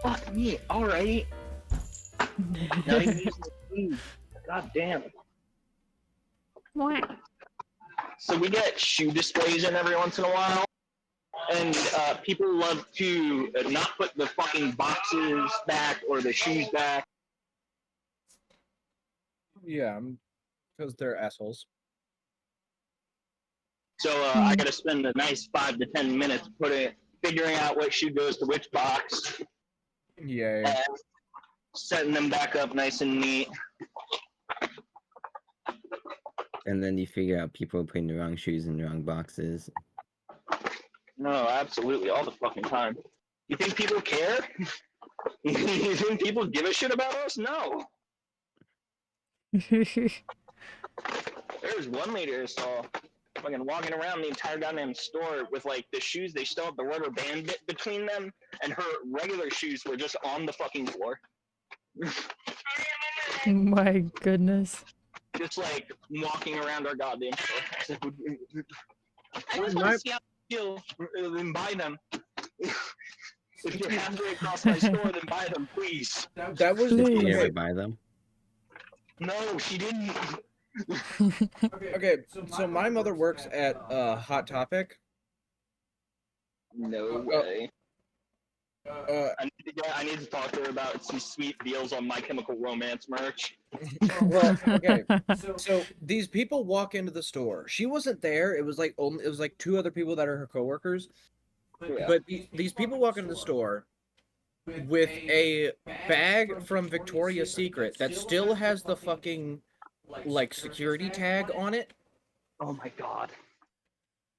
Fuck me. All right. Now you're using the food. God damn. What? So we get shoe displays in every once in a while, and people love to not put the fucking boxes back or the shoes back. Yeah, because they're assholes. So I got to spend a nice 5 to 10 minutes figuring out what shoe goes to which box. Yay. And setting them back up nice and neat. And then you figure out people are putting the wrong shoes in the wrong boxes. No, absolutely, all the fucking time. You think people care? You think people give a shit about us? No. There's one lady I saw fucking walking around the entire goddamn store with like the shoes, they still have the rubber band bit between them, and her regular shoes were just on the fucking floor. My goodness. Just like walking around our goddamn store. I just want My- to see how they feel, then buy them. If you're halfway across my store, then buy them, please. That was Did you Please. ever okay. buy them? No, she didn't. Okay, so my mother works at Hot Topic. No way. Uh, I need to talk to her about some sweet deals on My Chemical Romance merch. well, okay. So these people walk into the store. She wasn't there. It was like two other people that are her coworkers. Yeah. But these people walk into the store with a bag from Victoria's Secret that still has the fucking like security tag on it. Oh my god.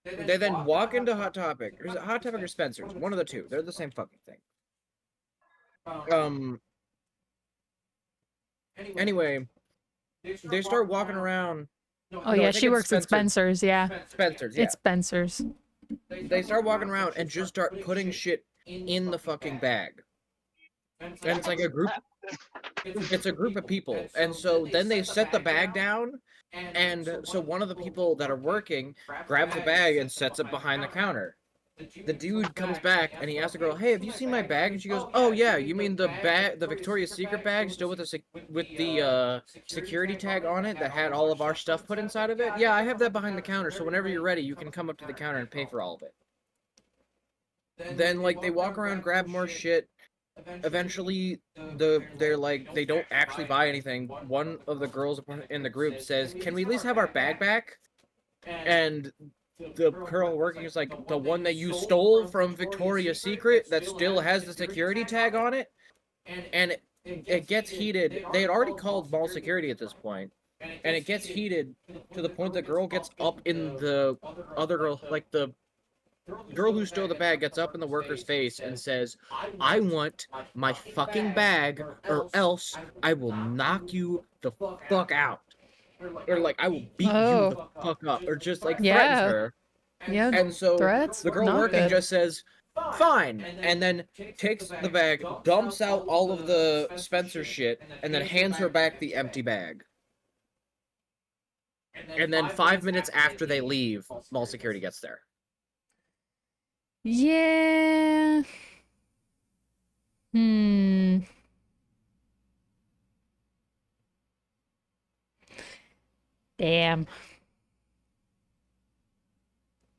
They then walk into Hot Topic. Or is it Hot Topic or Spencer's? One of the two. They're the same fucking thing. Anyway, they start walking around. Oh No, I yeah, think she it's works at Spencer's, yeah. Spencer's, yeah. It's Spencer's. They start walking around and just start putting shit in the fucking bag. And it's like a group. It's a group of people. And so then they set the bag down. And so one of the people that are working grabs the bag and sets it behind the counter. The dude comes back and he asks the girl, "Hey, have you seen my bag?" And she goes, "Oh yeah, you mean the bag, the Victoria's Secret bag, still with the security tag on it that had all of our stuff put inside of it? Yeah, I have that behind the counter. So whenever you're ready, you can come up to the counter and pay for all of it." Then like they walk around, grab more shit. Eventually, they're like they don't actually buy anything. One of the girls in the group says, "Can we at least have our bag back?" And the girl working is like, "The one that you stole from Victoria's Secret that still has the security tag on it?" And it gets heated. They had already called mall security at this point, and it gets heated to the point the girl gets up in the other girl, like the girl who stole the bag gets up in the worker's face and says, "I want my fucking bag, or else I will knock you the fuck out." Or like, "I will beat you the fuck up," or just like threatens Yeah. her. Yeah, And so threats? the girl Not working good. just says, "Fine," and then takes the bag, dumps out all of the Spencer shit, and then hands her back the empty bag. And then 5 minutes after they leave, mall security gets there. Yeah. Hmm. Damn.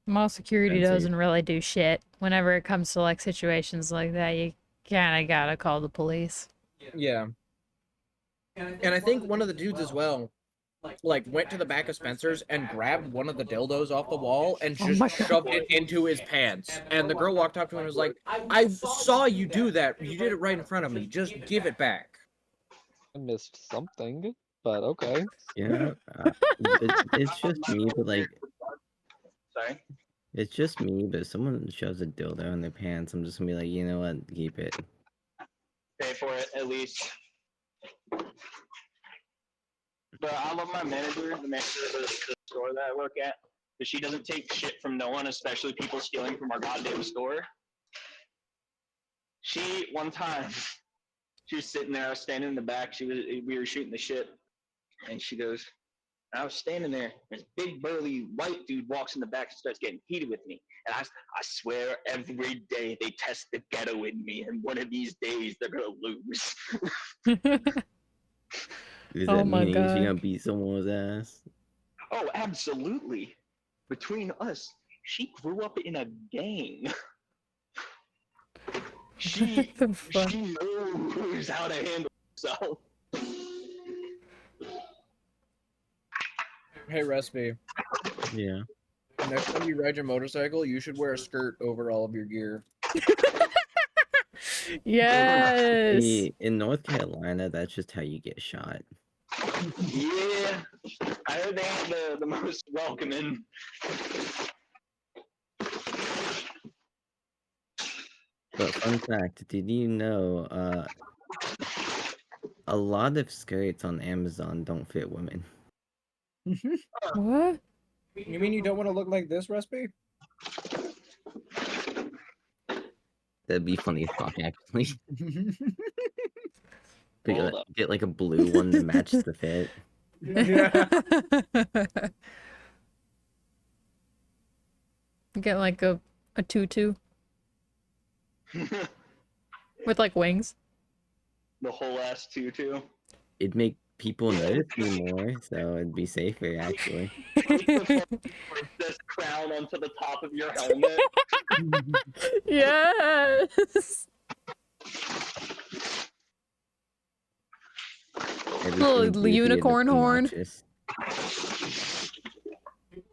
Mall security Fancy. doesn't really do shit. Whenever it comes to like situations like that, you kind of gotta call the police. Yeah. And I think one of the dudes as well, like, went to the back of Spencer's and grabbed one of the dildos off the wall and Oh just my God. shoved it into his pants. And the girl walked up to him and was like, "I saw you do that. You did it right in front of me. Just give it back." I missed something, but okay. Yeah, it's just me, but like, Sorry. it's just me, but if someone shoves a dildo in their pants, I'm just gonna be like, you know what, keep it. Pay for it, at least. But I love my manager, the manager of the store that I work at, because she doesn't take shit from no one, especially people stealing from our goddamn store. She, one time, she was sitting there, I was standing in the back, we were shooting the shit, and she goes, And I was standing there, and this big burly white dude walks in the back and starts getting heated with me. And I swear every day they test the ghetto in me, and one of these days they're gonna lose. Does Oh that my mean she's God. gonna beat someone's ass? Oh, absolutely. Between us, she grew up in a gang. She What the fuck? she knows how to handle herself. Hey, Recipe. Yeah. Next time you ride your motorcycle, you should wear a skirt over all of your gear. Yes. See, in North Carolina, that's just how you get shot. Yeah, I heard they ain't the most welcoming. But fun fact, did you know a lot of skirts on Amazon don't fit women? What? You mean you don't want to look like this, Recipe? That'd be funny as fuck, actually. Hold up. Get like a blue one to match the fit. Yeah. Get like a tutu with like wings. The whole ass tutu. It'd make people notice me more, so it'd be safer, actually. Princess crown onto the top of your helmet. Yes. Everything Little would be unicorn horn. obnoxious.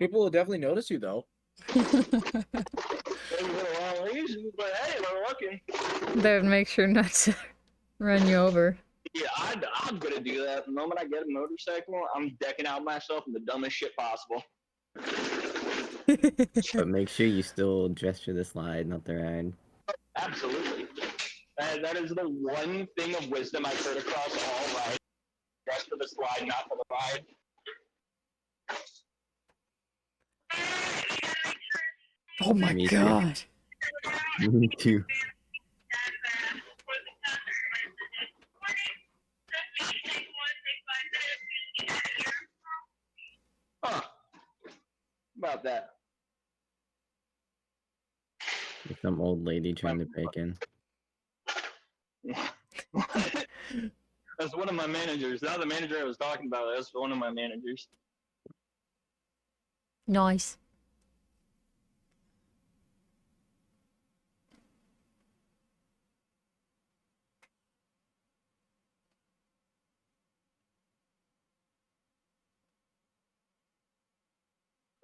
People will definitely notice you, though. Maybe for the wrong reasons, but hey, we're looking. They would make sure not to run you over. Yeah, I'm gonna do that. The moment I get a motorcycle, I'm decking out myself in the dumbest shit possible. But make sure you still dress for the slide, not the ride. Absolutely. That is the one thing of wisdom I've heard across all rides. Dress for the slide, not for the ride. Oh my Me too. God. Me too. Huh. About that. There's some old lady trying to break in. That's one of my managers. Not the manager I was talking about. That's one of my managers. Nice.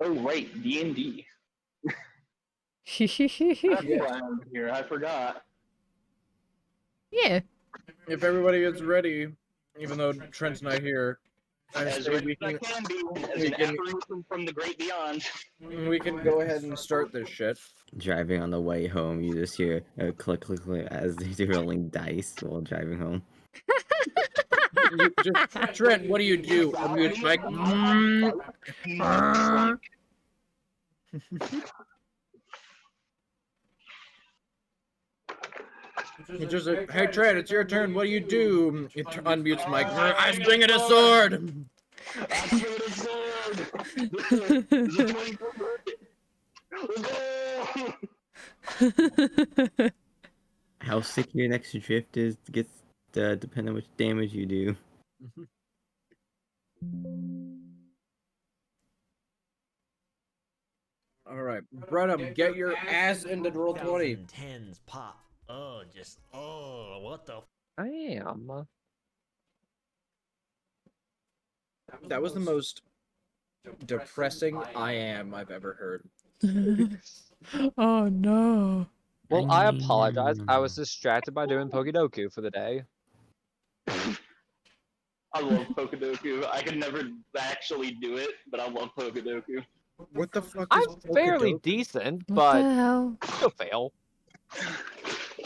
Oh right, D&D. That's Yeah. why I'm here. I forgot. If everybody is ready, even though Trent's not here, I As say ready we as I can be, as we an can- apparition from the great beyond. go ahead and start this shit. Driving on the way home, you just hear a click, click, click as they're rolling dice while driving home. Trent, what do you do? Unmute mic. Just like, hey Trent, it's your turn. What do you do? It unmutes mic. I swing at a sword. I swing a sword. This is a 24 Let's go. How sick your next drift is gets depending on which damage you do. All right, Brenham, get your ass into roll 20. 2010s pop. Oh, just what the? I am. That was the most depressing I am I've ever heard. Oh no. Well, I apologize. I was distracted by doing Pokedoku for the day. I love Pokedoku. I could never actually do it, but I love Pokedoku. What the fuck is I'm fairly Pokedoku? decent, What but the hell? still fail.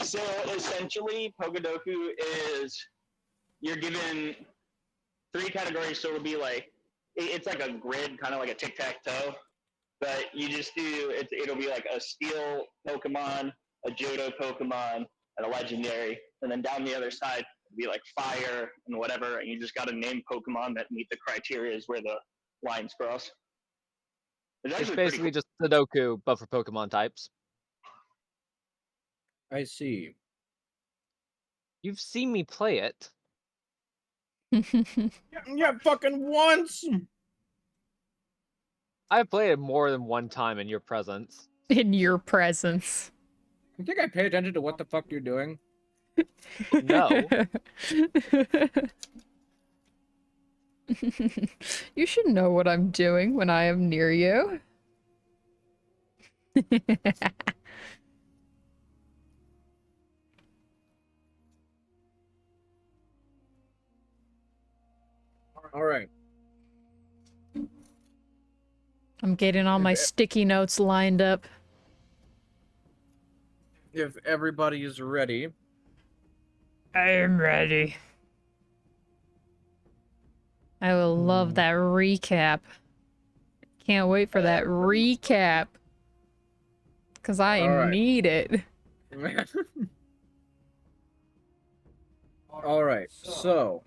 So essentially, Pokedoku is you're given 3 categories, so it'll be like it's like a grid, kind of like a tic-tac-toe. But you just do it'll be like a steel Pokemon, a Johto Pokemon, and a legendary, and then down the other side it'll be like fire and whatever, and you just got to name Pokemon that meet the criteria where the lines cross. It's It's actually pretty basically just Sudoku, but for Pokemon types. I see. You've seen me play it. Yeah, fucking once. I've played it more than one time in your presence. In your presence. You think I pay attention to what the fuck you're doing? No. You should know what I'm doing when I am near you. All right. I'm getting all my sticky notes lined up. If everybody is ready, I am ready. I will love that recap. Can't wait for that recap. Because I All right. need it. all right. So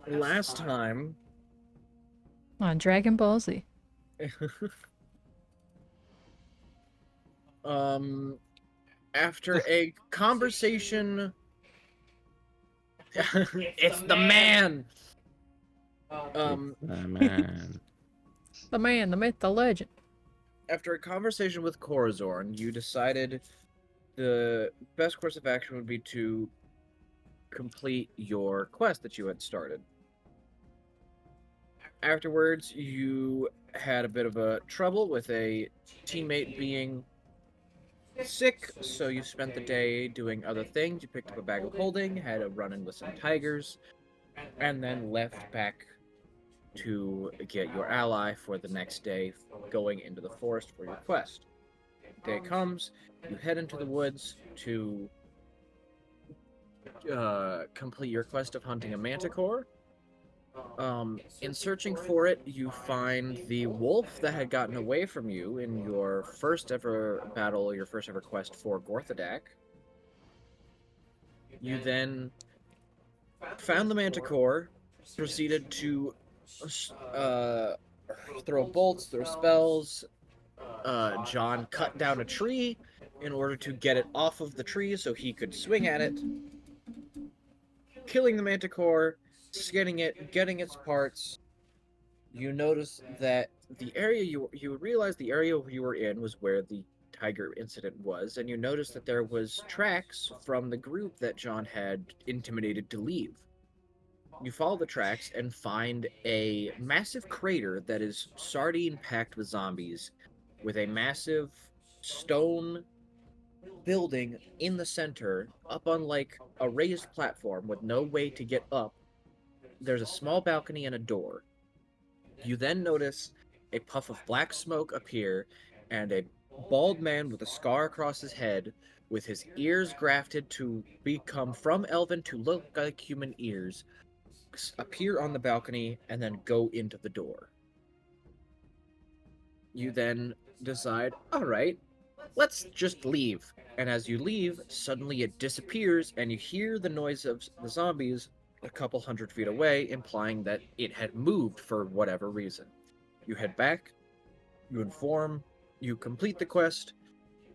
last time, On Dragon Ball Z. after a conversation, it's the man. Man. The man, the myth, the legend. After a conversation with Corazorn, you decided the best course of action would be to complete your quest that you had started. Afterwards, you had a bit of a trouble with a teammate being sick, so you spent the day doing other things. You picked up a bag of holding, had a run-in with some tigers, and then left back to get your ally for the next day, going into the forest for your quest. Day comes, you head into the woods to complete your quest of hunting a manticore. In searching for it, you find the wolf that had gotten away from you in your first ever battle, your first ever quest for Gorthadak. You then found the manticore, proceeded to throw bolts, throw spells. John cut down a tree in order to get it off of the tree so he could swing at it, killing the manticore, skinning it, getting its parts. You notice that the area you realize the area you were in was where the tiger incident was, and you notice that there was tracks from the group that John had intimidated to leave. You follow the tracks and find a massive crater that is sardine packed with zombies, with a massive stone building in the center, up on like a raised platform with no way to get up. There's a small balcony and a door. You then notice a puff of black smoke appear, and a bald man with a scar across his head, with his ears grafted to become from elven to look like human ears, appear on the balcony and then go into the door. You then decide, all right, let's just leave. And as you leave, suddenly it disappears, and you hear the noise of the zombies a couple 100 feet away, implying that it had moved for whatever reason. You head back, you complete the quest,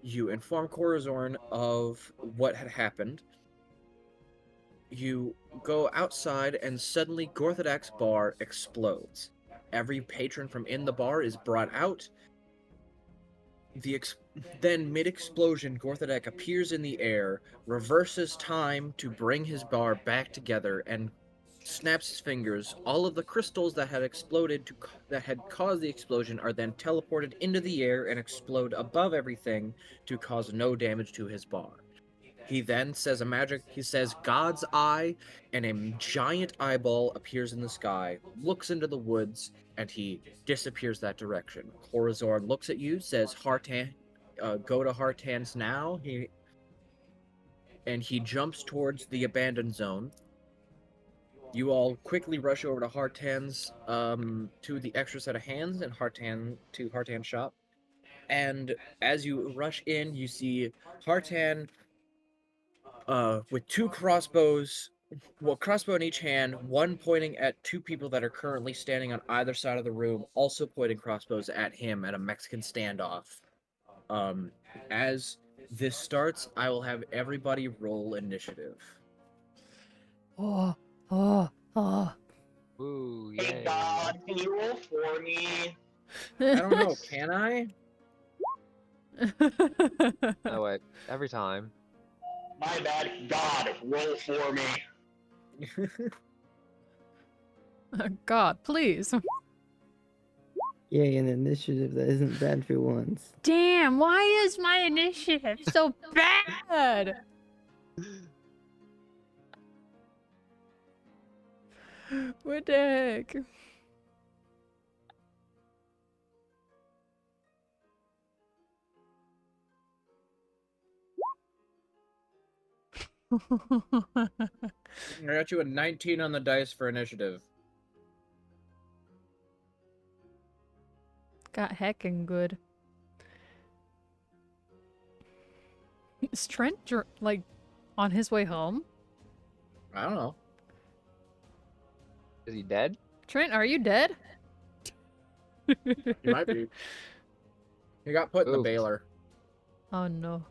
you inform Corazorn of what had happened. You go outside, and suddenly Gorthadak's bar explodes. Every patron from in the bar is brought out. Then, mid-explosion, Gorthadak appears in the air, reverses time to bring his bar back together, and snaps his fingers. All of the crystals that had exploded that had caused the explosion are then teleported into the air and explode above everything to cause no damage to his bar. He then says he says God's Eye, and a giant eyeball appears in the sky, looks into the woods, and he disappears that direction. Corazorn looks at you, says, Hartan, go to Hartan's now. He jumps towards the abandoned zone. You all quickly rush over to Hartan's, to the extra set of hands, and to Hartan's shop. And as you rush in, you see Hartan with 2 crossbows Well, crossbow in each hand, one pointing at two people that are currently standing on either side of the room, also pointing crossbows at him at a Mexican standoff. As this starts, I will have everybody roll initiative. Oh, oh, oh. Ooh, Hey yay. God, can you roll for me? I don't know, can I? Oh wait, every time. My bad. God, roll for me. God, please. Yay, an initiative that isn't bad for once. Damn, why is my initiative so bad? What the heck? I got you a 19 on the dice for initiative. Got heckin' good. Is Trent like on his way home? I don't know. Is he dead? Trent, are you dead? He might be. He got put in the Oof. baler. Oh no.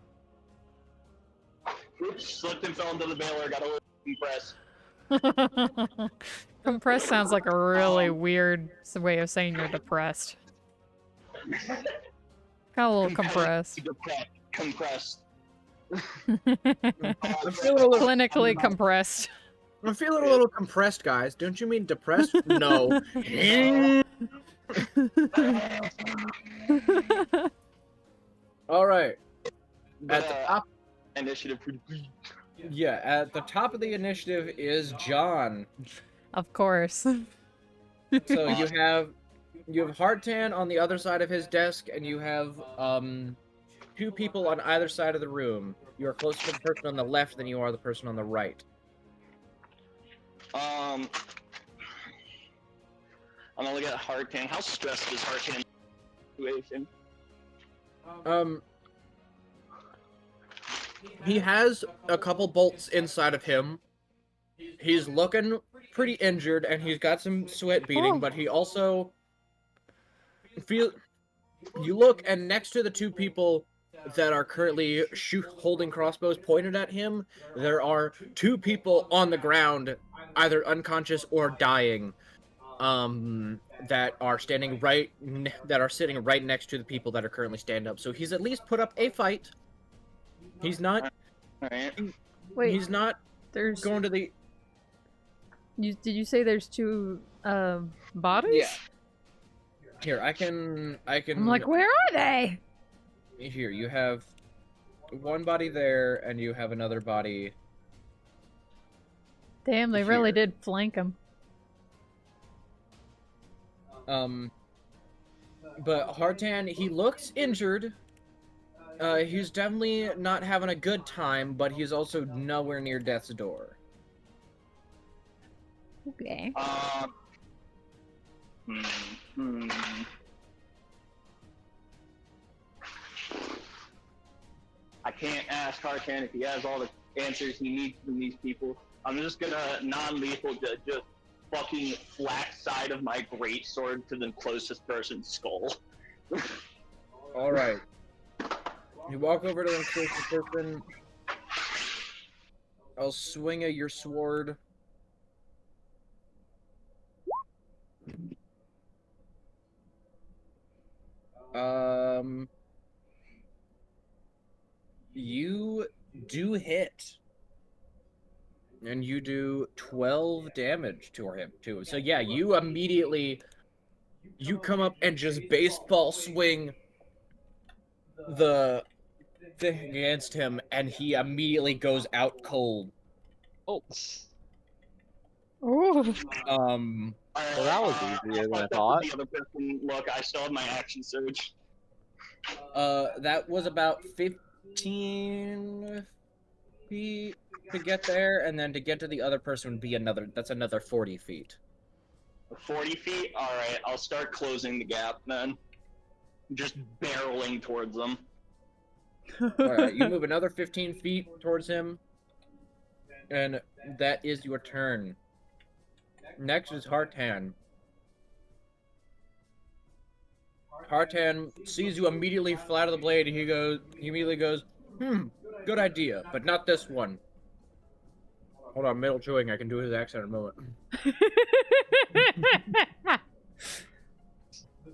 Oops, slipped and fell into the baler. Got a little compressed. Compressed sounds like a really weird way of saying you're depressed. Got a little compressed. Compressed. I'm feeling a little, Clinically compressed. I'm feeling a little compressed, guys. Don't you mean depressed? No. All right. At the top, Initiative. yeah, at the top of the initiative is John. Of course. So you have Hartan on the other side of his desk, and you have two people on either side of the room. You are closer to the person on the left than you are the person on the right. I'm gonna look at Hartan. How stressed is Hartan situation? He has a couple bolts inside of him. He's looking pretty injured, and he's got some sweat beading, Oh. but he also feel. You look, and next to the two people that are currently holding crossbows pointed at him, there are two people on the ground, either unconscious or dying, that are standing that are sitting right next to the people that are currently standing up. So he's at least put up a fight. He's not. Alright. Wait, He's not there's going to the. did you say there's two bodies? Yeah. Here, I can. I'm like, where are they? Here, you have one body there, and you have another body. Damn, they really Here. did flank him. But Hartan, he looks injured. He's definitely not having a good time, but he's also nowhere near death's door. Okay. I can't ask Hartan if he has all the answers he needs from these people. I'm just gonna non-lethal just fucking flat side of my greatsword to the closest person's skull. All right. You walk over to the closest person. I'll swing at your sword. You do hit. And you do 12 damage to him, too. So yeah, you immediately... You come up and just baseball swing the thing against him, and he immediately goes out cold. Oh. Ooh. Well, that was easier than I thought. The other person, look, I still have my action surge. That was about 15 feet to get there, and then to get to the other person would be another 40 feet. 40 feet? Alright, I'll start closing the gap then. Just barreling towards them. Alright, you move another 15 feet towards him. And that is your turn. Next is Hartan. Hartan sees you immediately flat of the blade. He immediately goes, good idea, but not this one. Hold on, middle chewing. I can do his accent in a moment.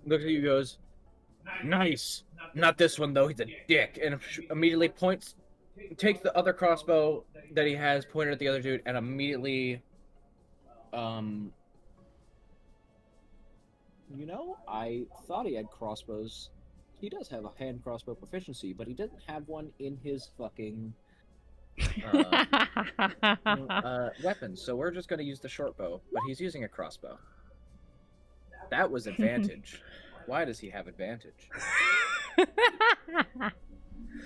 Looks at you, goes, nice. Not this one though. He's a dick, and immediately takes the other crossbow that he has pointed at the other dude, and immediately, You know, I thought he had crossbows. He does have a hand crossbow proficiency, but he doesn't have one in his fucking weapons. So we're just gonna use the short bow, but he's using a crossbow. That was advantage. Why does he have advantage?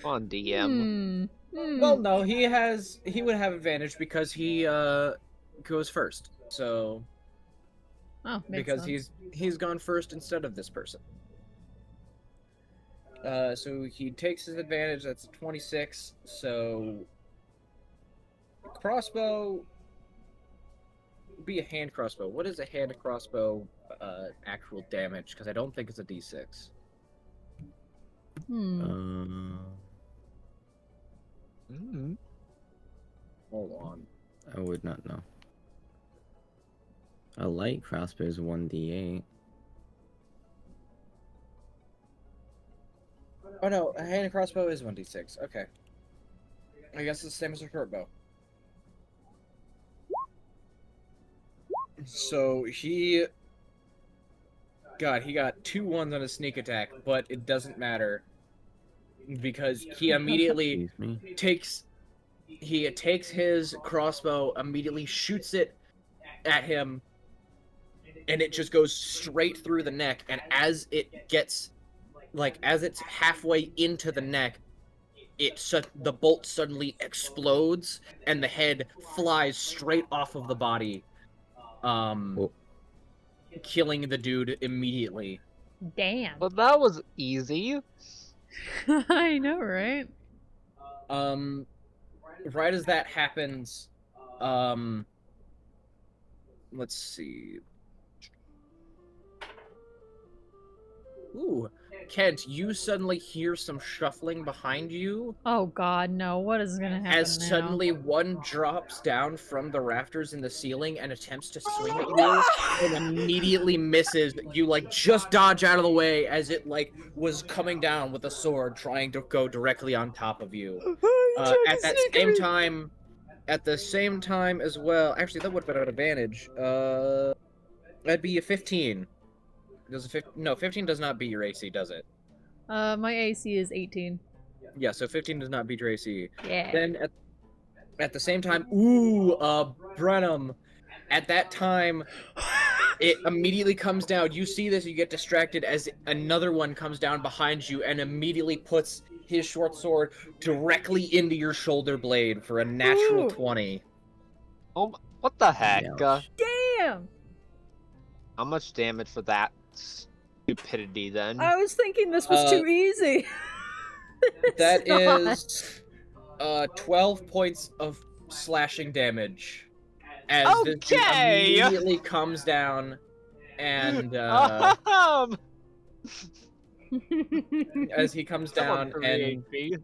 On DM. Well, no, he would have advantage because he goes first. So Oh, makes because sense. he's gone first instead of this person. So he takes his advantage. That's a 26. So crossbow be a hand crossbow. What is a hand crossbow actual damage? Because I don't think it's a d6. Hold on. I would not know. A light crossbow is 1d8. Oh no, a hand crossbow is 1d6. Okay. I guess it's the same as a short bow. So he got 2 1s on his sneak attack, but it doesn't matter because he immediately Excuse me. takes his crossbow, immediately shoots it at him, and it just goes straight through the neck. And as it gets, as it's halfway into the neck, the bolt suddenly explodes, and the head flies straight off of the body, killing the dude immediately. Damn. But that was easy. I know, right? Right as that happens, let's see. Ooh, Kent, you suddenly hear some shuffling behind you Oh god, no. What is gonna happen as now? suddenly one drops down from the rafters in the ceiling and attempts to swing at you and immediately misses. You just dodge out of the way as it was coming down with a sword trying to go directly on top of you. At the same time as well, actually that would have been an advantage. That'd be a 15. No, 15 does not beat your AC, does it? My AC is 18. Yeah, so 15 does not beat your AC. Yeah. Then at the same time, Brenham, at that time, it immediately comes down. You see this, you get distracted as another one comes down behind you and immediately puts his short sword directly into your shoulder blade for a natural Ooh. 20. Oh, what the heck? Ouch. Damn! How much damage for that stupidity then? I was thinking this was too easy. That It's not. is 12 points of slashing damage. As this dude Okay. immediately comes down and as he comes down Someone and create me.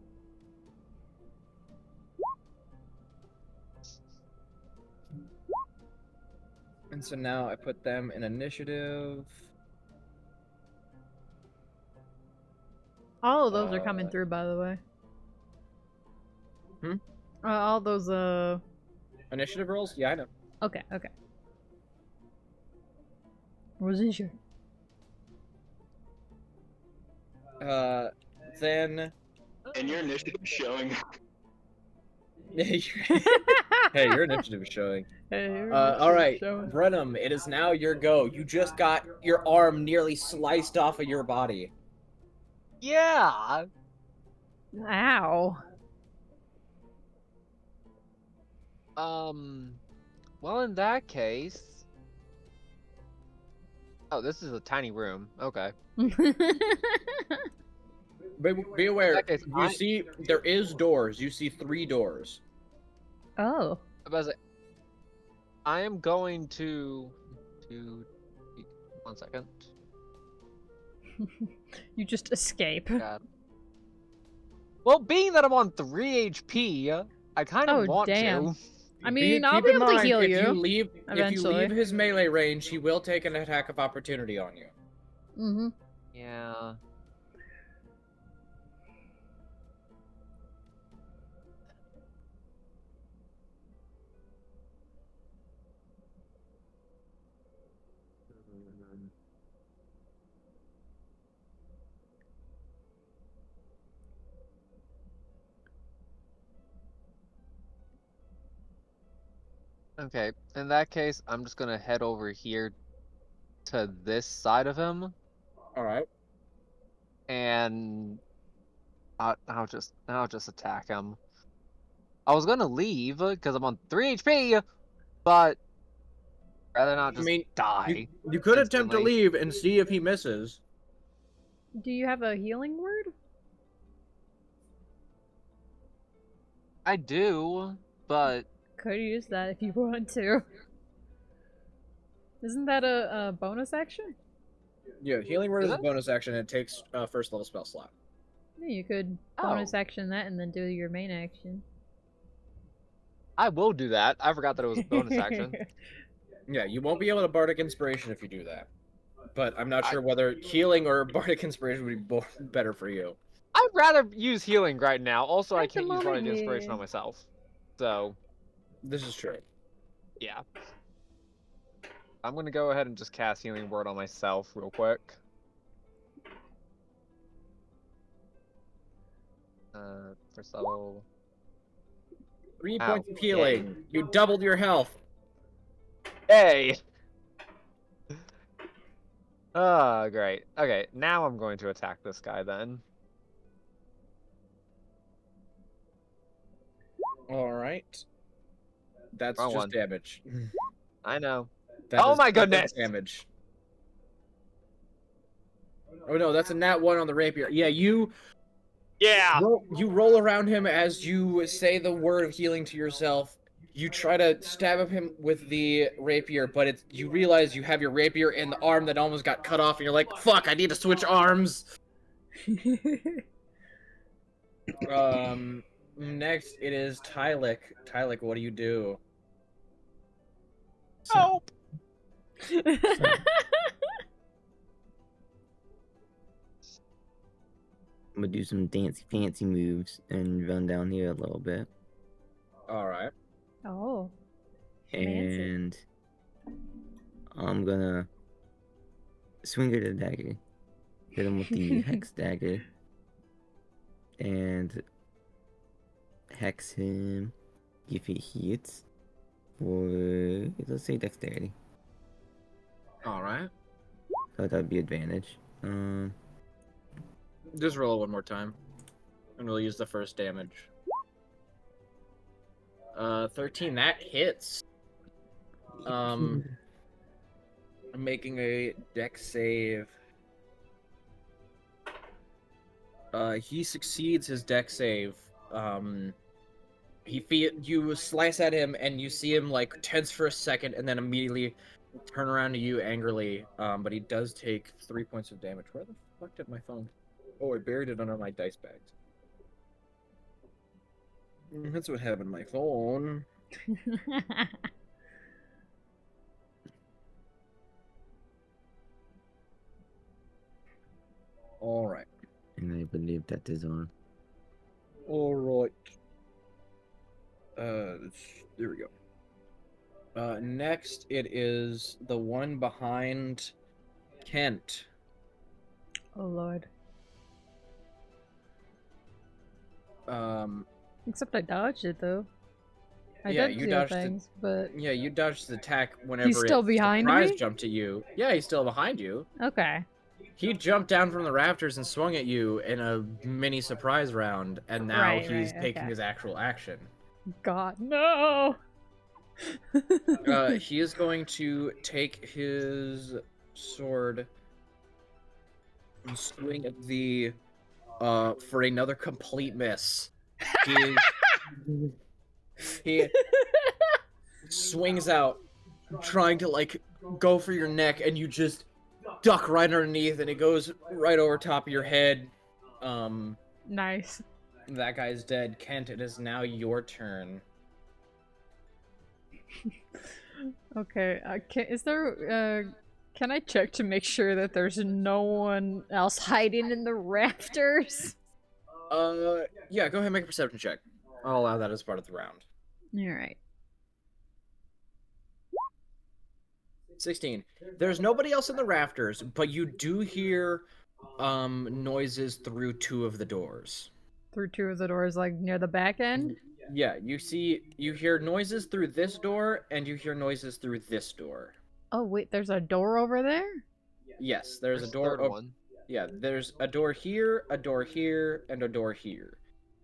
so now I put them in initiative. All of those are coming through, by the way. All those, Initiative rolls? Yeah, I know. Okay. Wasn't sure. Then And your initiative is showing. hey, your initiative is showing. Hey, All right, showing. Brenham, it is now your go. You just got your arm nearly sliced off of your body. Yeah. Ow. Well, in that case. Oh, this is a tiny room. Okay. Be aware, In that case, you see there is doors. You see 3 doors. Oh. About to say, I am going to 1 second. You just escape. God. Well, being that I'm on 3 HP, I kind of Oh, want damn. to. I mean, I'll keep be in able to mind, heal if you. If you eventually. leave his melee range, he will take an attack of opportunity on you. Mm-hmm. Yeah. Okay, in that case, I'm just gonna head over here to this side of him, All right. and I'll just attack him. I was gonna leave because I'm on 3 HP, but rather not I just mean, die. you could attempt to instantly. leave and see if he misses. Do you have a healing word? I do, but Could use that if you want to. Isn't that a bonus action? Yeah, healing word Is is a it? bonus action. It takes first level spell slot. Yeah, you could bonus Oh. action that and then do your main action. I will do that. I forgot that it was a bonus action. Yeah, you won't be able to bardic inspiration if you do that. But I'm not I- sure whether healing or bardic inspiration would be better for you. I'd rather use healing right now. Also, I At the can't use moment, bardic inspiration yeah. on myself. So, This is true. yeah. I'm gonna go ahead and just cast healing word on myself real quick. First level. 3 Ow, points of healing. You doubled your health. Hey! Ah, great. Okay, now I'm going to attack this guy then. All right. That's Wrong just one. damage. I know. That Oh is my separate goodness! Damage. Oh no, that's a nat 1 on the rapier. Yeah, you Yeah! roll around him as you say the word of healing to yourself. You try to stab him with the rapier, but you realize you have your rapier in the arm that almost got cut off, and you're like, "Fuck! I need to switch arms." Next it is Tylik. Tylik, what do you do? Oh! I'm gonna do some fancy moves and run down here a little bit. All right. Oh. Fancy. And I'm gonna swing at the dagger. Hit him with the hex dagger. And hex him if he hits for, let's say, dexterity. All right. So that'd be advantage. Just roll it one more time, and we'll use the first damage. 13. That hits. I'm making a dex save. He succeeds his dex save. You slice at him, and you see him like tense for a second, and then immediately turn around to you angrily. But he does take 3 points of damage. Where the fuck did my phone? Oh, I buried it under my dice bags. That's what happened to my phone. All right. And I believe that is on. All right. There we go. Next, it is the one behind Kent. Oh lord. Except I dodged it though. I Yeah, did you do dodged it. things, but Yeah, you dodged the attack whenever still it behind surprise me? jumped at you. Yeah, he's still behind you. okay. He jumped down from the rafters and swung at you in a mini surprise round, and now Right, he's right, taking okay. his actual action. God, no. He is going to take his sword and swing at the for another complete miss. He swings out, trying to like go for your neck, and you just duck right underneath, and it goes right over top of your head. Nice. That guy's dead. Kent, it is now your turn. Okay. Can I check to make sure that there's no one else hiding in the rafters? Yeah, go ahead and make a perception check. I'll allow that as part of the round. Alright. 16. There's nobody else in the rafters, but you do hear noises through 2 of the doors. Through 2 of the doors, like near the back end? Yeah, you hear noises through this door, and you hear noises through this door. Oh, wait, there's a door over there? Yes, there's a Where's the door. third one. Yeah, there's a door here, and a door here.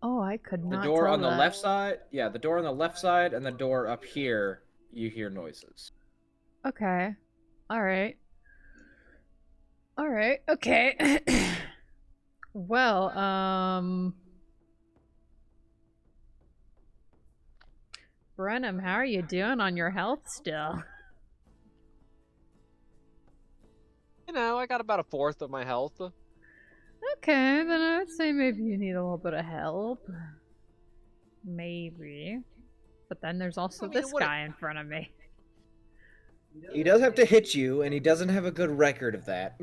Oh, I could The not door tell on the that. left side, yeah, the door on the left side, and the door up here, you hear noises. Okay. Alright. Alright, okay. Well, Brenham, how are you doing on your health still? You know, I got about a fourth of my health. Okay, then I would say maybe you need a little bit of help. Maybe. But then there's also I mean, this what- guy in front of me. He does have to hit you, and he doesn't have a good record of that.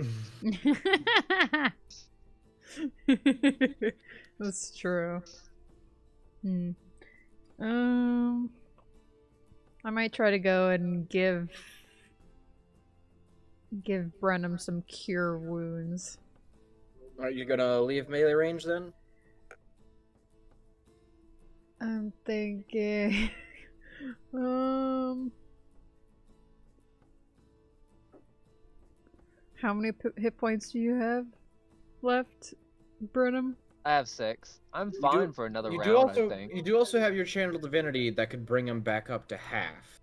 That's true. I might try to go and give Brenham some cure wounds. Are you gonna leave melee range then? I'm thinking how many hit points do you have left, Brenham? I have 6. I'm fine for another You round, do also I think. you do also have your channel divinity that could bring him back up to half.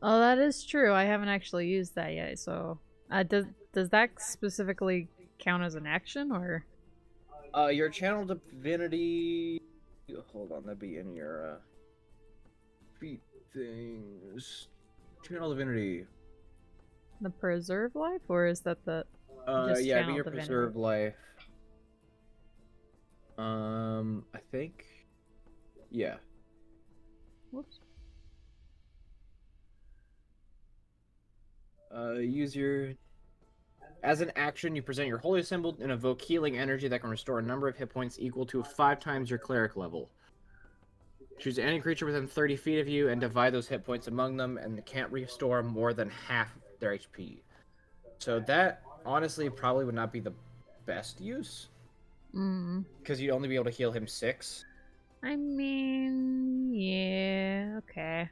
Oh, that is true. I haven't actually used that yet. So, does that specifically count as an action, or? Your channel divinity. Hold on, that'd be in your feat things. Channel divinity. The preserve life, or is that the? Just Yeah, be channel your divinity. preserve life. I think. Yeah. Whoops. Use your. As an action, you present your holy symbol and evoke healing energy that can restore a number of hit points equal to 5 times your cleric level. Choose any creature within 30 feet of you and divide those hit points among them, and they can't restore more than half their HP. So that, honestly, probably would not be the best use. Because you'd only be able to heal him 6. I mean, yeah, okay.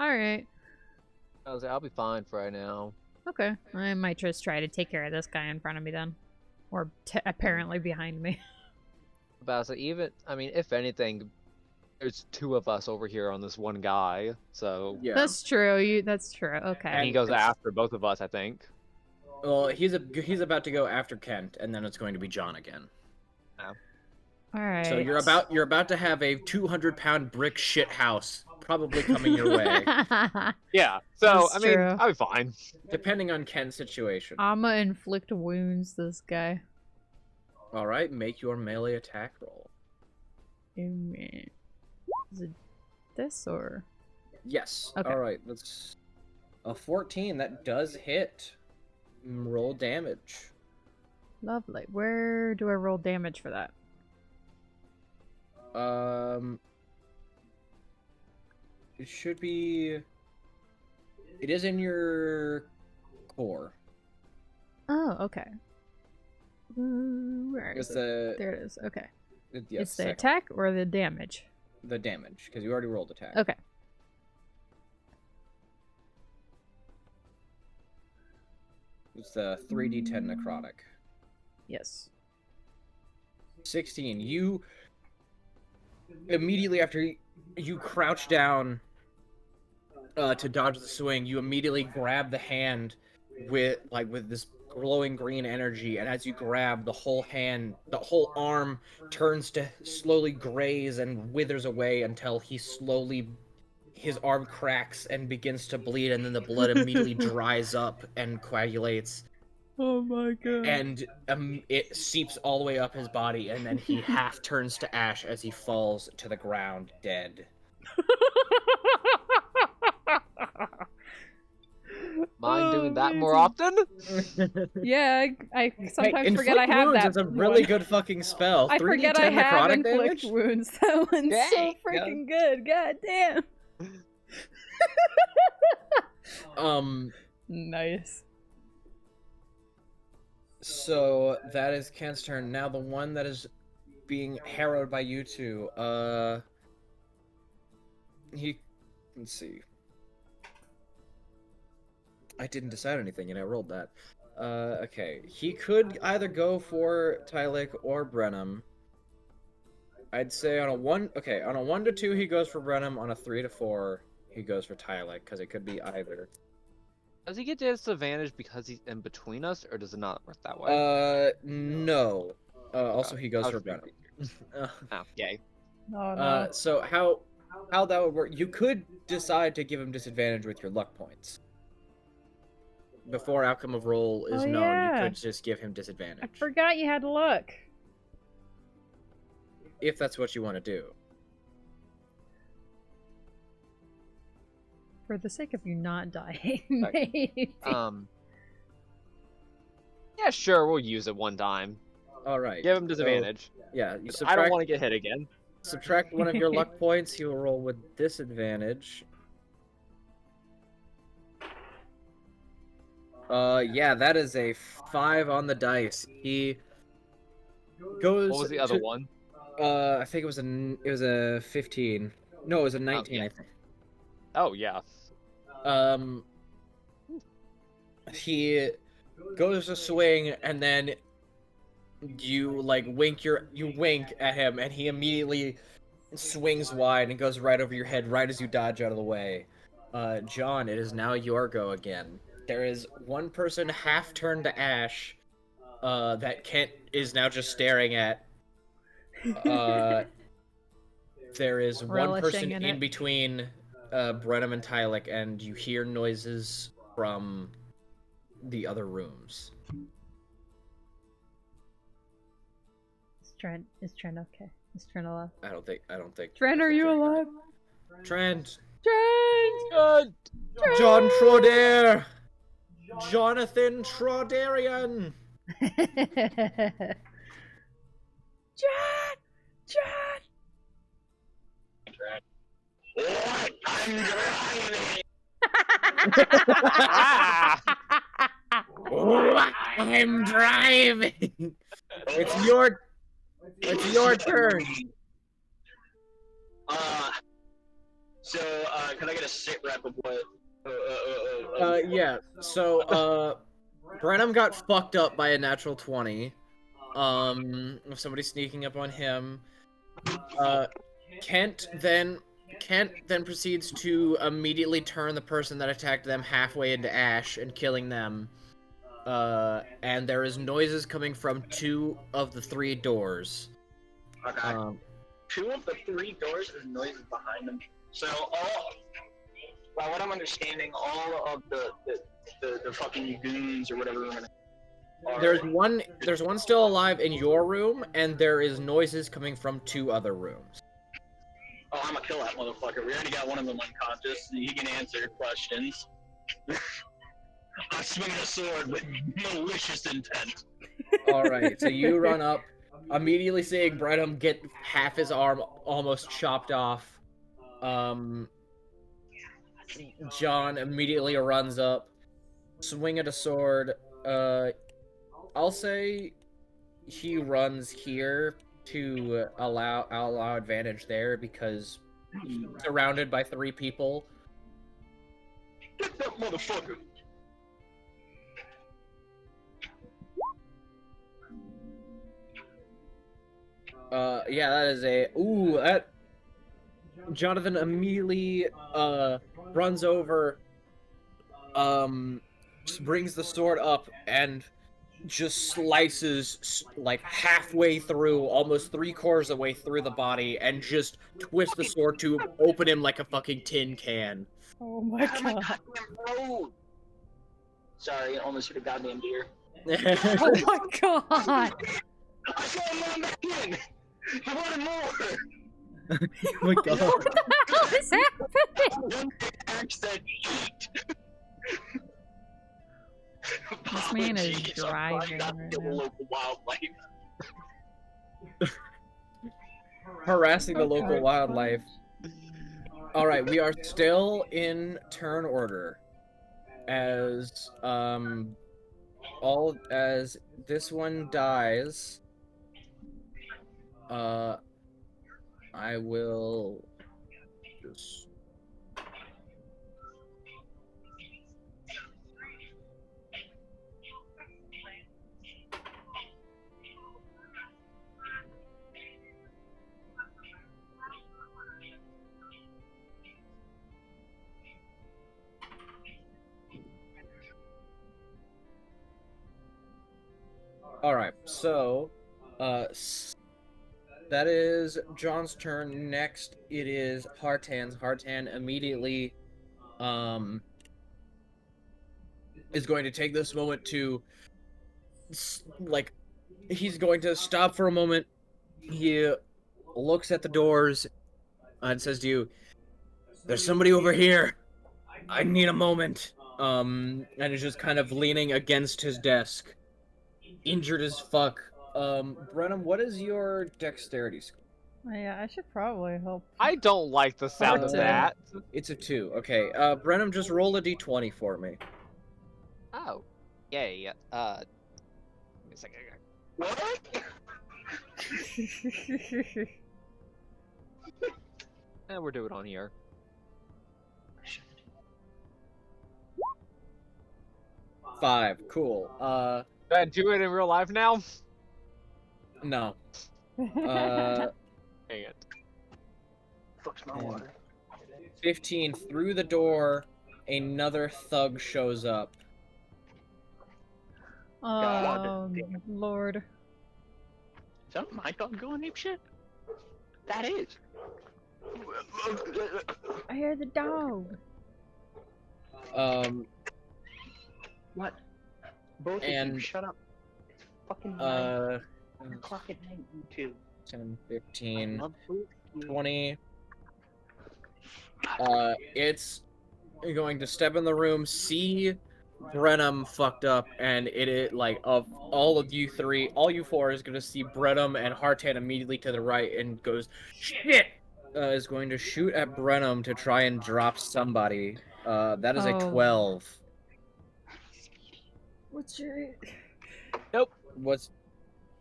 Alright. I'll be fine for right now. Okay. I might just try to take care of this guy in front of me then. Or apparently behind me. About to even, I mean, if anything, there's 2 of us over here on this one guy, so. Yeah. That's true. That's true. Okay. And he goes after both of us, I think. Well, he's about to go after Kent, and then it's going to be John again. Alright. So you're about to have a 200-pound brick shit house probably coming your way, Yeah, so, That's I mean, true. I'll be fine. depending on Kent's situation. I'ma inflict wounds this guy. All right, make your melee attack roll. Amen. Is it this or? Yes. Okay. All right, that's a 14. That does hit. Roll damage. Lovely. Where do I roll damage for that? It should be. It is in your core. Oh, okay. Where It's is it? the There it is. Okay. yes, It's the second. attack or the damage? The damage, because you already rolled attack. Okay. It's the 3d10 necrotic. Yes. 16. You immediately after you crouch down to dodge the swing, you immediately grab the hand with this glowing green energy, and as you grab, the whole arm turns to slowly graze and withers away until he his arm cracks and begins to bleed, and then the blood immediately dries up and coagulates, Oh my god. and it seeps all the way up his body, and then he half turns to ash as he falls to the ground dead. Mind doing that more Amazing. often? Yeah, I sometimes Hey, forget I inflict have wounds that. is a really one. good fucking spell. I 3d10 forget I have necrotic inflict damage? wounds. That one's so Dang, yeah. freaking good. God damn. Nice. So that is Kent's turn. Now the one that is being harrowed by you two. Let's see. I didn't decide anything, and I rolled that. Okay. He could either go for Tylik or Brenham. I'd say on a 1 to 2 he goes for Brenham. On a 3 to 4 he goes for Tylik, because it could be either. Does he get disadvantage because he's in between us, or does it not work that way? No. Also he goes I for was Brenham. Oh, yay. Oh no. So how that would work? You could decide to give him disadvantage with your luck points. Before outcome of roll is Oh, known, yeah. you could just give him disadvantage. I forgot you had luck. If that's what you want to do. For the sake of you not dying, Right. maybe. Yeah, sure, we'll use it one time. Alright. Give him disadvantage. Yeah, you 'Cause I don't want to get hit again. subtract one of your luck points, he will roll with disadvantage. Yeah, that is a 5 on the dice. He goes What was the other one? I think it was a 15. No, it was a 19, yeah. I think. Oh, yeah. He goes to swing, and then you wink at him, and he immediately swings wide and goes right over your head right as you dodge out of the way. John, it is now your go again. There is one person half turned to ash that Kent is now just staring at. There is one Relishing person in in it. between Brenham and Tylik, and you hear noises from the other rooms. Is Trent okay? Is Trent alive? I don't think. Trent, are you alive? Trent. Trent! John Trodair. Jonathan Trodarian. John! What? I'm driving. Ah! I'm driving. It's your turn. Can I get a sit rep of what? Yeah. So, Brenham got fucked up by a natural 20. Of somebody sneaking up on him. Kent then proceeds to immediately turn the person that attacked them halfway into ash and killing them. And there is noises coming from 2 of the 3 doors. Okay. 2 of the 3 doors, there's noises behind them. So by what I'm understanding, all of the fucking goons or whatever we're gonna. There's one still alive in your room, and there is noises coming from 2 other rooms. Oh, I'm gonna kill that motherfucker. We already got one of them unconscious. He can answer questions. I'm swinging a sword with malicious intent. Alright, so you run up, immediately seeing Brenham get half his arm almost chopped off. John immediately runs up, swinging a sword. I'll say he runs here to allow advantage there because he's surrounded by 3 people. Get that motherfucker! Yeah, that is that Jonathan immediately runs over, just brings the sword up and just slices like halfway through, almost 3/4 of the way through the body, and just twists the sword to open him like a fucking tin can. Oh my Out of my god. goddamn throat. Sorry, almost hit a goddamn deer. Oh my god. I got him back in. I wanted more. Oh my god. What the hell is happening? One axe that eat. This man is Apologies, I'm trying driving not to right kill now. local wildlife. Harassing the local Okay. wildlife. Alright, we are still in turn order. As as this one dies, I will just Alright, so, that is John's turn. Next, it is Hartan's. Hartan immediately, is going to take this moment to, like, he's going to stop for a moment. He looks at the doors and says to you, "There's somebody over here. I need a moment." And is just kind of leaning against his desk. Injured as fuck. Brenham, what is your dexterity score? Yeah, I should probably help. I don't like the sound of to- that. It's a 2. Okay, Brenham, just roll a d20 for me. Oh, yay. Give me a second. What? We're doing it on here. 5, cool. Go ahead, do it in real life now. No. Dang it. Fuck's my Yeah. water. 15, through the door, another thug shows up. Oh, Lord. Is that my dog going ape shit? That is. I hear the dog. What? Both of And, you, shut up. It's fucking 9 o'clock at night, you two. 10, I 15, love both of you. 20. It's going to step in the room, see Brenham fucked up, and like, of all of you three, all you four is going to see Brenham and Hartan immediately to the right and goes, "Shit!" Is going to shoot at Brenham to try and drop somebody. That is a Oh. 12. What's your... What's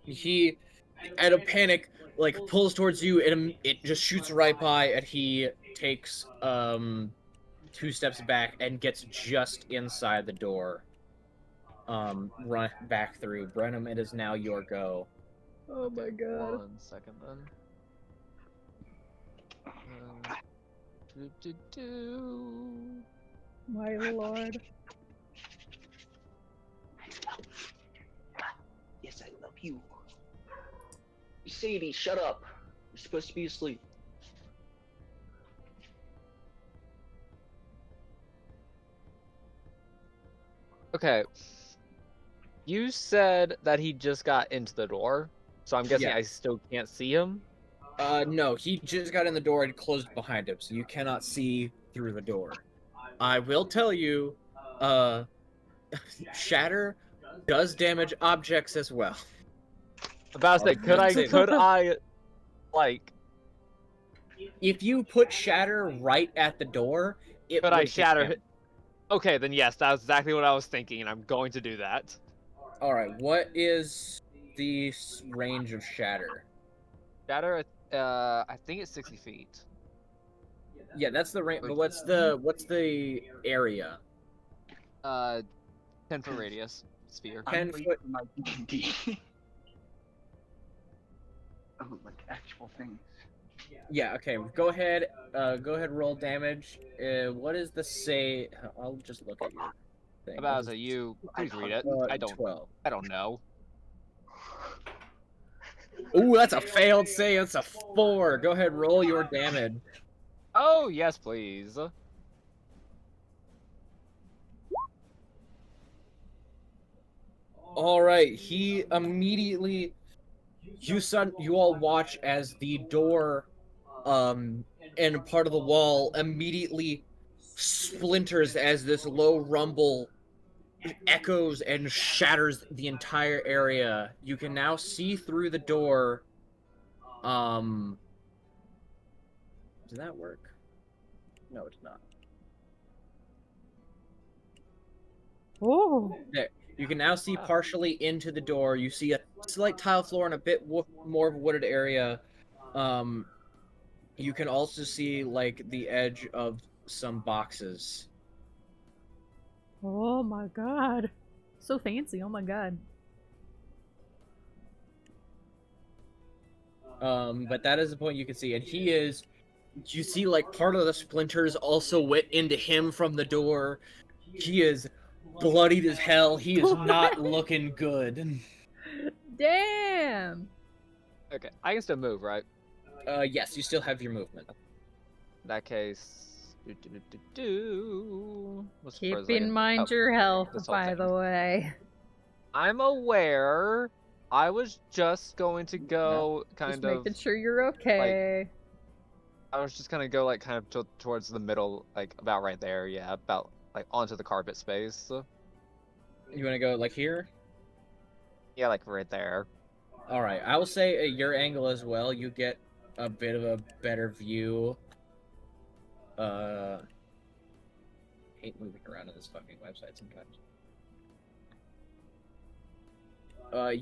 he, out of panic, like pulls towards you, and it just shoots right by, and he takes 2 steps back and gets just inside the door. Run back through. Brenham, it is now your go. Oh my god. 1 second then. My lord. Yes, I love you. Sadie, shut up. You're supposed to be asleep. Okay. You said that he just got into the door, so I'm guessing Yeah. I still can't see him. No, he just got in the door and closed behind him, so you cannot see through the door. I will tell you, Shatter does damage objects as well. About to say, could I, like, If you put Shatter right at the door, it could I would hit shatter? him. Okay, then yes, that's exactly what I was thinking, and I'm going to do that. All right, what is the range of Shatter? Shatter, I think it's 60 feet. Yeah, that's the range. But what's the area? 10-foot radius sphere. 10 foot. My D&D. Oh, like actual things. Yeah. Okay. Go ahead. Roll damage. What is the say? I'll just look at your thing. About to you, please read it. I don't 12. know. Ooh, that's a failed save. That's a 4. Go ahead, roll your damage. Oh, yes, please. All right, he immediately. You all watch as the door, and part of the wall immediately splinters as this low rumble echoes and shatters the entire area. You can now see through the door. Did that work? No, it did not. Oh. There. You can now see partially into the door. You see a slight tile floor and a bit more of a wooded area. You can also see like the edge of some boxes. Oh my god. So fancy. Oh my god. But that is the point you can see, and he is. You see, like part of the splinters also went into him from the door. He is bloodied as hell. He is not looking good. Damn. Okay, I can still move, right? Yes, you still have your movement. In that case, What's the Keep first in second? mind Oh, your health, this whole by thing. the way. I'm aware. I was just going to go Just kind of. making sure you're okay. I was just gonna go like kind of towards the middle, like about right there. Yeah, about like onto the carpet space. You want to go like here? Yeah, like right there. All right. I will say at your angle as well. You get a bit of a better view. Hate moving around on this fucking website sometimes.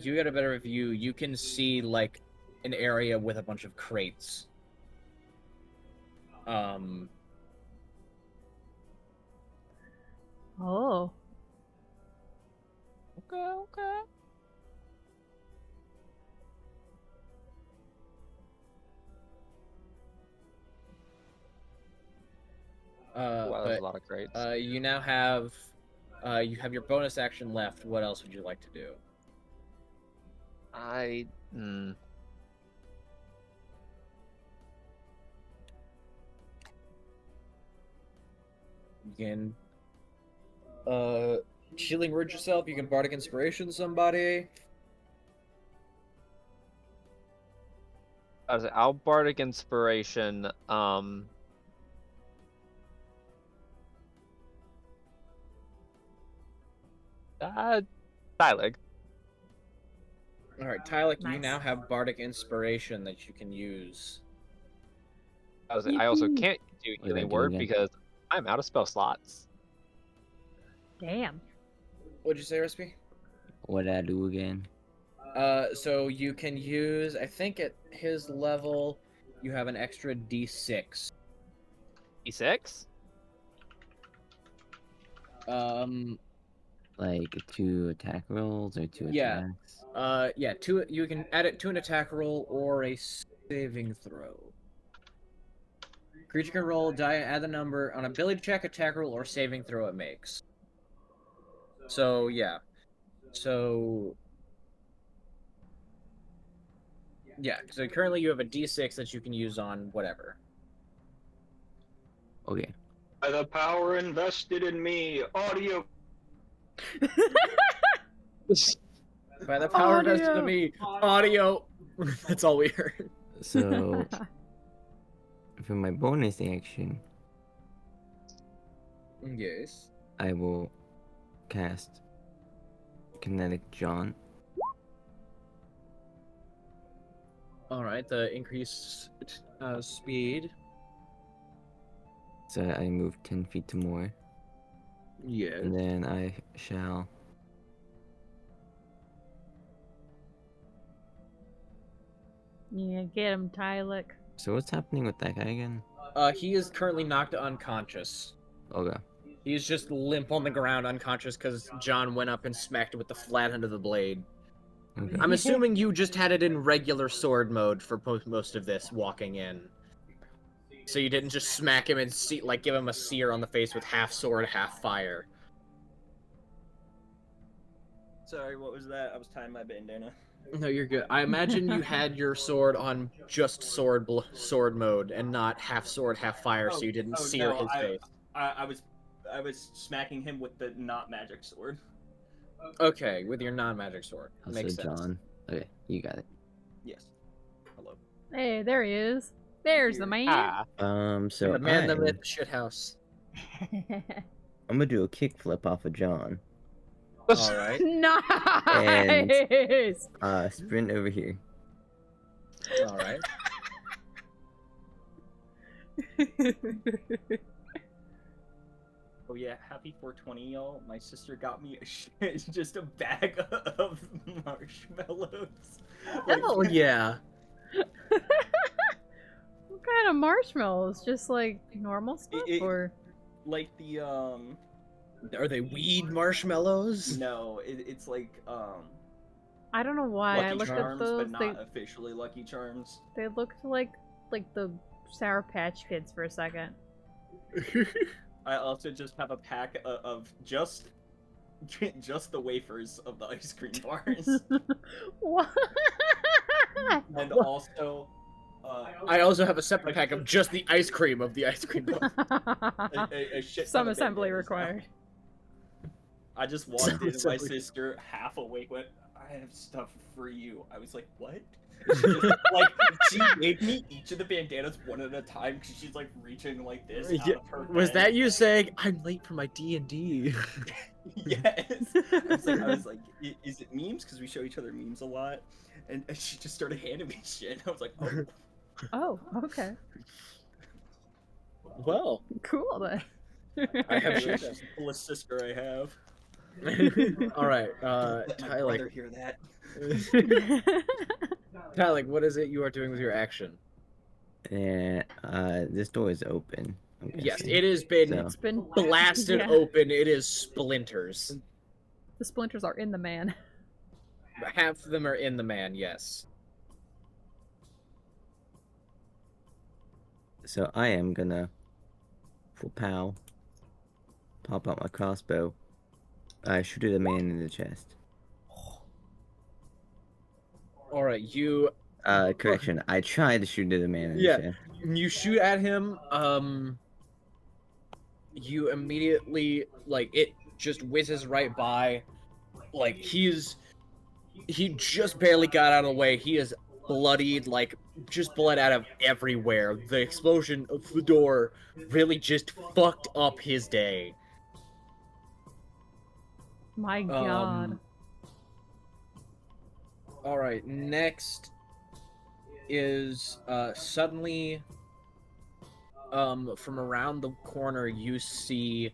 You get a better view. You can see like an area with a bunch of crates. Oh. Okay. Wow, there's a lot of crates. You now have, you have your bonus action left. What else would you like to do? You can, healing word yourself. You can bardic inspiration somebody. I'll bardic inspiration. Tyleg. All right, Tylik, you Nice. now have bardic inspiration that you can use. I also Yippee. can't do What do I healing do word again? because I'm out of spell slots. Damn. What'd you say, Recipe? What did I do again? So you can use. I think at his level, you have an extra D6. E6? Like 2 attack rolls or 2 Yeah. attacks? Yeah, you can add it to an attack roll or a saving throw. Creature can roll, die, add the number on ability check, attack roll, or saving throw it makes. So, yeah. So currently you have a D6 that you can use on whatever. Okay. By the power invested in me, audio. By the power vested Audio. in me, audio. That's all we heard. So, for my bonus action, Yes. I will cast Kinetic Jaunt. All right, the increased speed. So I move 10 feet to more. Yeah. And then I shall. Yeah, get him, Tylik. So what's happening with that guy again? He is currently knocked unconscious. Okay. He's just limp on the ground, unconscious, because John went up and smacked it with the flat end of the blade. Okay. I'm assuming you just had it in regular sword mode for most of this, walking in. So you didn't just smack him and give him a sear on the face with half sword, half fire. Sorry, what was that? I was tying my bandana. No, you're good. I imagine you had your sword on just sword mode and not half sword, half fire, so you didn't sear his face. I was smacking him with the not magic sword. Okay, with your non-magic sword. Also, Makes sense. John. Okay, you got it. Yes. Hello. Hey, there he is. There's the man. Ah. So the man, the I'm myth, shit house. gonna do a kickflip off of John. All right. Nice. Sprint over here. All right. Oh yeah, happy 420, y'all. My sister got me just a bag of marshmallows. Hell yeah. What kind of marshmallows? Just like normal stuff, or Like the Are they weed marshmallows? no, it's like I don't know why I Lucky looked Charms, at those. but not officially Lucky Charms. They looked like the Sour Patch Kids for a second. I also just have a pack of just the wafers of the ice cream bars, What? and also I also have a separate pack of just the ice cream of the ice cream bar. a shit Some ton of assembly bandanas. required. I just walked Some in, and my assembly. sister, half awake, went, "I have stuff for you." I was like, "What?" Like, she gave me each of the bandanas one at a time because she's like reaching like this out Yeah, of her Was bed. that you saying I'm late for my D&D? Yes. I was like, is it memes? Because we show each other memes a lot. And she just started handing me shit. I was like, oh, Oh, okay. Well, Cool then. I have she's shit. the coolest sister I have. All right, Let my brother Tylik. hear that. Tylik, what is it you are doing with your action? Yeah, this door is open. I'm Yes, guessing. it has been So- It's been blasted Yeah. open. It is splinters. The splinters are in the man. Half of them are in the man, yes. So I am gonna full pow, pop out my crossbow, shoot at a man in the chest. All right, you Correction, I tried to shoot at a man in Yeah. the chest. you shoot at him. You immediately like it just whizzes right by. Like he just barely got out of the way. He is bloodied, like just blood out of everywhere. The explosion of the door really just fucked up his day. My god. All right, next is suddenly from around the corner you see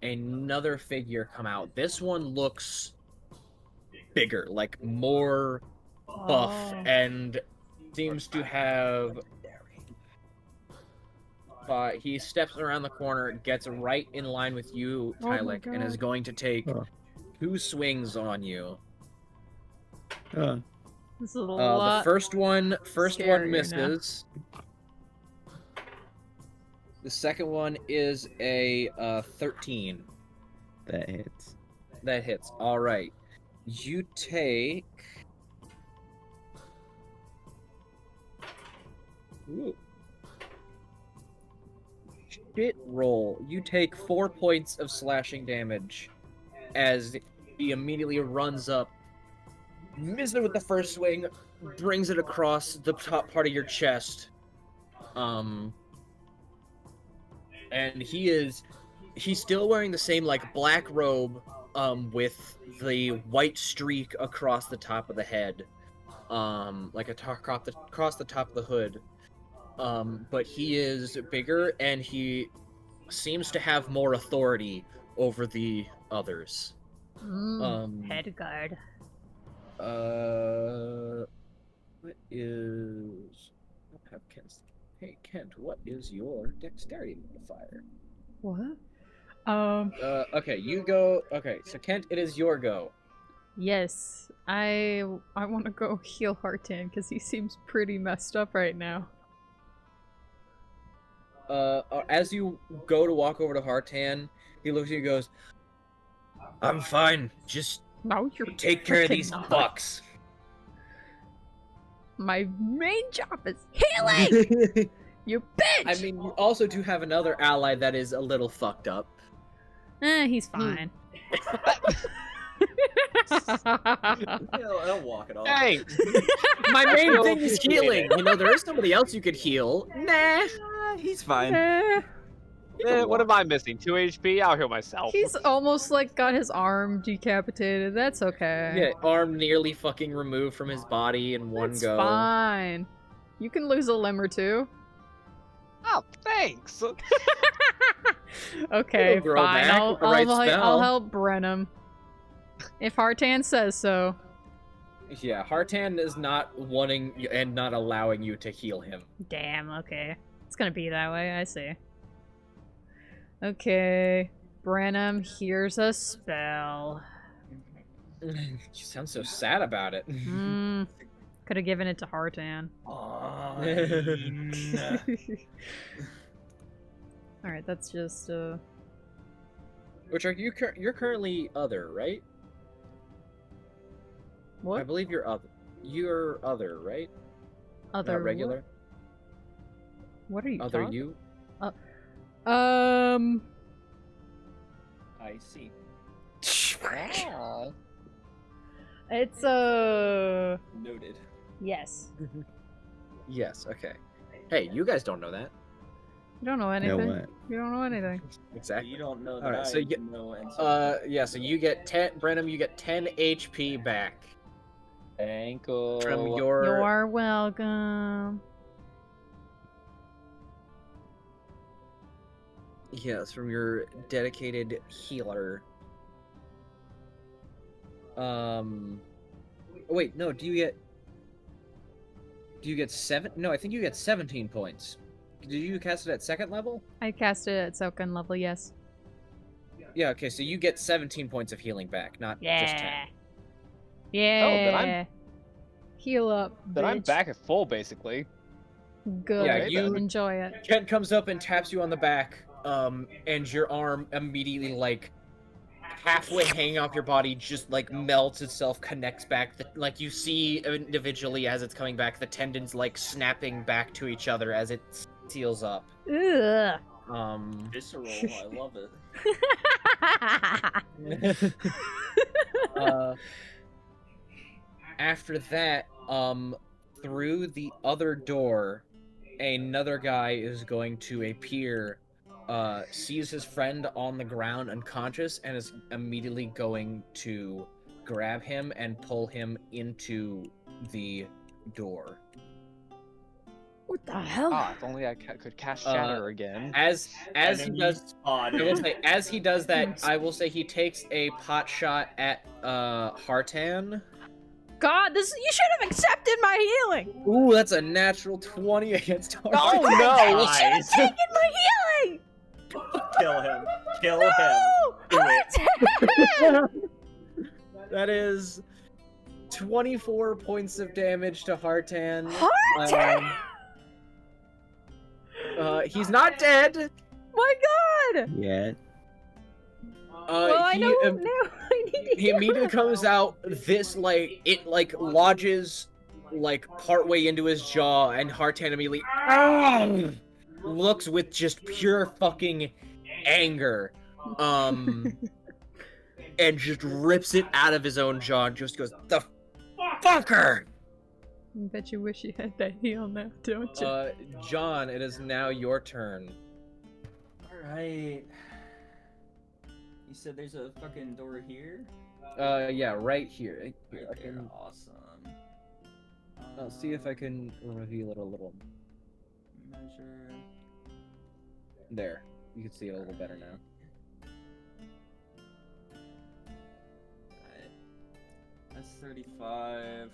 another figure come out. This one looks bigger, like more buff, Oh. and seems to have he steps around the corner, gets right in line with you, Oh my Tylik, and is God. going to take Oh. 2 swings on you. This is a The lot. first one scarier now. misses. The second one is a 13. That hits. That hits. All right. You take. Ooh. Shit roll. You take 4 points of slashing damage as he immediately runs up, misses it with the first swing, brings it across the top part of your chest. And he's still wearing the same like black robe, with the white streak across the top of the head, like across the top of the hood. But he is bigger and he seems to have more authority over the others. Head guard. What is? I have Kent's. Hey Kent, what is your dexterity modifier? What? Okay, you go. Okay, so Kent, it is your go. Yes. I want to go heal Hartan because he seems pretty messed up right now. As you go to walk over to Hartan, he looks at you and goes, "I'm fine. Just No, you're Take care of freaking these not. fucks. My main job is healing. You bitch. I mean, you also do have another ally that is a little fucked up. He's fine. He'll walk it off. Hey, My main thing is healing. You know, there is somebody else you could heal. Nah. He's fine. what am I missing? 2 HP? I'll heal myself. He's almost like got his arm decapitated. That's okay. Yeah, arm nearly fucking removed from his body in one It's go. fine. You can lose a limb or two. Oh, thanks. Okay, It'll grow fine. back I'll, with the right I'll spell. help Brenham. If Hartan says so. Yeah, Hartan is not wanting and not allowing you to heal him. Damn, okay. It's gonna be that way, I see. Okay. Brenham, here's a spell. You sound so sad about it. Could have given it to Hartan. Alright, that's just, Which are you? You're currently other, right? I What? believe you're other. You're other, right? Other Not regular. What are you Other talking- you. I see. It's, Noted. yes. Yes. Okay. Hey, you guys don't know that. You don't know Know anything. what? You don't know anything. Exactly. You don't know that Alright, I so you- know. And Yeah. So you get 10, Brenham. You get 10 HP back Thank you. from your. You're welcome. Yes, from your dedicated healer. Wait, no. Do you get? Do you get 7? No, I think you get 17 points. Did you cast it at 2nd level? I cast it at 2nd level, yes. Yeah. Okay, so you get 17 points of healing back, not just 10. Yeah. Oh, then I'm- Heal up. Then I'm bitch. back at full, basically. Good. Yeah, you- enjoy it. Kent comes up and taps you on the back, and your arm immediately, like, halfway hanging off your body, just, like, melts itself, connects back. Like, you see individually as it's coming back, the tendons, like, snapping back to each other as it seals up. Ugh. visceral. I love it. After that, through the other door, another guy is going to appear, sees his friend on the ground unconscious, and is immediately going to grab him and pull him into the door. What the hell? Ah, if only I could cast Shatter again. As he Enemy does, I will spotted. say, as he does that, I will say he takes a pot shot at Hartan. God, this you should have accepted my healing. Ooh, that's a natural 20 against Hartan. Oh no! You should have taken my healing. Kill him. Kill him. No, Do it. Hartan! That is 24 points of damage to Hartan. Hartan! He's not dead. My God! Yeah. Well, I he, know now. I need to he heal immediately him. comes out. This it lodges like partway into his jaw, and Hartan immediately looks with just pure fucking anger, and just rips it out of his own jaw and just goes, "The fucker!" I bet you wish you had that heal now, don't you? John, it is now your turn. Alright. You said there's a fucking door here? Yeah, right here. Right I there. can, Awesome. I'll see if I can reveal it a little. Measure. There, you can see it a little better now. Alright. That's 35.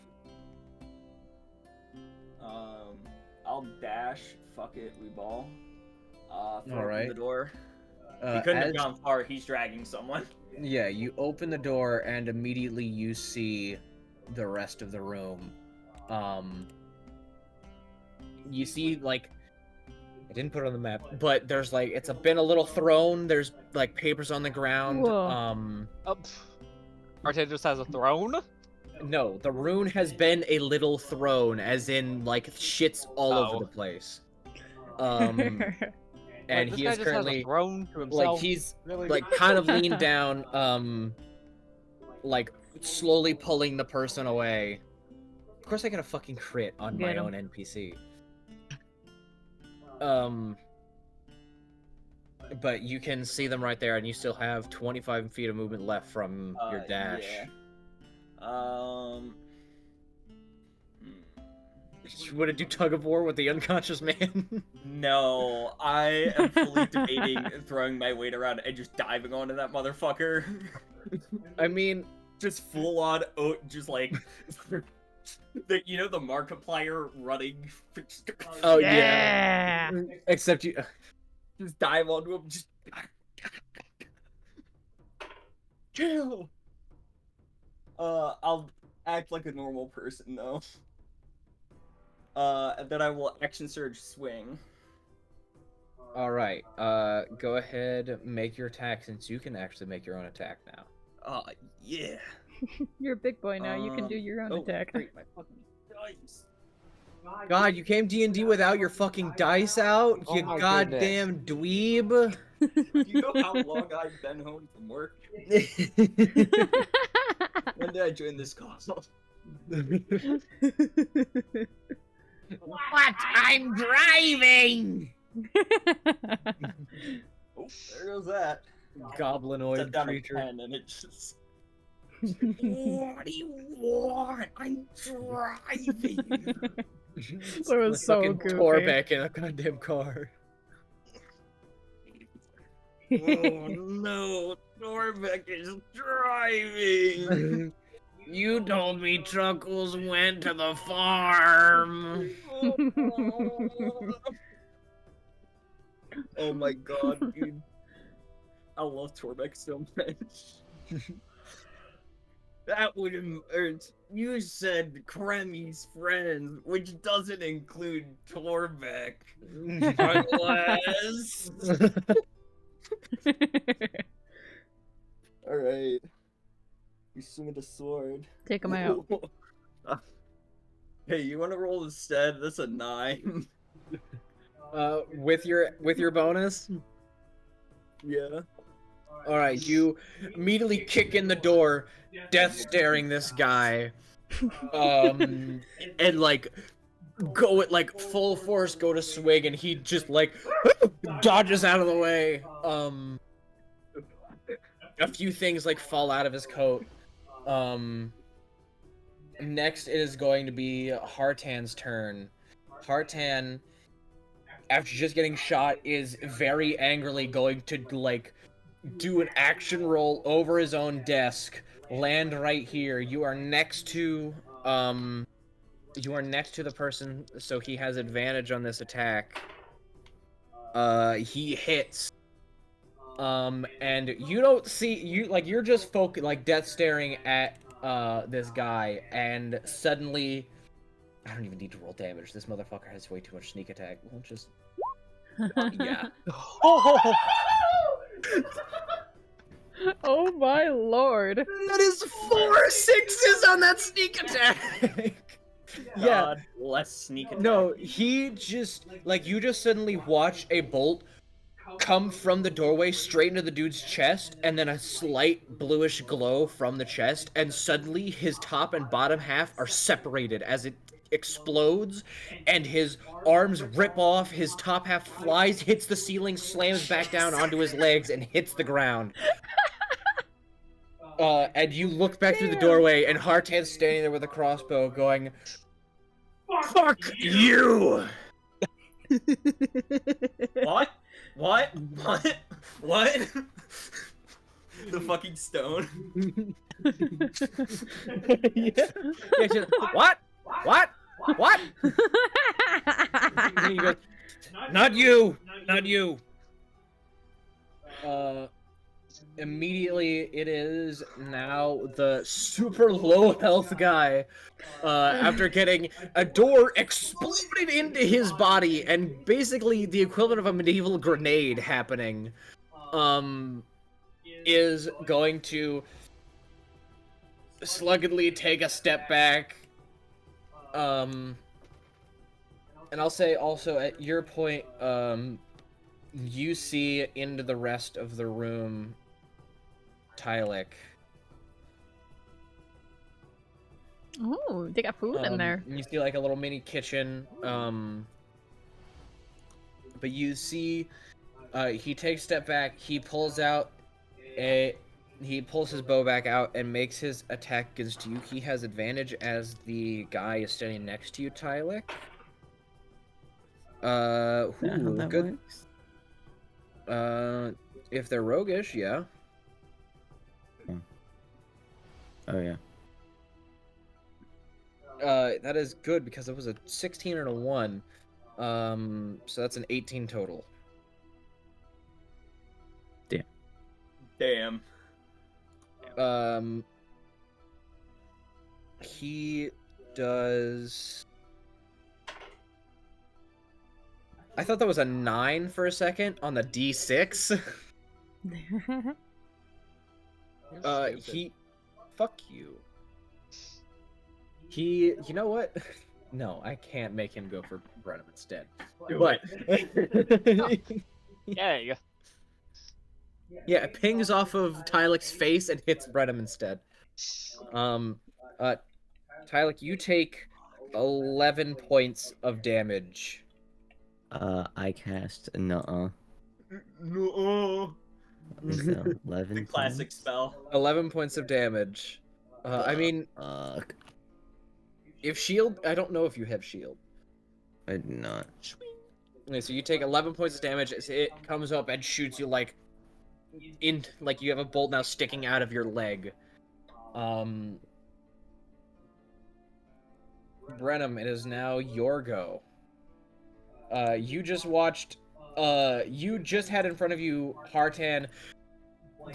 I'll dash. Fuck it, we ball. Throw Alright. open the door. He couldn't have as- gone far. He's dragging someone. Yeah, you open the door and immediately you see the rest of the room. You see, like, I didn't put it on the map, but there's like, been a little throne. There's like papers on the ground. Whoa. Oh, Artan just has a throne? No, the rune has been a little throne, as in like shit's all Oh. over the place. And Like, this he guy is just has a currently throne to like himself. he's Really? like kind of leaned down, like slowly pulling the person away. Of course, I got a fucking crit on my Get 'em. own NPC. But you can see them right there, and you still have 25 feet of movement left from your dash. Yeah. hmm. You want to do tug of war with the unconscious man? No, I am fully debating throwing my weight around and just diving onto that motherfucker. I mean, Just full on, just like, you know, the Markiplier running. oh Yeah. Except you. Just dive onto him. Just kill. I'll act like a normal person though. And then I will action surge swing. All right. Go ahead, make your attack since you can actually make your own attack now. Yeah. You're a big boy now. You can do your own Oh, attack. great, my fucking dice. God, you came D&D without your fucking dice out? Oh You my goddamn dweeb. You know how long I've been home from work? When did I join this console? What? I'm driving! Oh, there goes that. Goblinoid Set down a creature. 10 and it just. What do you want? I'm driving. That was so Fucking goofy. Torbeck in a goddamn car. Oh no, Norbeck is driving. You told me Truckles went to the farm. Oh my god, dude. I love Torbeck so much. That would hurt. You said Kremmy's friends, which doesn't include Torbeck. Unless. Alright. You swing the sword. Take him out. Hey, you wanna roll instead? That's a 9. With your bonus. Yeah. All right, you immediately kick in the door, death staring this guy, and like go at like full force, go to swing, and he just like dodges out of the way. A few things like fall out of his coat. Next, it is going to be Hartan's turn. Hartan, after just getting shot, is very angrily going to like do an action roll over his own desk, land right here. You are next to the person, so he has advantage on this attack. He hits. And you don't see you're just death staring at this guy, and suddenly I don't even need to roll damage. This motherfucker has way too much sneak attack. We'll just yeah. Oh my lord. That is 4 6s on that sneak attack. Yeah. God, less sneak attack. No, he just you just suddenly watch a bolt come from the doorway straight into the dude's chest, and then a slight bluish glow from the chest, and suddenly his top and bottom half are separated as it explodes, and his arms rip off, his top half flies, hits the ceiling, slams back down onto his legs, and hits the ground. And you look back through the doorway, and Hartan's standing there with a crossbow going, "Fuck you!" What? What? What? What? The fucking stone. Yeah, just, what? What? What? And he goes, not you! Not you! Immediately, it is now the super low health guy. After getting a door exploded into his body, and basically the equivalent of a medieval grenade happening, is going to sluggedly take a step back. And I'll say also at your point, you see into the rest of the room, Tylik. Oh, they got food in there. You see like a little mini kitchen. But you see, he takes a step back. He pulls his bow back out and makes his attack against you. He has advantage as the guy is standing next to you, Tylik. Is that how that Good. works? If they're roguish, yeah. Oh yeah. That is good because it was a 16 and a 1. So that's an 18 total. Damn. He does. I thought that was a 9 for a second on the D6. He. Fuck you. You know what? No, I can't make him go for Brenham instead. But. Yay. Yeah, it pings off of Tylik's face and hits Brenham instead. Tylik, you take 11 points of damage. I cast Nuh-uh. No. Is that 11 The classic points? spell. 11 points of damage. I mean, if shield, I don't know if you have shield. I did not. Okay, so you take 11 points of damage as it comes up and shoots you like you have a bolt now sticking out of your leg. Brenham, it is now your go. You just watched. You just had in front of you Hartan,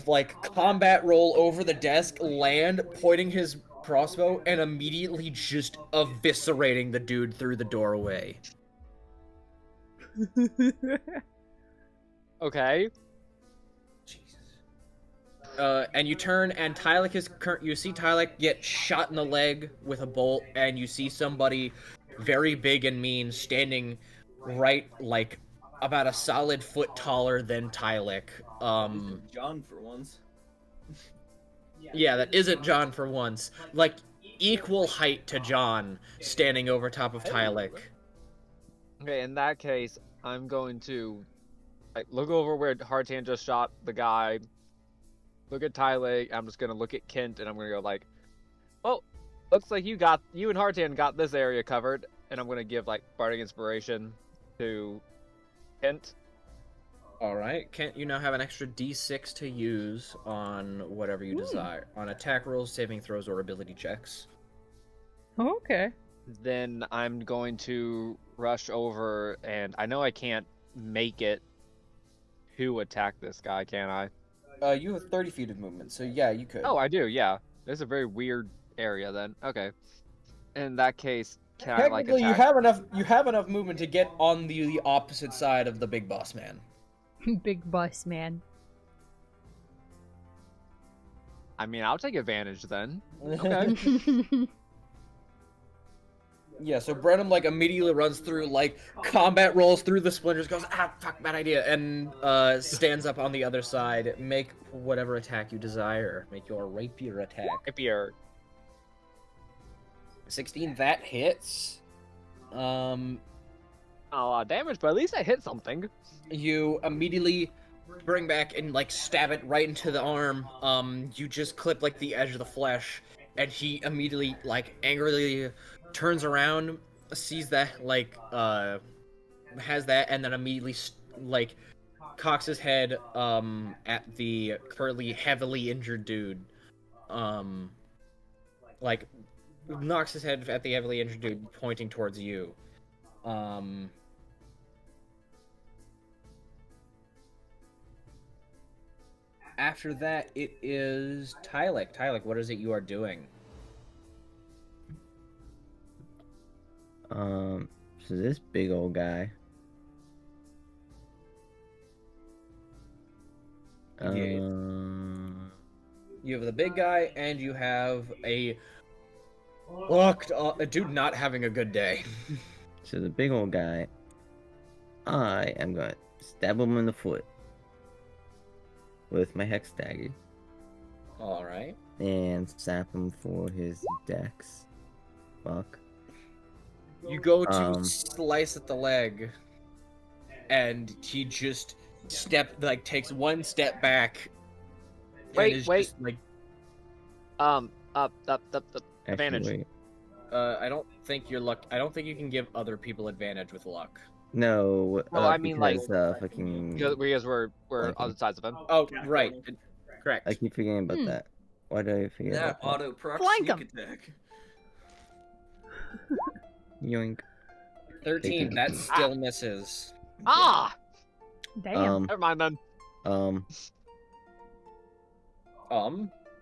like combat roll over the desk, land, pointing his crossbow, and immediately just eviscerating the dude through the doorway. Okay. And you turn, and Tylik you see Tylik get shot in the leg with a bolt, and you see somebody very big and mean standing right, like, about a solid foot taller than Tylik. John for once. Yeah, that isn't John for once. Like, equal height to John, standing over top of Tylik. Okay, in that case, I'm going to look over where Hartan just shot the guy. Look at Tylik. I'm just gonna look at Kent, and I'm gonna go like, "Oh, looks like you and Hartan got this area covered." And I'm gonna give like Bardic Inspiration to Kent. All right, Kent, you now have an extra D6 to use on whatever you desire, on attack rolls, saving throws, or ability checks. Okay. Then I'm going to rush over, and I know I can't make it to attack this guy, can I? You have 30 feet of movement, so yeah, you could. Oh, I do, yeah. This is a very weird area then. Okay. In that case, can I like Technically, attack? you have enough movement to get on the opposite side of the big boss man. Big bus man. I mean, I'll take advantage then. Okay. Yeah, so Brenham like immediately runs through, like combat rolls through the splinters, goes fuck, bad idea, and stands up on the other side. Make whatever attack you desire. Make your rapier attack. Rapier. 16, that hits. Not a lot of damage, but at least I hit something. You immediately bring back and like stab it right into the arm. You just clip like the edge of the flesh, and he immediately like angrily turns around, sees that like has that, and then immediately like cocks his head at the currently heavily injured dude. Like knocks his head at the heavily injured dude, pointing towards you. After that, it is Tylik. Tylik, what is it you are doing? So this big old guy. Yeah. You have the big guy, and you have a locked a dude not having a good day. So the big old guy, I am gonna stab him in the foot with my hex dagger All right. and sap him for his dex. Fuck. You go to Um. slice at the leg, and he just takes one step back. and Wait, is wait. just, like, Up. Actually, Advantage. wait. I don't think I don't think you can give other people advantage with luck. No. Well, I mean, like, because, fucking. Because we're Okay. on the sides of him. Oh, Yeah, right. well- Correct. I keep forgetting about Hmm. that. Why do I forget That about that? auto proc Flank sneak 'em. attack. Yoink. 13. That still misses. Ah! Damn. Never mind then.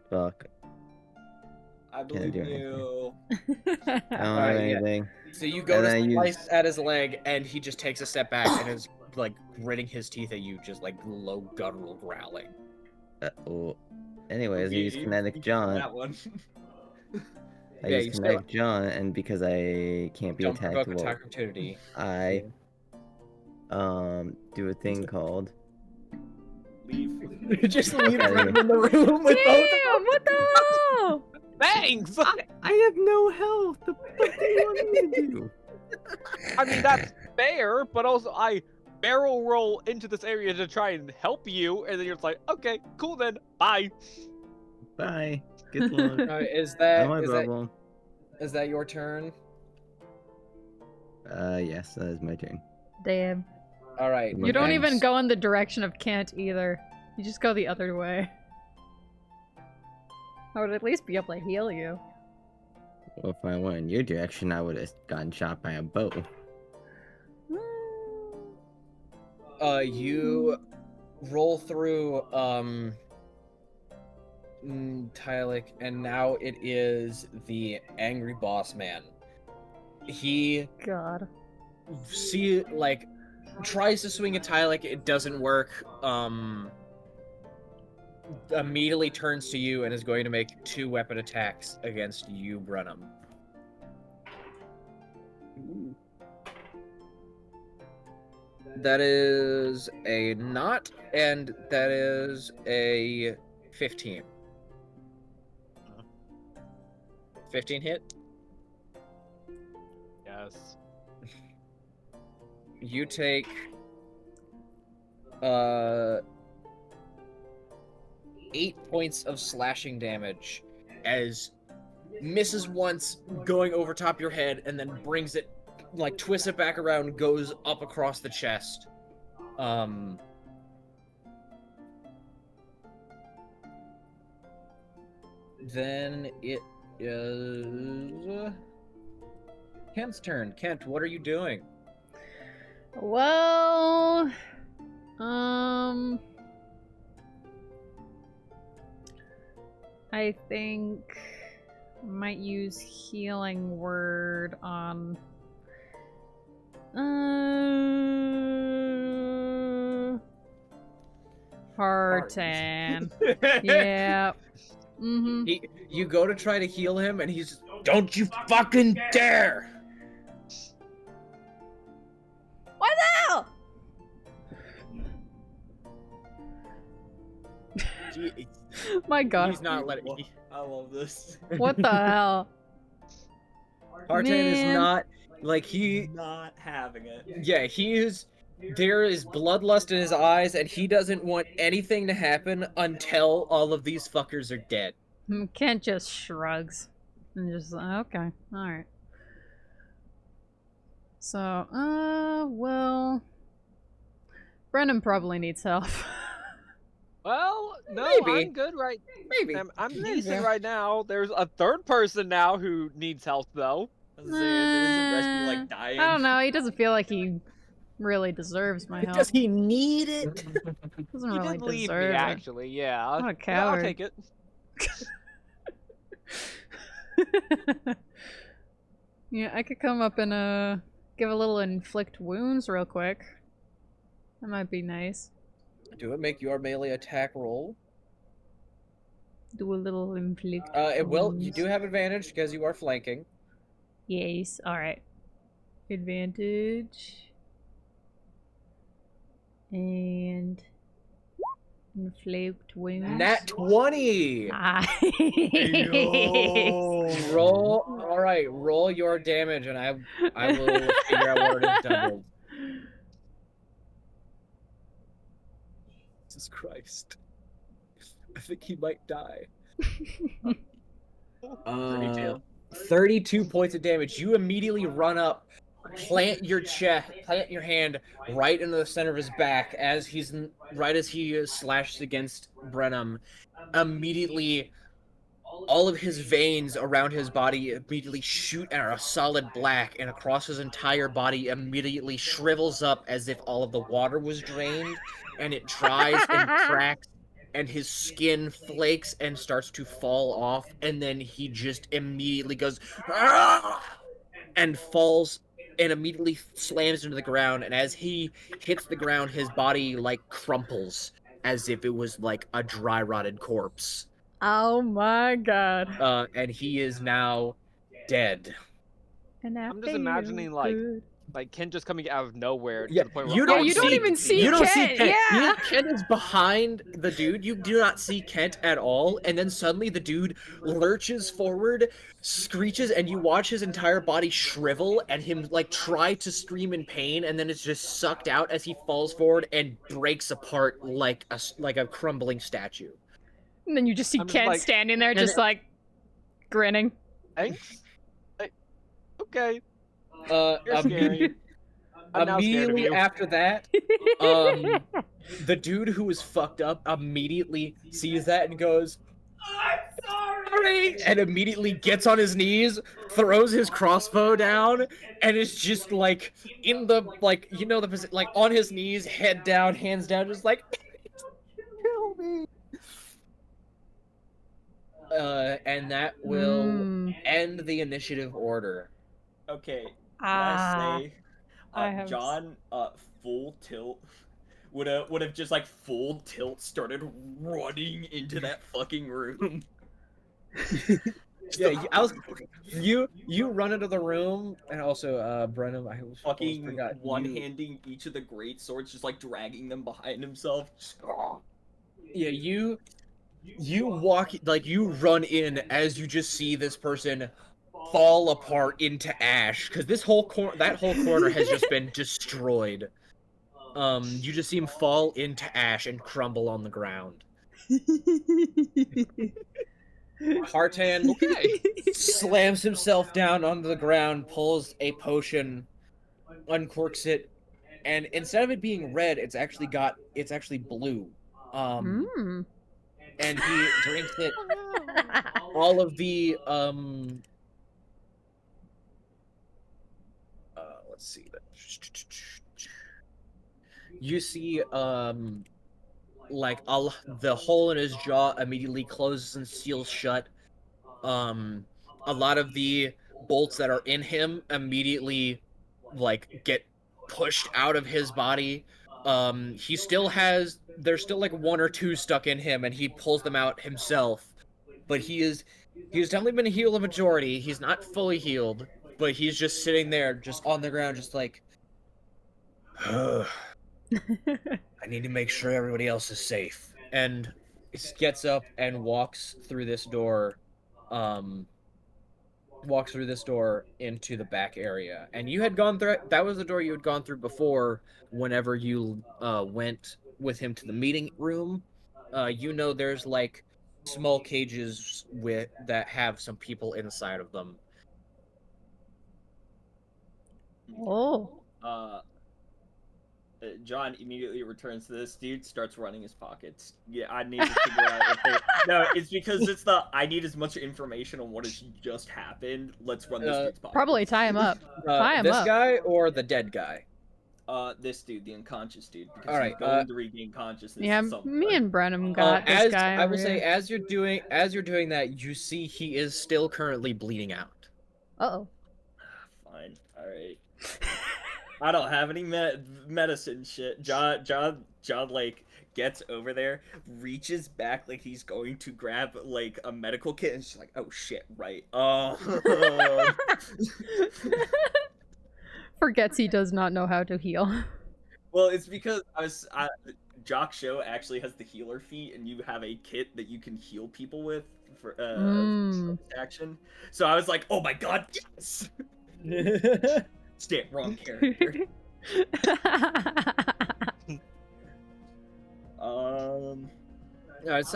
Fuck. I do believe anything. you. I don't have Alright, yeah. anything. So you go And to I use- slice at his leg, and he just takes a step back and is like gritting his teeth at you, just like low guttural growling. Oh. Anyways, I use You- Kinetic you John. That one. I Yeah, use you Kinetic John, and because I can't be Don't attacked, provoke well, attack opportunity. I do a thing called. Leave. Just leave Okay. him in the room with both. Damn, what the hell? Thanks! I have no health. The fuck do you want me to do? I mean, that's fair, but also I barrel roll into this area to try and help you, and then you're just like, okay, cool then, bye. Bye. Good luck. Is that Not my is that problem. is that your turn? Yes, that is my turn. Damn. All right. You don't even Max. go in the direction of Kent either. You just go the other way. I would at least be able to heal you. Well, if I went in your direction, I would have gotten shot by a bow. You roll through Tylik, and now it is the angry boss man. He God. tries to swing at Tylik, it doesn't work. Immediately turns to you and is going to make 2 weapon attacks against you, Brunham. That is a not, and that is a 15. 15 hit. Yes. You take 8 points of slashing damage as misses once, going over top your head, and then brings it, like, twists it back around, goes up across the chest. Then it is Kent's turn. Kent, what are you doing? Well, I think I might use healing word on Hartan. Yeah. Mm-hmm. You go to try to heal him, and he's "Don't you fucking dare!" What the hell? My God. He's not letting. I love this. What the hell? Hartan is Man. not like he. Not having it. Yeah, he is. There is bloodlust in his eyes, and he doesn't want anything to happen until all of these fuckers are dead. Kent just shrugs and just okay, all right. So, well, Brennan probably needs help. Well, no, Maybe. I'm good right. Maybe. I'm decent right now. There's a third person now who needs help though. I was saying, didn't Rescue like dying? I don't know. He doesn't feel like he really deserves my help. Does he need it? Doesn't He really did leave me deserve it. actually. Yeah. What a Yeah, I'll coward. take it. Yeah, I could come up and give a little inflict wounds real quick. That might be nice. Do it. Make your melee attack roll. Do a little inflict. You wounds. do have advantage because you are flanking. Yes. All right. Advantage. And inflict wounds. Nat 20. Nice. Roll. All right. Roll your damage, and I will figure out what it is doubled. Jesus Christ. I think he might die. 32 points of damage. You immediately run up, plant your hand right into the center of his back as he slashes against Brenham. Immediately, all of his veins around his body immediately shoot and are a solid black, and across his entire body immediately shrivels up as if all of the water was drained, and it dries and cracks, and his skin flakes and starts to fall off, and then he just immediately goes "Ah!" and falls and immediately slams into the ground, and as he hits the ground, his body like crumples as if it was like a dry rotted corpse. Oh my god. And he is now dead. And I I'm just feel imagining, good. like Ken just coming out of nowhere Yeah, to the point where you don't, you don't even see you don't Kent, see Kent. yeah. Kent is behind the dude. You do not see Kent at all. And then suddenly the dude lurches forward, screeches, and you watch his entire body shrivel and him like try to scream in pain, and then it's just sucked out as he falls forward and breaks apart like a crumbling statue. And then you just see I'm just Ken like- standing there, and just like grinning. Thanks. Okay. You're scary. I'm now scared of Immediately you. after that, the dude who was fucked up immediately sees that and goes, "I'm sorry," and immediately gets on his knees, throws his crossbow down, and is just like in the like on his knees, head down, hands down, just like kill me. And that will end the initiative order. Okay. Can Ah, I say, I have- John, full tilt would have just like full tilt started running into that fucking room. Yeah, you run into the room, and also Brenham, I almost Fucking forgot you- one-handing each of the great swords, just like dragging them behind himself. Yeah, you walk, like you run in as you just see this person fall apart into ash, because that whole corner has just been destroyed. You just see him fall into ash and crumble on the ground. Hartan slams himself down onto the ground, pulls a potion, uncorks it, and instead of it being red, it's actually blue. Mm. And he drinks it. All of the let's see. You see like the hole in his jaw immediately closes and seals shut. A lot of the bolts that are in him immediately like get pushed out of his body. There's still like one or two stuck in him, and he pulls them out himself. But he's definitely been healed a majority. He's not fully healed, but he's just sitting there, just on the ground, just like, I need to make sure everybody else is safe. And he gets up and walks through this door, into the back area. And you had gone through, that was the door you had gone through before whenever you went with him to the meeting room. There's like small cages that have some people inside of them. Oh. John immediately returns to this. Dude starts running his pockets. Yeah, I need to figure out if they... No, it's because I need as much information on what has just happened. Let's run this dude's pockets. Probably tie him up. Tie him This up. guy or the dead guy? This dude, the unconscious dude, because Alright, he's going to regain consciousness. Yeah, at some me point. and Brenham got this guy. I over will say, here. as you're doing that, you see he is still currently bleeding out. Uh-oh. Fine. Alright. I don't have any medicine shit. John like gets over there, reaches back like he's going to grab like a medical kit, and she's like, "Oh shit, right? Oh." Forgets he does not know how to heal. Well, it's because Jock Show actually has the healer feat, and you have a kit that you can heal people with for action. So I was like, "Oh my god, yes!" Shit, wrong character.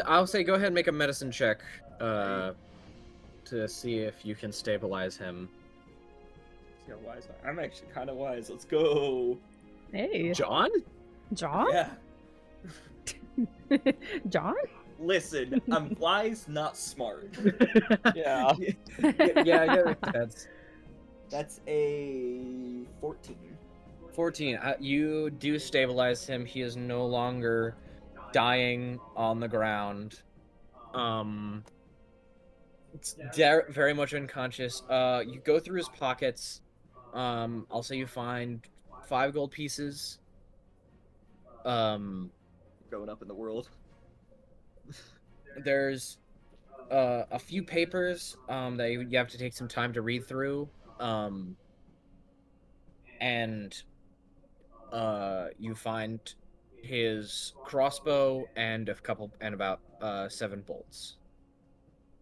I'll say go ahead and make a medicine check to see if you can stabilize him. Yeah, wise. I'm actually kind of wise. Let's go. Hey, John? John? Yeah. John? Listen, I'm wise, not smart. Yeah. Yeah, I get it. That's a 14. 14. You do stabilize him. He is no longer dying on the ground. It's very much unconscious. You go through his pockets. I'll say you find 5 gold pieces. Growing up in the world. There's a few papers that you have to take some time to read through. And you find his crossbow and about 7 bolts.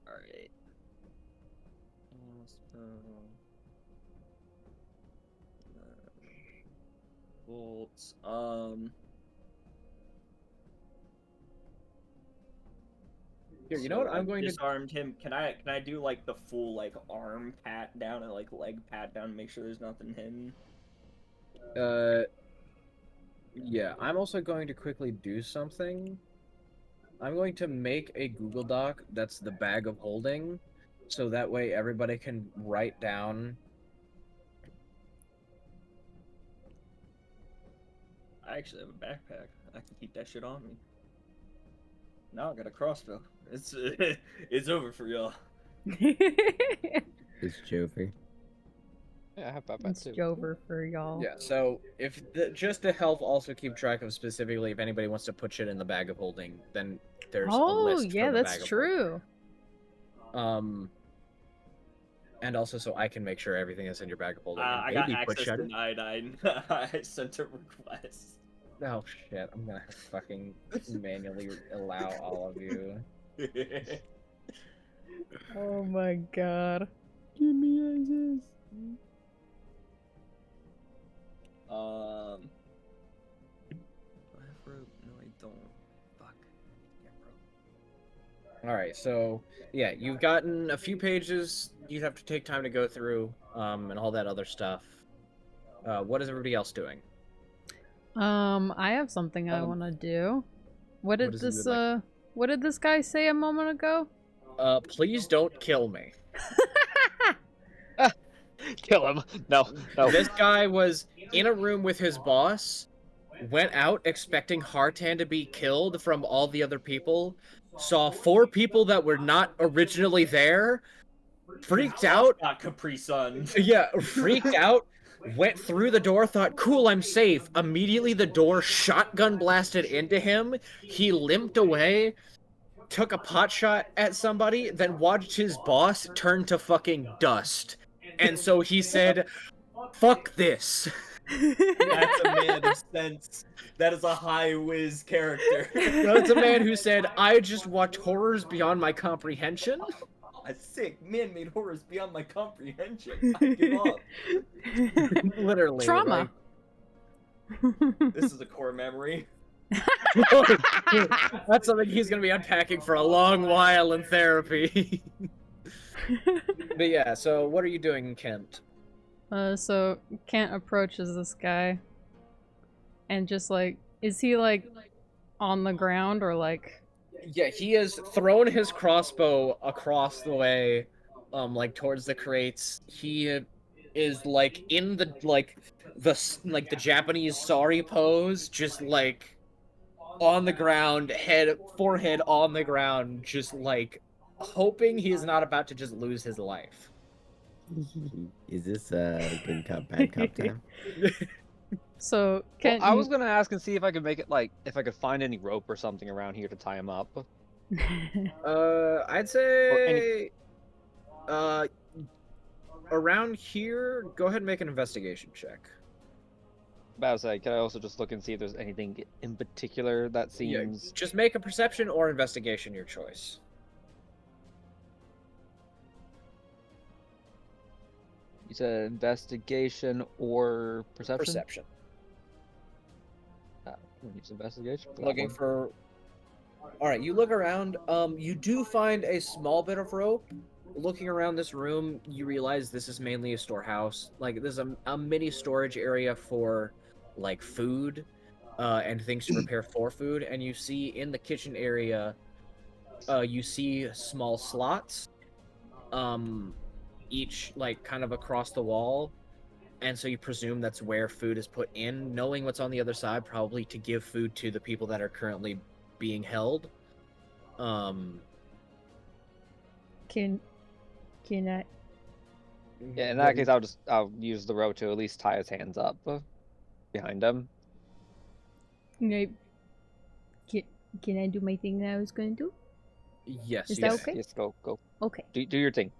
All right. Bolts. Here, you know what? I'm going to disarmed him. Can I do like the full like arm pat down and like leg pat down to make sure there's nothing hidden? Yeah, I'm also going to quickly do something. I'm going to make a Google Doc that's the bag of holding, so that way everybody can write down. I actually have a backpack. I can keep that shit on me. Now I got a crossbow. It's it's over for y'all. It's Jover. Yeah, I have that It's too. over for y'all. Yeah, so if just to help also keep track of specifically if anybody wants to put shit in the bag of holding, then there's a Oh, list yeah, for the that's bag of true. holding. And also so I can make sure everything is in your bag of holding. And I got maybe put access shit to in- 99. I sent a request. Oh shit! I'm gonna fucking manually allow all of you. Oh my god. Give me access. Do I have rope? No, I don't. Fuck. Yeah, bro. All right, so yeah, you've gotten a few pages. You have to take time to go through, and all that other stuff. What is everybody else doing? I have something I want to do. What did does he this would like? what did this guy say a moment ago? Please don't kill me. Kill him. No, no. This guy was in a room with his boss, went out expecting Hartan to be killed from all the other people, saw 4 people that were not originally there, freaked out. Not Capri Sun. Yeah, freaked out, went through the door, thought, cool, I'm safe. Immediately the door shotgun blasted into him. He limped away, took a pot shot at somebody, then watched his boss turn to fucking dust. And so he said, fuck this. That's a man of sense. That is a high whiz character. That's a man who said, I just watched horrors beyond my comprehension. A sick man-made horrors beyond my comprehension. I give up. Literally. Trauma. This is a core memory. Like, that's something he's going to be unpacking for a long while in therapy. But yeah, so what are you doing, Kent? So Kent approaches this guy and just like, is he like on the ground or like? Yeah, he has thrown his crossbow across the way, like towards the crates. He is like in the the Japanese sari pose, just like on the ground, forehead on the ground, just like hoping he is not about to just lose his life. Is this good cop, bad cop time? So Well, Kent, I was gonna ask and see if I could make it like if I could find any rope or something around here to tie him up. I'd say, around here, go ahead and make an investigation check. But I was like, can I also just look and see if there's anything in particular that seems? Just make a perception or investigation, your choice. You said investigation or perception. Perception. Use investigation. for that Looking one. for. All right, you look around. You do find a small bit of rope. Looking around this room, you realize this is mainly a storehouse. Like, there's a mini storage area for, like, food, and things to prepare for food. And you see in the kitchen area, you see small slots, each like kind of across the wall. And so you presume that's where food is put in, knowing what's on the other side, probably to give food to the people that are currently being held. can I? Yeah, in that case, I'll use the rope to at least tie his hands up behind him. Can I do my thing that I was going to do? Yes. Is that yes. okay? Yes, go. Okay. Do your thing.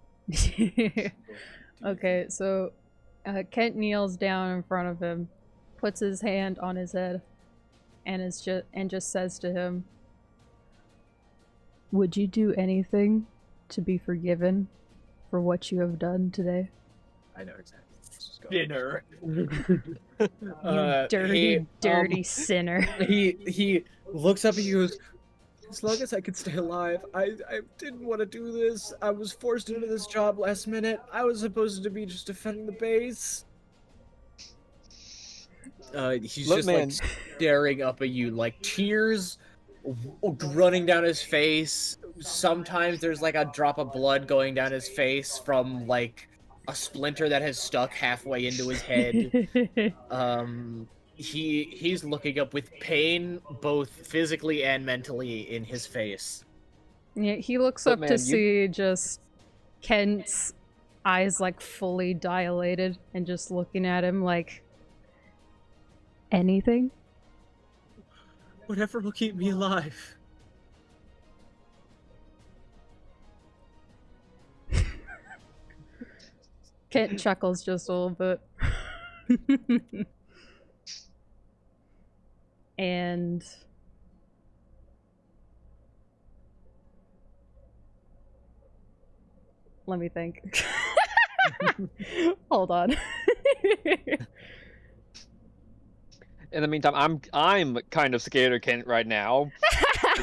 Okay, so Kent kneels down in front of him, puts his hand on his head, and just says to him, "Would you do anything to be forgiven for what you have done today? I know exactly. where this is going. Dinner. You dirty, dirty sinner." He looks up and he goes, "As long as I could stay alive, I didn't want to do this. I was forced into this job last minute. I was supposed to be just defending the base." He's Look, just man. like staring up at you, like tears running down his face. Sometimes there's like a drop of blood going down his face from like a splinter that has stuck halfway into his head. He's looking up with pain, both physically and mentally, in his face. Yeah, he looks But up man, to you- see just Kent's eyes like fully dilated and just looking at him like, anything? Whatever will keep me alive. Kent chuckles just a little bit. And let me think. Hold on. In the meantime, I'm kind of scared of Kent right now.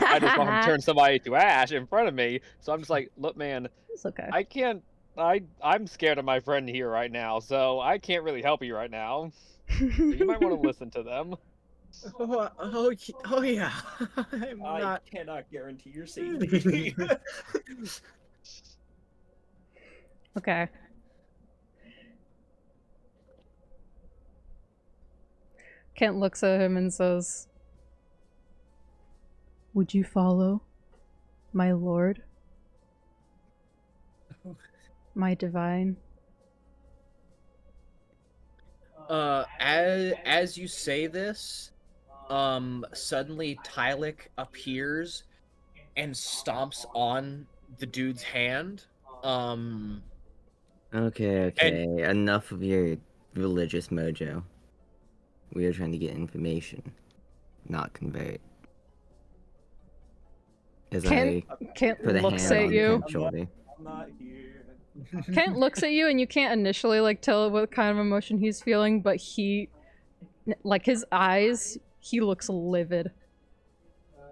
I just want him to turn somebody to ash in front of me. So I'm just like, look, man, It's okay. I can't. I'm scared of my friend here right now, so I can't really help you right now. So you might want to listen to them. Oh yeah. I'm I not. cannot guarantee your safety. Okay. Kent looks at him and says, "Would you follow, my lord? My divine?" As you say this, suddenly Tylik appears and stomps on the dude's hand. Okay, enough of your religious mojo. We are trying to get information, not convert. As Kent I put a looks hand at on you. Kent's shoulder. I'm not here. Kent looks at you, and you can't initially like tell what kind of emotion he's feeling, but like his eyes, he looks livid.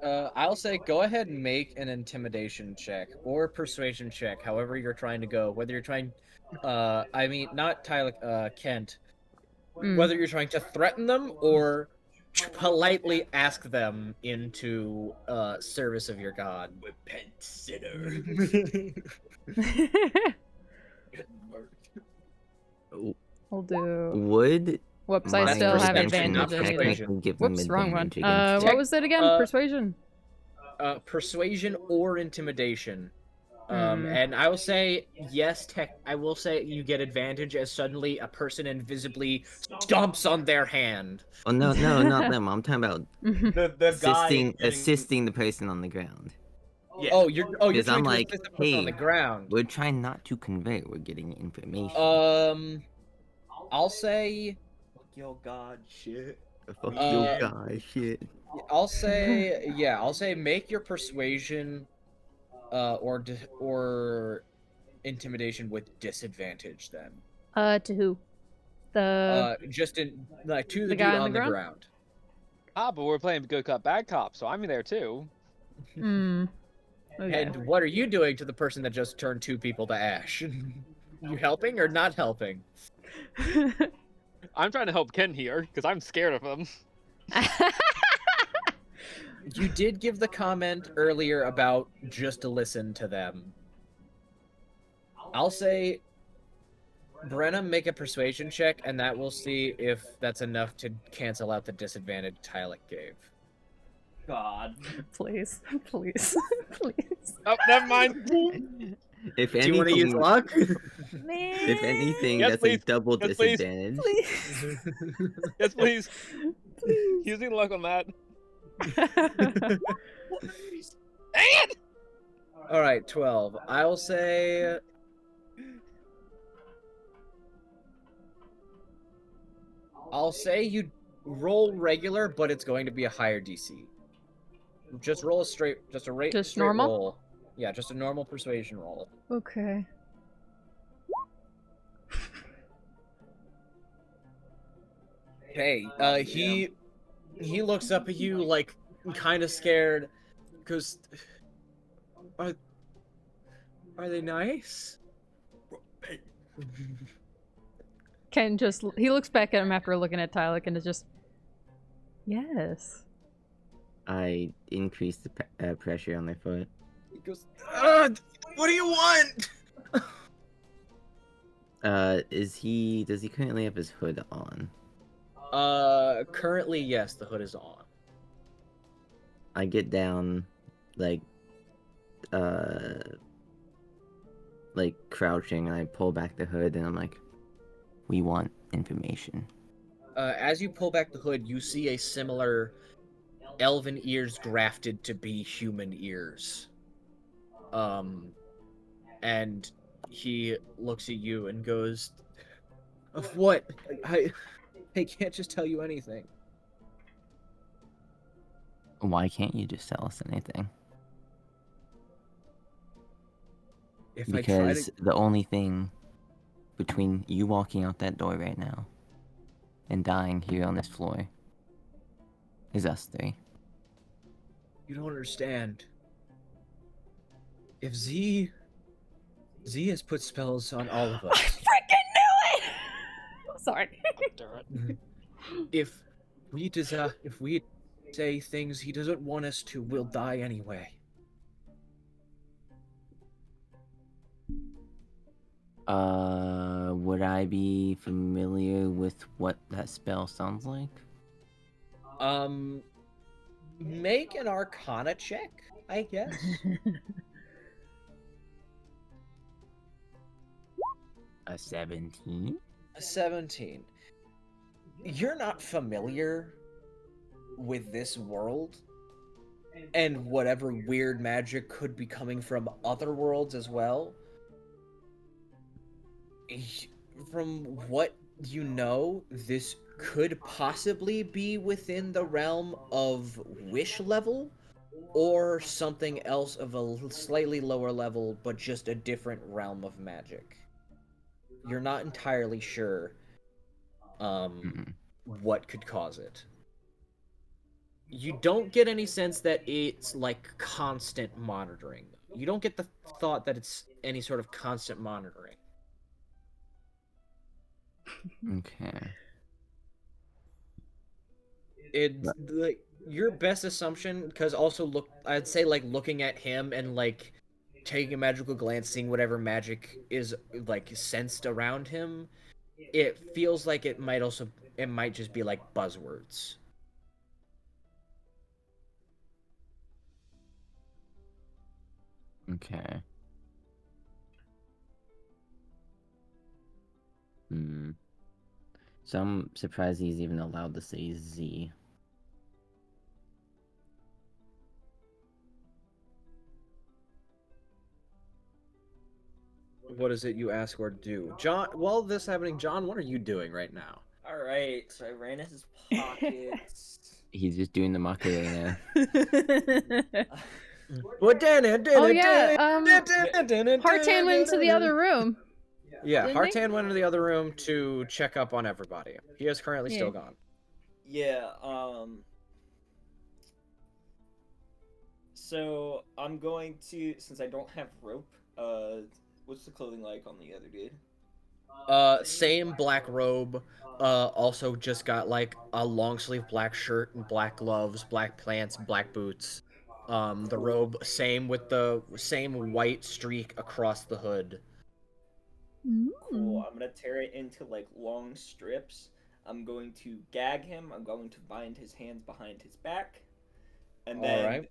I'll say go ahead and make an intimidation check or persuasion check, however you're trying to go. Whether you're trying, I mean, not Tylik, Kent. Whether you're trying to threaten them or politely ask them into service of your god. Repent, sinner. We'll do. Would Whoops, my I still have perception, advantage. not anyway. persuasion. give them Whoops, wrong one. advantage against What was it again? Persuasion. Persuasion or intimidation. And I will say yes. I will say you get advantage as suddenly a person invisibly stomps on their hand. Oh no, not them. I'm talking about The guy assisting the person on the ground. Yeah. You're Because trying I'm to like, assist the person on the hey, ground. we're trying not to convert. We're getting information. I'll say Fuck your god shit. Fuck uh, your guy, shit. I'll say make your persuasion or intimidation with disadvantage then. To who? The Just in like to the dude guy on the ground. Ah, but we're playing good cop, bad cop, so I'm there too. Okay. And what are you doing to the person that just turned 2 people to ash? You helping or not helping? I'm trying to help Ken here because I'm scared of him. You did give the comment earlier about just to listen to them. I'll say Brenna, make a persuasion check, and that will see if that's enough to cancel out the disadvantage Tylik gave. God. Please, please, please. Oh, never mind. If Do you want to use anything, luck? if anything, Yes, that's please. a double Yes, please. disadvantage. Please, Yes, please. please. Using luck on that. All right, 12. I'll say. I'll say you roll regular, but it's going to be a higher DC. Just roll a straight, just straight normal? roll. Yeah, just a normal persuasion roll. Okay. Hey, he looks up at you like kind of scared, because are they nice? Ken he looks back at him after looking at Tylik and is just, yes. I increase the pressure on their foot. He goes, what do you want? Does he currently have his hood on? Currently, yes, the hood is on. I get down, like crouching, and I pull back the hood, and I'm like, we want information. As you pull back the hood, you see a similar elven ears grafted to be human ears. And he looks at you and goes, "Of what? I can't just tell you anything." Why can't you just tell us anything? If I try Because to, the only thing between you walking out that door right now and dying here on this floor is us 3. you don't understand. If Z has put spells on all of I us. freaking knew it! Sorry. If we say things he doesn't want us to, we'll die anyway. Would I be familiar with what that spell sounds like? Make an Arcana check, I guess. A 17? A 17. You're not familiar with this world and whatever weird magic could be coming from other worlds as well. From what you know, this could possibly be within the realm of wish level or something else of a slightly lower level, but just a different realm of magic. You're not entirely sure what could cause it. You don't get any sense that it's like constant monitoring. You don't get the thought that it's any sort of constant monitoring. Okay. It's like your best assumption, because also I'd say like looking at him and like taking a magical glance, seeing whatever magic is like sensed around him, it feels like it might just be like buzzwords. Okay. Hmm. So I'm surprised he's even allowed to say Z. What is it you ask or do? John, while this is happening, John, what are you doing right now? All right, so I ran in his pockets. He's just doing the Macarena. Oh yeah, Hartan went into the other room. Yeah, Didn't he? Hartan went into the other room to check up on everybody. He is currently still gone. Yeah. So I'm going to, since I don't have rope. What's the clothing like on the other dude? Same black robe. Also just got like a long sleeve black shirt and black gloves, black pants, black boots. The robe same with the same white streak across the hood. Cool. I'm gonna tear it into like long strips. I'm going to gag him. I'm going to bind his hands behind his back, and then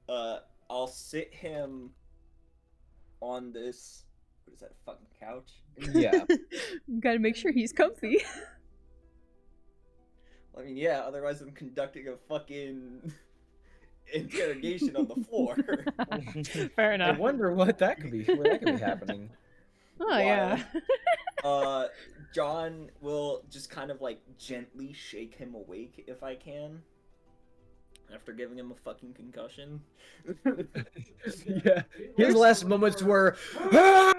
Alright. I'll sit him on this. What is that? Fucking couch? Yeah. Gotta make sure he's comfy. I mean, yeah. Otherwise, I'm conducting a fucking interrogation on the floor. Fair I enough. wonder what that could be. Where that could be happening. Oh yeah. John will just kind of like gently shake him awake if I can. After giving him a fucking concussion. Yeah. His last moments were The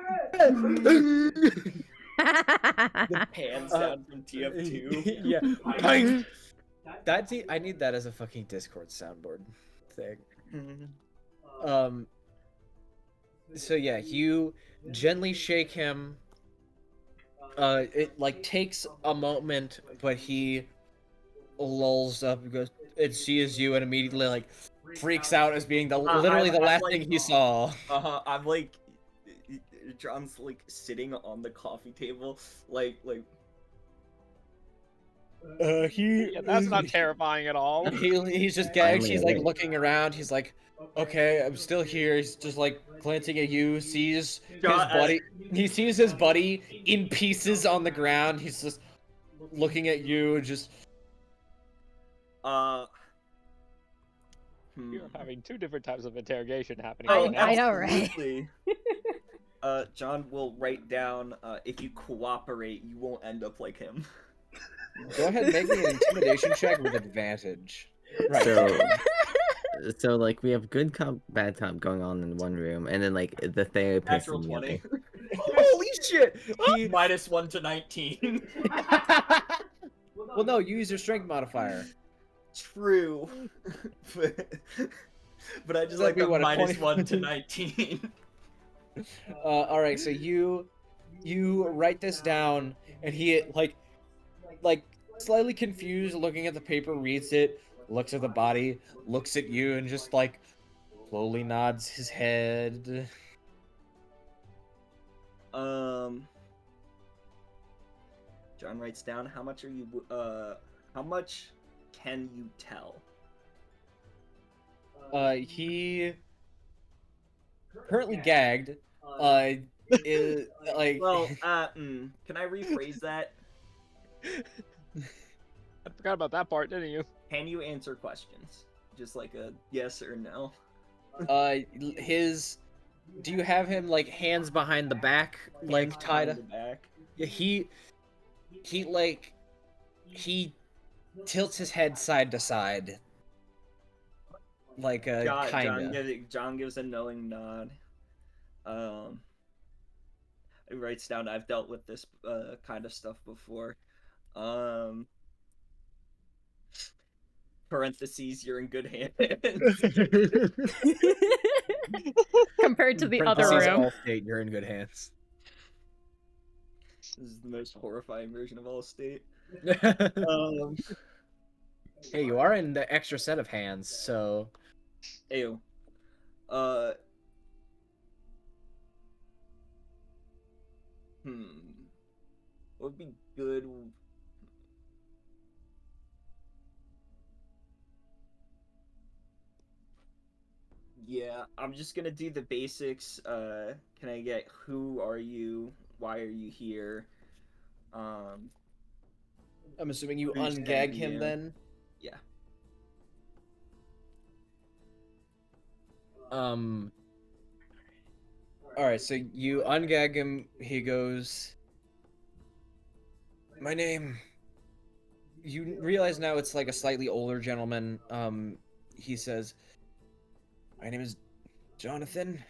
pan sound from TF2. Yeah. Bang! I need that as a fucking Discord soundboard thing. So yeah, you gently shake him. It like takes a moment, but he lulls up and goes, and sees you and immediately like freaks out as being the literally the last thing he saw. I'm like, John's like sitting on the coffee table, like. Yeah, that's not terrifying at all. He's just gagged. Finally He's like awake. looking around. He's like, okay, I'm still here. He's just like glancing at you. Sees his buddy. He sees his buddy in pieces on the ground. He's just looking at you. Just You're having two different types of interrogation happening. Oh, right now. I know, right? absolutely. John will write down, if you cooperate, you won't end up like him. go ahead and make me an intimidation check with advantage. Right. So like we have good cop, bad cop going on in one room, and then like the therapist Natural in the 20. other. Holy shit! -1 to 19. Well, no, you use your strength modifier. True. but I just That'd like be the what, a -1 to 20? 19. All right, so you write this down, and he like slightly confused, looking at the paper, reads it, looks at the body, looks at you, and just like slowly nods his head. John writes down, how much can you tell? He currently gagged. Is like Well, can I rephrase that? I forgot about that part, didn't you? Can you answer questions? Just like a yes or no. his. Do you have him like hands behind the back, like Hands tied behind up? the back. Yeah, he tilts his head side to side, like a John gives a knowing nod. He writes down, I've dealt with this kind of stuff before. Parentheses, you're in good hands. Compared to the other Parentheses, room. Allstate, you're in good hands. This is the most horrifying version of Allstate. Hey, you are in the extra set of hands, so Ew. What would be good? Yeah, I'm just gonna do the basics. Can I get who are you? why are you here? I'm assuming you Who sent ungag him you? then. Yeah. Alright, so you ungag him, he goes, my name. You realize now it's like a slightly older gentleman. He says, my name is Jonathan.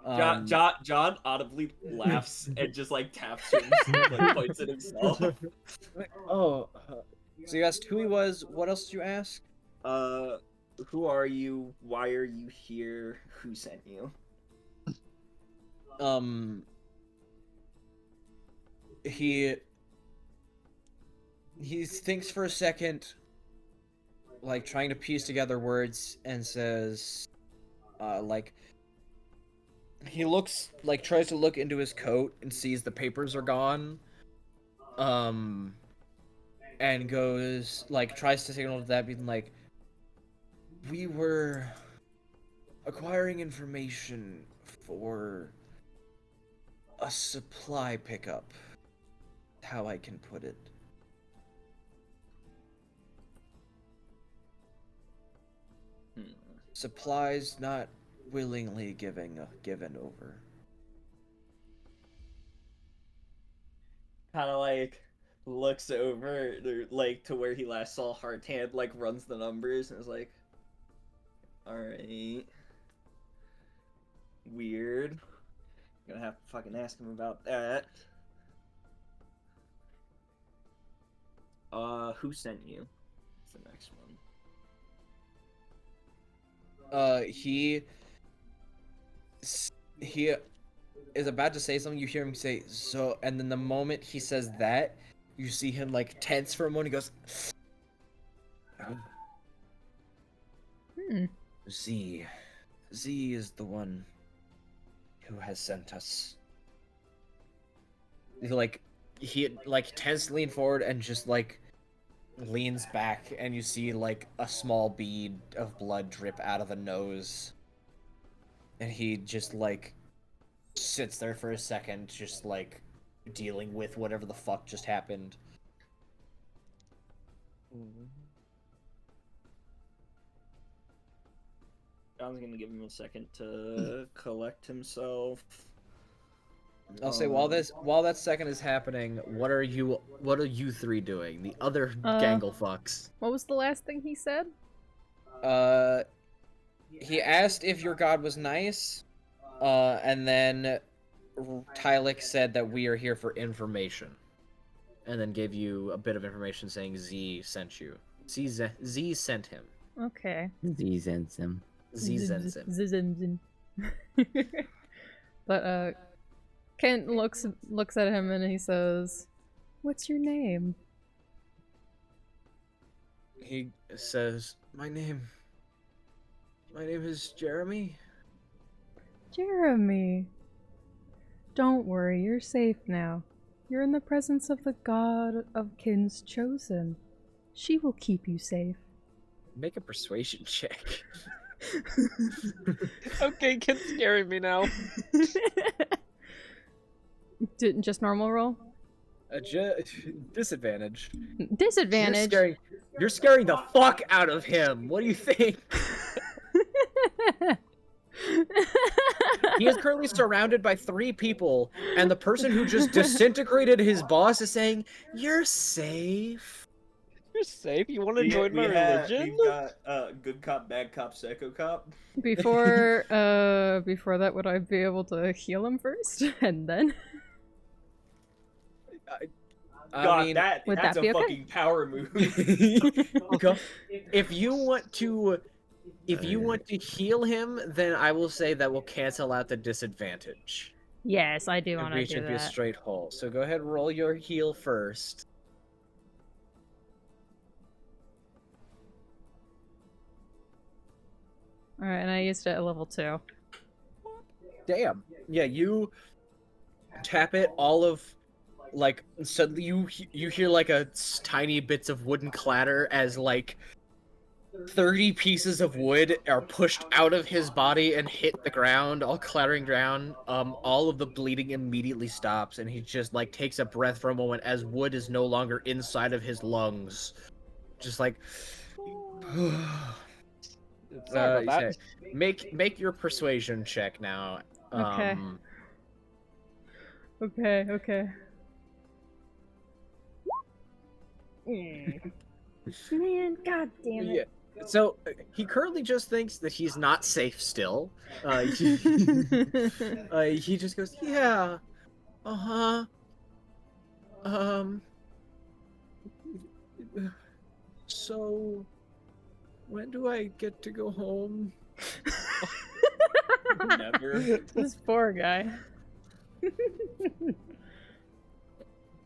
John audibly laughs and just like taps him, like points at himself. Oh, so you asked who he was. What else did you ask? Who are you? Why are you here? Who sent you? He thinks for a second, like trying to piece together words, and says, like, he looks, like, tries to look into his coat and sees the papers are gone, and goes, like, tries to signal to that, being like, we were acquiring information for a supply pickup, how I can put it. Supplies not willingly given over. Kind of like looks over like to where he last saw Hearthand, like runs the numbers and is like, all right, weird. Gonna have to fucking ask him about that. Who sent you? That's the next one. He is about to say something. You hear him say so, and then the moment he says that, you see him like tense for a moment. He goes, Z is the one who has sent us. He tense lean forward and just like leans back, and you see like a small bead of blood drip out of the nose, and he just like sits there for a second, just like dealing with whatever the fuck just happened. John's gonna give him a second to collect himself. I'll say while that second is happening, what are you three doing? The other gangle fucks. What was the last thing he said? He asked if your god was nice, and then Tylik said that we are here for information, and then gave you a bit of information saying Z sent you. Z sent him. Okay. Z sends him. Z sends him. But Kent looks at him and he says, "What's your name?" He says, My name is Jeremy." Jeremy. Don't worry, you're safe now. You're in the presence of the god of Kin's chosen. She will keep you safe. Make a persuasion check. Okay, Kid's scaring me now. Didn't just normal roll? Disadvantage. Disadvantage. You're scaring the fuck out of him. What do you think? He is currently surrounded by 3 people, and the person who just disintegrated his boss is saying, "You're safe." You're safe? You want to join my religion? We've got good cop, bad cop, psycho cop. Before that, would I be able to heal him first, and then? I mean, that's that a be okay? fucking power move. if you want to heal him, then I will say that will cancel out the disadvantage. Yes, I do And want to reach do into a that. straight hole. So go ahead and roll your heal first. Alright, and I used it at level 2. Damn. Yeah, you tap it, all of, like, suddenly you hear, like, tiny bits of wooden clatter as, like, 30 pieces of wood are pushed out of his body and hit the ground, all clattering down. All of the bleeding immediately stops, and he just like takes a breath for a moment as wood is no longer inside of his lungs. Just like Sorry about that. make your persuasion check now. Okay. Okay. Man, god damn it. Yeah. So he currently just thinks that he's not safe still. He just goes, yeah, so when do I get to go home? Never. This poor guy.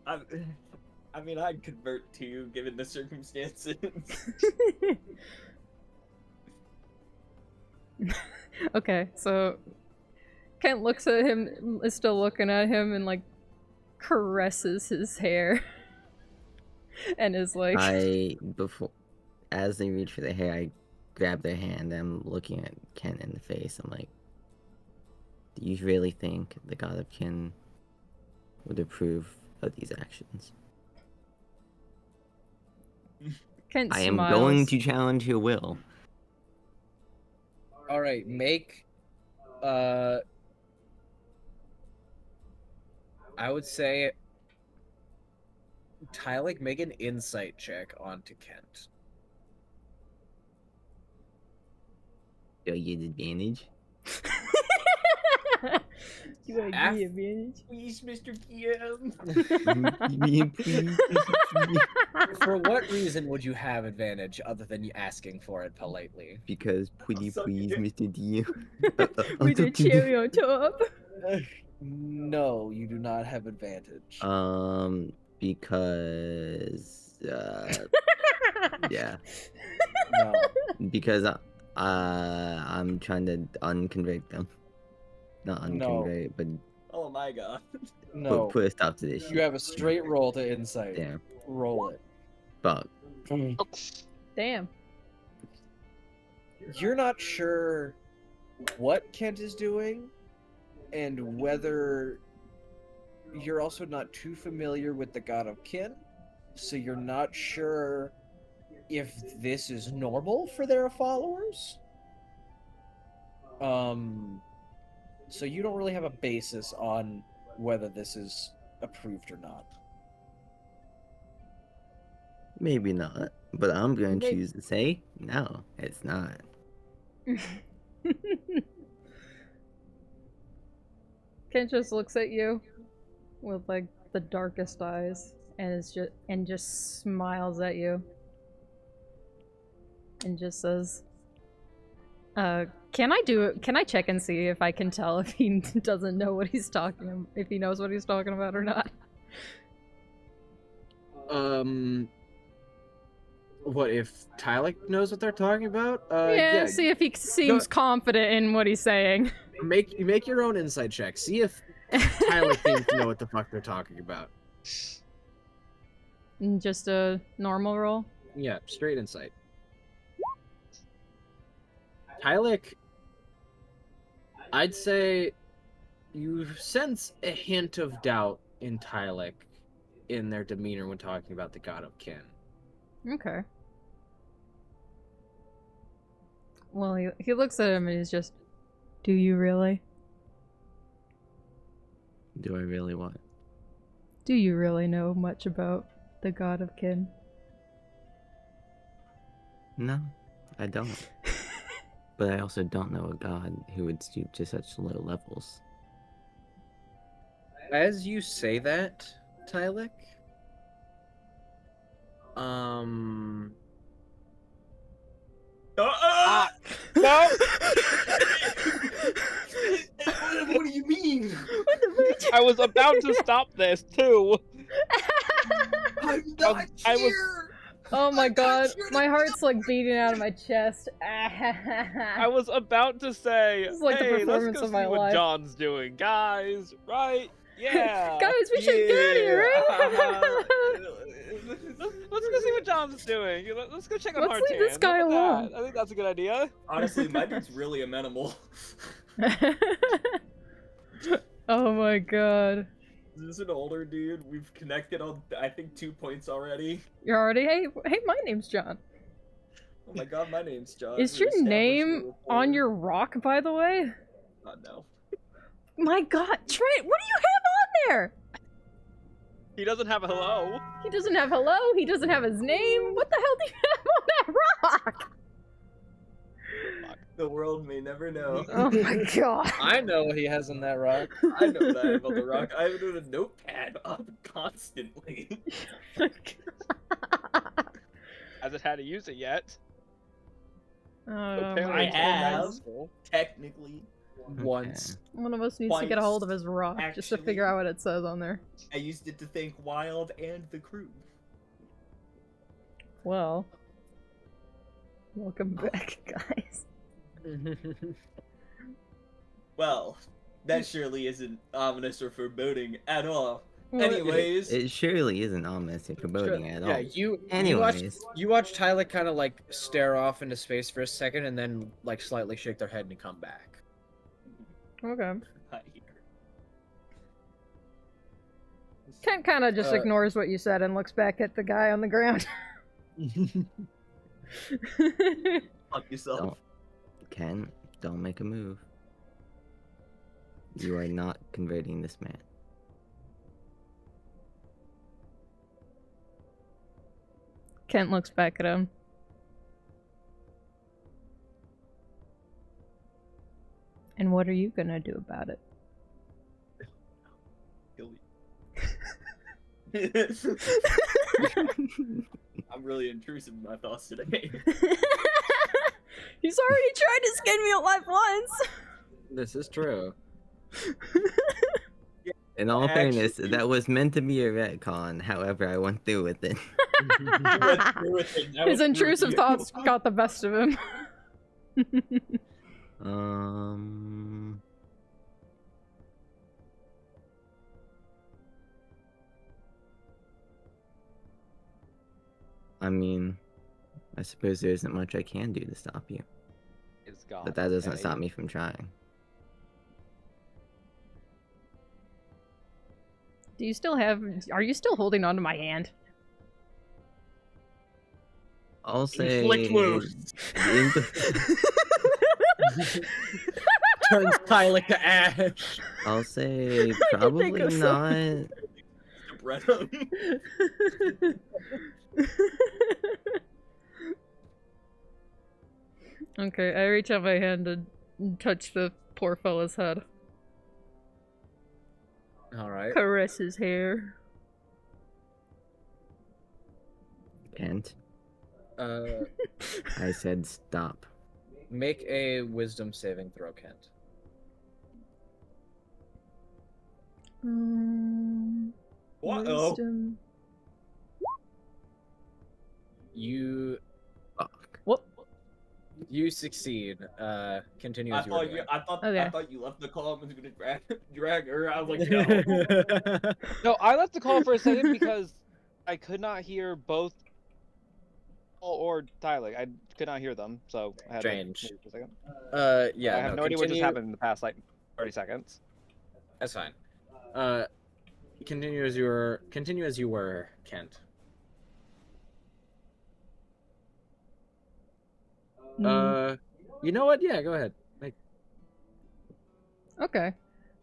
I mean, I'd convert too, given the circumstances. Okay, so Kent looks at him, is still looking at him, and like caresses his hair. And is like, as they reach for the hair, I grab their hand. I'm looking at Ken in the face. I'm like, do you really think the God of Kin would approve of these actions? Kent I am smiles. going to challenge your will. All right, make I would say Tylik, make an insight check onto Kent. Do I get advantage? Do I Af- give advantage? Please, Mr. DM. For what reason would you have advantage other than you asking for it politely? Because pretty suck please, it. Mr. D. With a cherry on top. No, you do not have advantage. Because yeah, No. because I'm trying to unconvict them. Not No. unconvict, but Oh my god. No. put a stop to this You shit. have a straight roll to insight. Damn. Roll it. Fuck. Damn. You're not sure what Kent is doing, and whether you're also not too familiar with the God of Kin, so you're not sure if this is normal for their followers. So you don't really have a basis on whether this is approved or not. Maybe not, but I'm going to Maybe. choose to say no, it's not. Kent just looks at you with like the darkest eyes and just smiles at you and just says, can I check and see if I can tell if he doesn't know what he's if he knows what he's talking about or not? What if Tylik knows what they're talking about? Yeah, see if he seems confident in what he's saying. Make your own insight check. See if Tylik seems to know what the fuck they're talking about. Just a normal roll? Yeah, straight insight. Tylik, I'd say you sense a hint of doubt in Tylik in their demeanor when talking about the God of Kin. Okay. Well, he looks at him and he's just, do you really? Do I really what? Do you really know much about the God of Kin? No, I don't. But I also don't know a god who would stoop to such low levels. As you say that, Tylik, No! What do you mean? I was about to stop this too. I'm not I was- here. Oh my god, you're my the- heart's like beating out of my chest. I was about to say, This is like the hey, let's performance go of see my what life. John's doing, guys. Right? Yeah. Guys, we should get out of here, right? Let's go see what Tom's doing. Let's go check on Let's Hartan. leave this guy How about alone. that? I think that's a good idea. Honestly, my dude's really amenable. Oh my god. This is an older dude. We've connected on, I think, 2 points already. You're already hey, my name's John. Oh my god, my name's John. Is We your established name a on rapport. your rock, by the way? No. My god, Trent, what do you have on there? He doesn't have a hello. He doesn't have hello, he doesn't have his name. What the hell do you have on that rock? The world may never know. Oh my god. I know what he has in that rock. I know what I have on the rock. I have it with a notepad up constantly. Hasn't had to use it yet. Oh, Apparently I it's have. useful. Technically, Once. one of us needs to get a hold of his rock just to figure out what it says on there. I used it to thank Wild and the crew. Well, welcome back, guys. Well, that surely isn't ominous or foreboding at all. Well, Anyways, It surely isn't ominous or foreboding at all. Yeah, you Anyways. you watch Tyler kind of like stare off into space for a second and then like slightly shake their head and come back. Okay. not here. Ken kind of just Uh, ignores what you said and looks back at the guy on the ground. Fuck yourself. Don't, Ken, don't make a move. You are not converting this man. Kent looks back at him. And what are you gonna do about it? I'm really intrusive in my thoughts today. He's already tried to skin me alive once! This is true. In all Actually- fairness, that was meant to be a retcon. However, I went through with it. His intrusive thoughts got the best of him. I mean, I suppose there isn't much I can do to stop you, It's gone. but that doesn't okay? stop me from trying. Do you still have... Are you still holding onto my hand? I'll say. Inflict wounds. Turns Tyler to ash. I'll say can probably think of not. Brenham. Okay, I reach out my hand and touch the poor fella's head. All right. Caress his hair. Kent, Uh, I said stop. make a wisdom saving throw, Kent. What? Wisdom. You Fuck. What? you succeed. Continue I as you were thought doing. you. Okay. I thought you left the call and was gonna drag her. I was like, no. No, I left the call for a second because I could not hear both Paul or Tyler. I could not hear them, so I had Strange. to mute for a second. Yeah. I have no idea what just happened in the past like 30 seconds. That's fine. Continue as you were, Kent. You know what? Yeah, go ahead. Okay.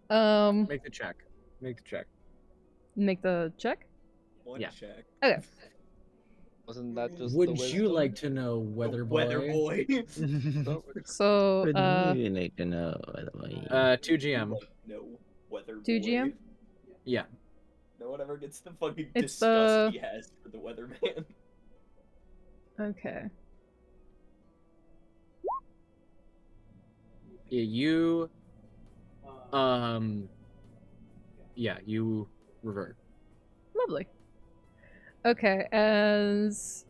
Make the check. Make the check. Make the check? One Yeah. check. Okay. Wasn't that just Wouldn't the you wisdom? like to know, Weather Boy? Weather boy. So, Wouldn't you like to know, by the way? 2 GM. No weather. 2 boy. GM? Yeah. No one ever gets the fucking It's, disgust he has for the weatherman. okay. Yeah, you revert. Lovely. Okay, as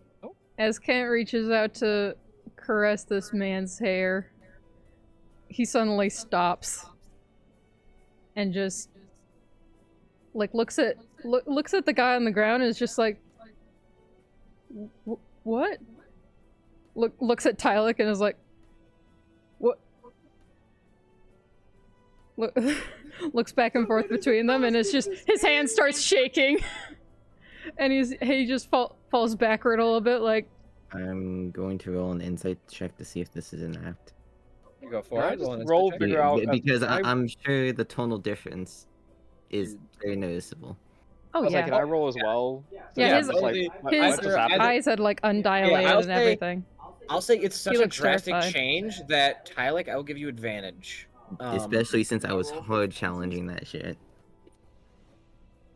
Kent reaches out to caress this man's hair, he suddenly stops and just like looks at the guy on the ground and is just like, What? Looks at Tylik and is like, what? Looks back and forth between them, and it's just his hand starts shaking, and he just falls backward a little bit, like. I'm going to roll an insight check to see if this is an act. You go for Can I it. just Roll an roll insight check. figure out Because I I'm sure the tonal difference is very noticeable. Oh was yeah. like, can I roll as well? Yeah, Since his- it's like, what His just happened? eyes had like undilated I'll and say- everything. I'll say it's such a looks drastic terrified. change that Tylik, I will give you advantage. Especially since I was hard challenging that shit.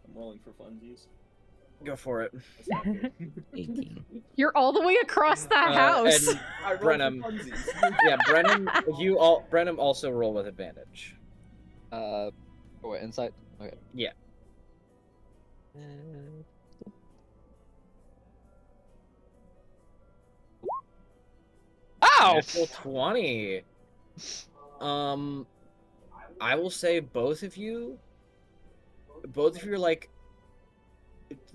I'm rolling for funsies. Go for it. 18. You're all the way across the house. And I rolled Brenham, for funsies. yeah, Brenham also roll with advantage. Wait, insight? Okay. Yeah. Ow! Natural 20. I will say both of you are like,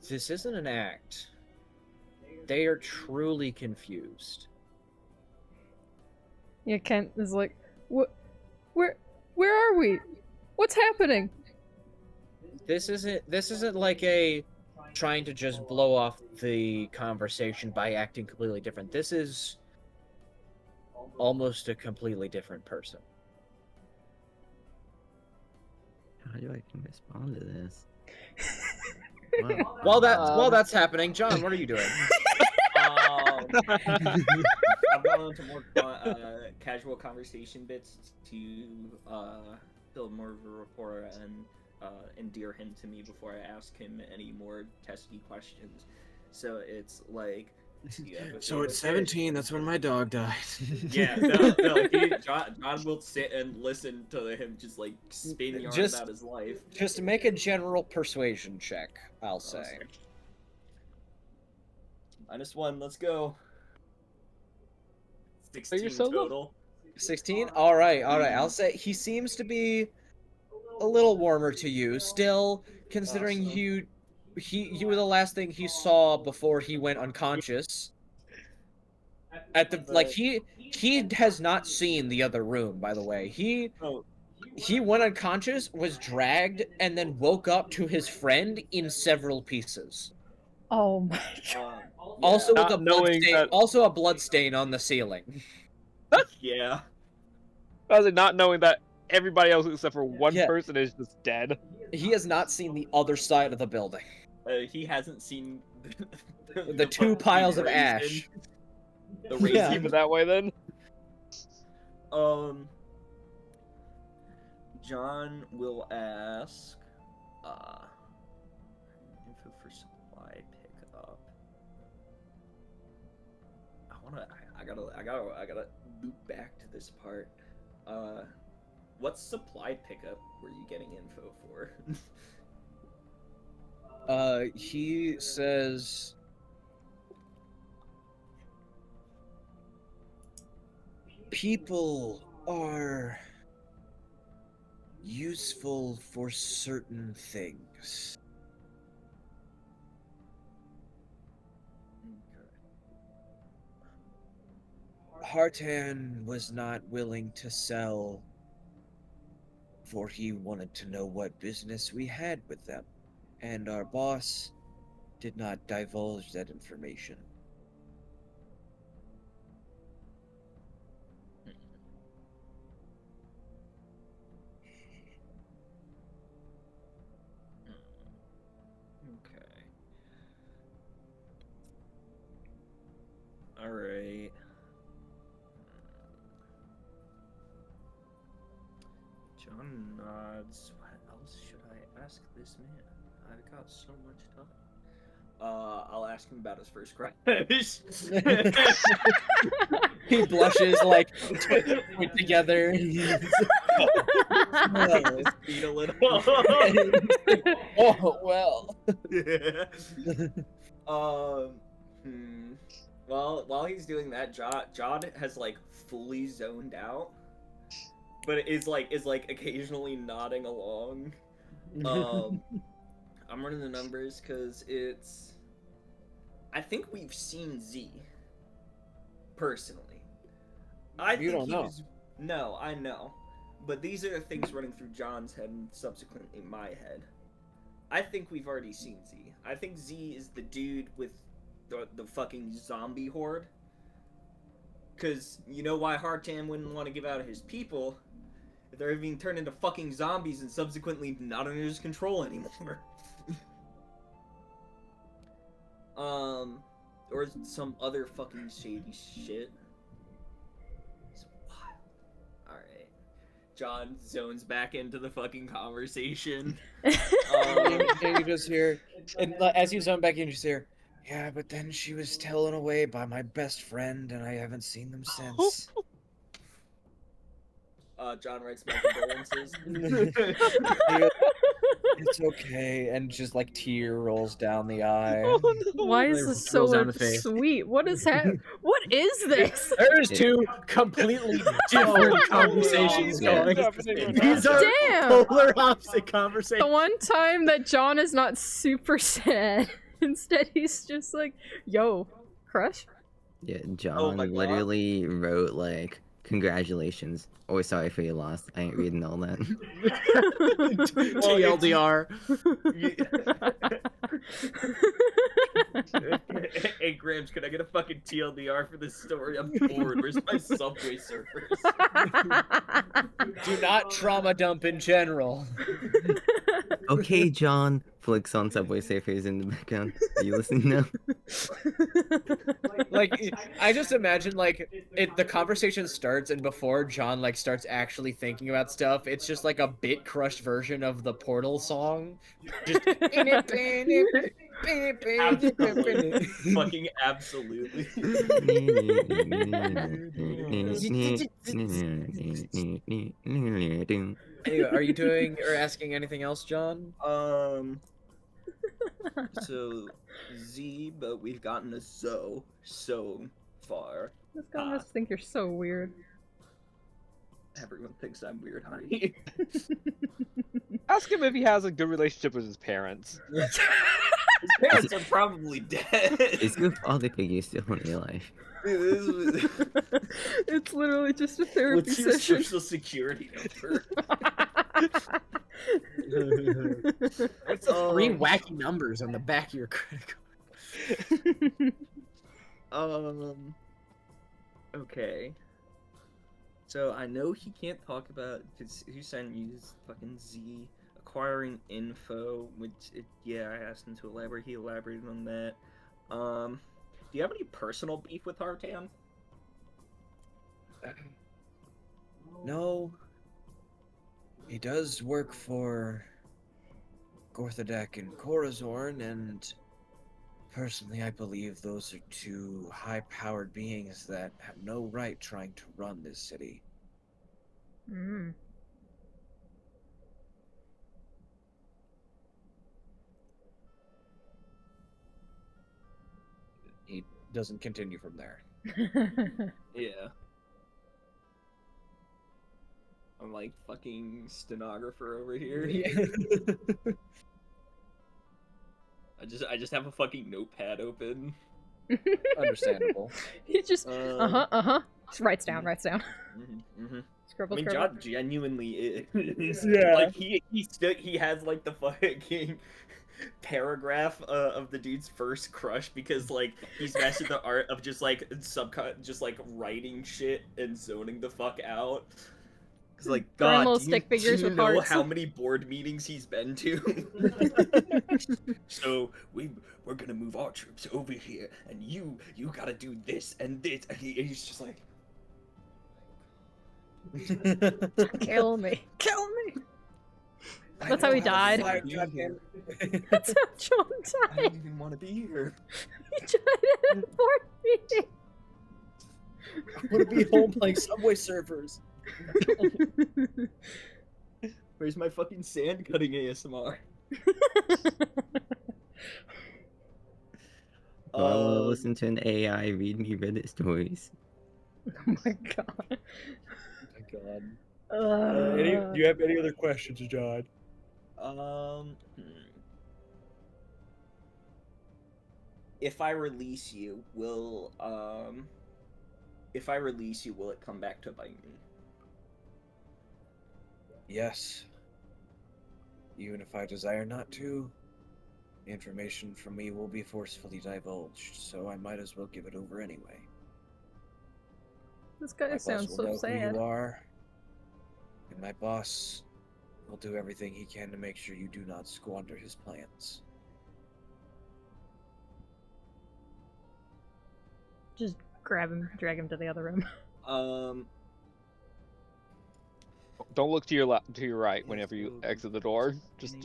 this isn't an act. They are truly confused. Yeah, Kent is like, what? Where are we? What's happening? This isn't like a trying to just blow off the conversation by acting completely different. This is almost a completely different person. How do I can respond to this? While that's happening, John, what are you doing? I've gone into more casual conversation bits to build more of a rapport and endear him to me before I ask him any more testy questions. So it's like, So at 17, that's when my dog died. yeah, John will sit and listen to him just like spin yarn Just- about his life. Just make a general persuasion check, I'll say. Awesome. -1, let's go. 16 so low. total. 16? Alright. I'll say he seems to be a little warmer to you. Still, considering Awesome. you were the last thing he saw before he went unconscious. At the like he has not seen the other room, by the way. He went unconscious, was dragged, and then woke up to his friend in several pieces. Oh my god. Also with Not a blood knowing stain, that- also a blood stain on the ceiling. Yeah. I was like, not knowing that everybody else except for one Yeah. person is just dead. He has not seen the other side of the building. He hasn't seen The two fucking piles of raisin. ash. The Yeah. raisin. Keep it that way then. John will ask info for supply pickup. I gotta loop back to this part. What supply pickup were you getting info for? He says people are useful for certain things. Hartan was not willing to sell, for he wanted to know what business we had with them, and our boss did not divulge that information. Okay. All right. John nods. What else should I ask this man? I've got so much time. I'll ask him about his first crush. He blushes like put together. Feet a little. Oh well. Well, while he's doing that, Jod has like fully zoned out, but is like occasionally nodding along. I'm running the numbers because it's. I think we've seen Z. Personally, I You think don't he know. was. No, I know, but these are the things running through John's head and subsequently my head. I think we've already seen Z. I think Z is the dude with the fucking zombie horde. Cause you know why Hartan wouldn't want to give out his people? If they're being turned into fucking zombies and subsequently not under his control anymore. Or some other fucking shady shit. It's wild. Alright. John zones back into the fucking conversation. And you just hear, and as you zone back in, you just hear, yeah, but then she was stolen away by my best friend, and I haven't seen them since. John writes my condolences. It's okay, and just like tear rolls down the eye. Why is It this rolls so down the face. sweet? What is that? What is this? There's two completely different conversations Yeah. going. These are Damn! polar opposite The conversations. one time that John is not super sad. Instead, he's just like, yo, crush? Yeah, Oh John my God. literally wrote like, "Congratulations." Or sorry for your loss. I ain't reading all that. TLDR. Hey Grams, can I get a fucking TLDR for this story? I'm bored. Where's my Subway Surfers? Do not trauma dump in general. Okay, John. Flicks on Subway Surfers in the background. Are you listening now? Like, I just imagine like the conversation starts, and before John like starts actually thinking about stuff, it's just like a bit crushed version of the Portal song. Just Absolutely. Fucking absolutely. Anyway, are you doing or asking anything else, John? So Z, but we've gotten a so far. This guy must think you're so weird. Everyone thinks I'm weird, honey. Ask him if he has a good relationship with his parents. His parents are probably dead. Is your father figure still in your life? It's literally just a therapy What's your session. social security number? What's the three wacky numbers on the back of your credit card? Okay. So I know he can't talk about because Hussein used fucking Z acquiring info, which yeah, I asked him to elaborate. He elaborated on that. Do you have any personal beef with Hartan? No. He does work for Gorthadek and Corazorn, and personally I believe those are two high-powered beings that have no right trying to run this city. Mm. He doesn't continue from there. Yeah. I'm like fucking stenographer over here. I just have a fucking notepad open. Understandable. He just just writes down. Mm-hmm. Scribble, I mean, scribble. John genuinely is. Yeah. Like he has like the fucking paragraph of the dude's first crush because like he's mastered the art of just like just like writing shit and zoning the fuck out. It's like Drawing God, little do stick you, figures do you with know hearts. how many board meetings he's been to? So we're gonna move our troops over here, and you gotta do this and this. And he's just like, Kill me. Kill me. That's how he died. That's how John I died. don't even want to be here. He died at a board meeting. I want to be home playing Subway Surfers. Where's my fucking sand cutting ASMR? So I want to listen to an AI read me Reddit stories. Oh my god. God. Uh, Do you have any other questions, John? if I release you, will it come back to bite me? Yes. Even if I desire not to, the information from me will be forcefully divulged, so I might as well give it over anyway. This guy My boss sounds will so know who sad. you are, and my boss will do everything he can to make sure you do not squander his plans. Just grab him, drag him to the other room. Don't look to your left, to your right whenever you exit the door. Just.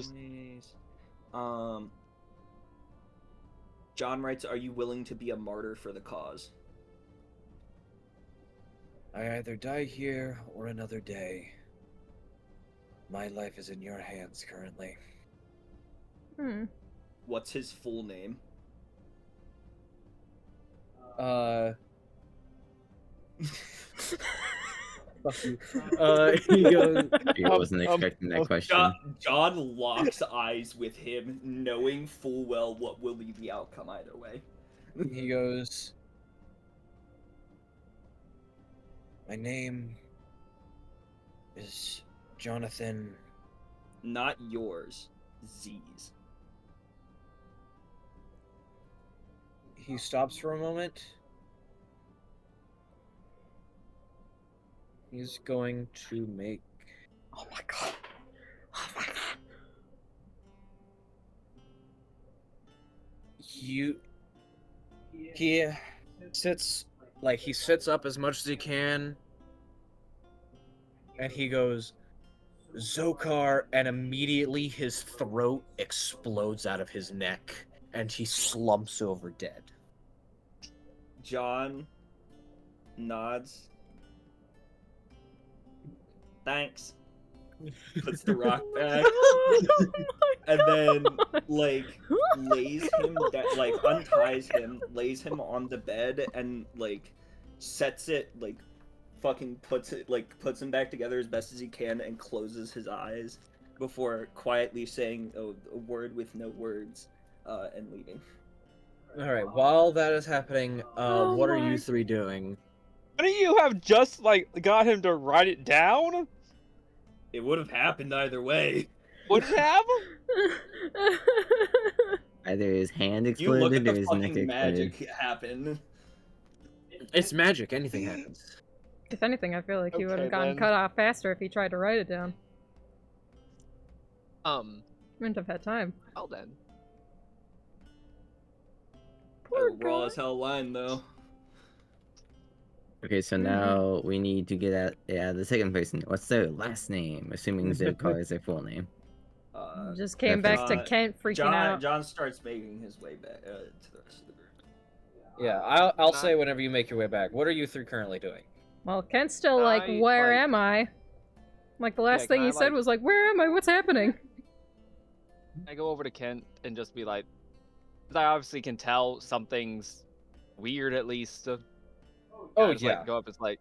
John writes, "Are you willing to be a martyr for the cause?" I either die here or another day. My life is in your hands currently. Hmm. What's his full name? Fuck you. He goes. I wasn't expecting that question. John locks eyes with him, knowing full well what will be the outcome either way. He goes. My name is Jonathan. Not yours, Z's. He stops for a moment. He's going to make. Oh my god. Oh my god. He sits he sits up as much as he can, and he goes, Zokar, and immediately his throat explodes out of his neck, and he slumps over dead. John nods. Thanks. Puts the rock back. And then, like, lays him down, like, unties him, lays him on the bed, and, like, sets it, like, fucking puts him back together as best as he can and closes his eyes before quietly saying a word with no words, and leaving. Alright, while that is happening, what are my- you three doing? Wouldn't you have just, like, got him to write it down? It would have happened either way. Would it have? Either his hand You look at exploded or the his neck fucking exploded. magic happen. It's magic, anything happens. If anything, I feel like he would Okay, have gotten then. cut off faster if he tried to write it down. Wouldn't have had time. Well then. Poor Raw guy. as hell line though. Okay, so now we need to get out the second person. What's their last name? Assuming Zokar is their full name. Just came back to Kent freaking out. John starts making his way back to the rest of the group. Yeah, I'll say whenever you make your way back. What are you three currently doing? Well, Kent's still like, where am I? Like, the last Yeah, thing can he I, said like- was like, where am I? What's happening? I go over to Kent and just be like, 'cause I obviously can tell something's weird at least. Oh, just, yeah. Like, go up, it's like,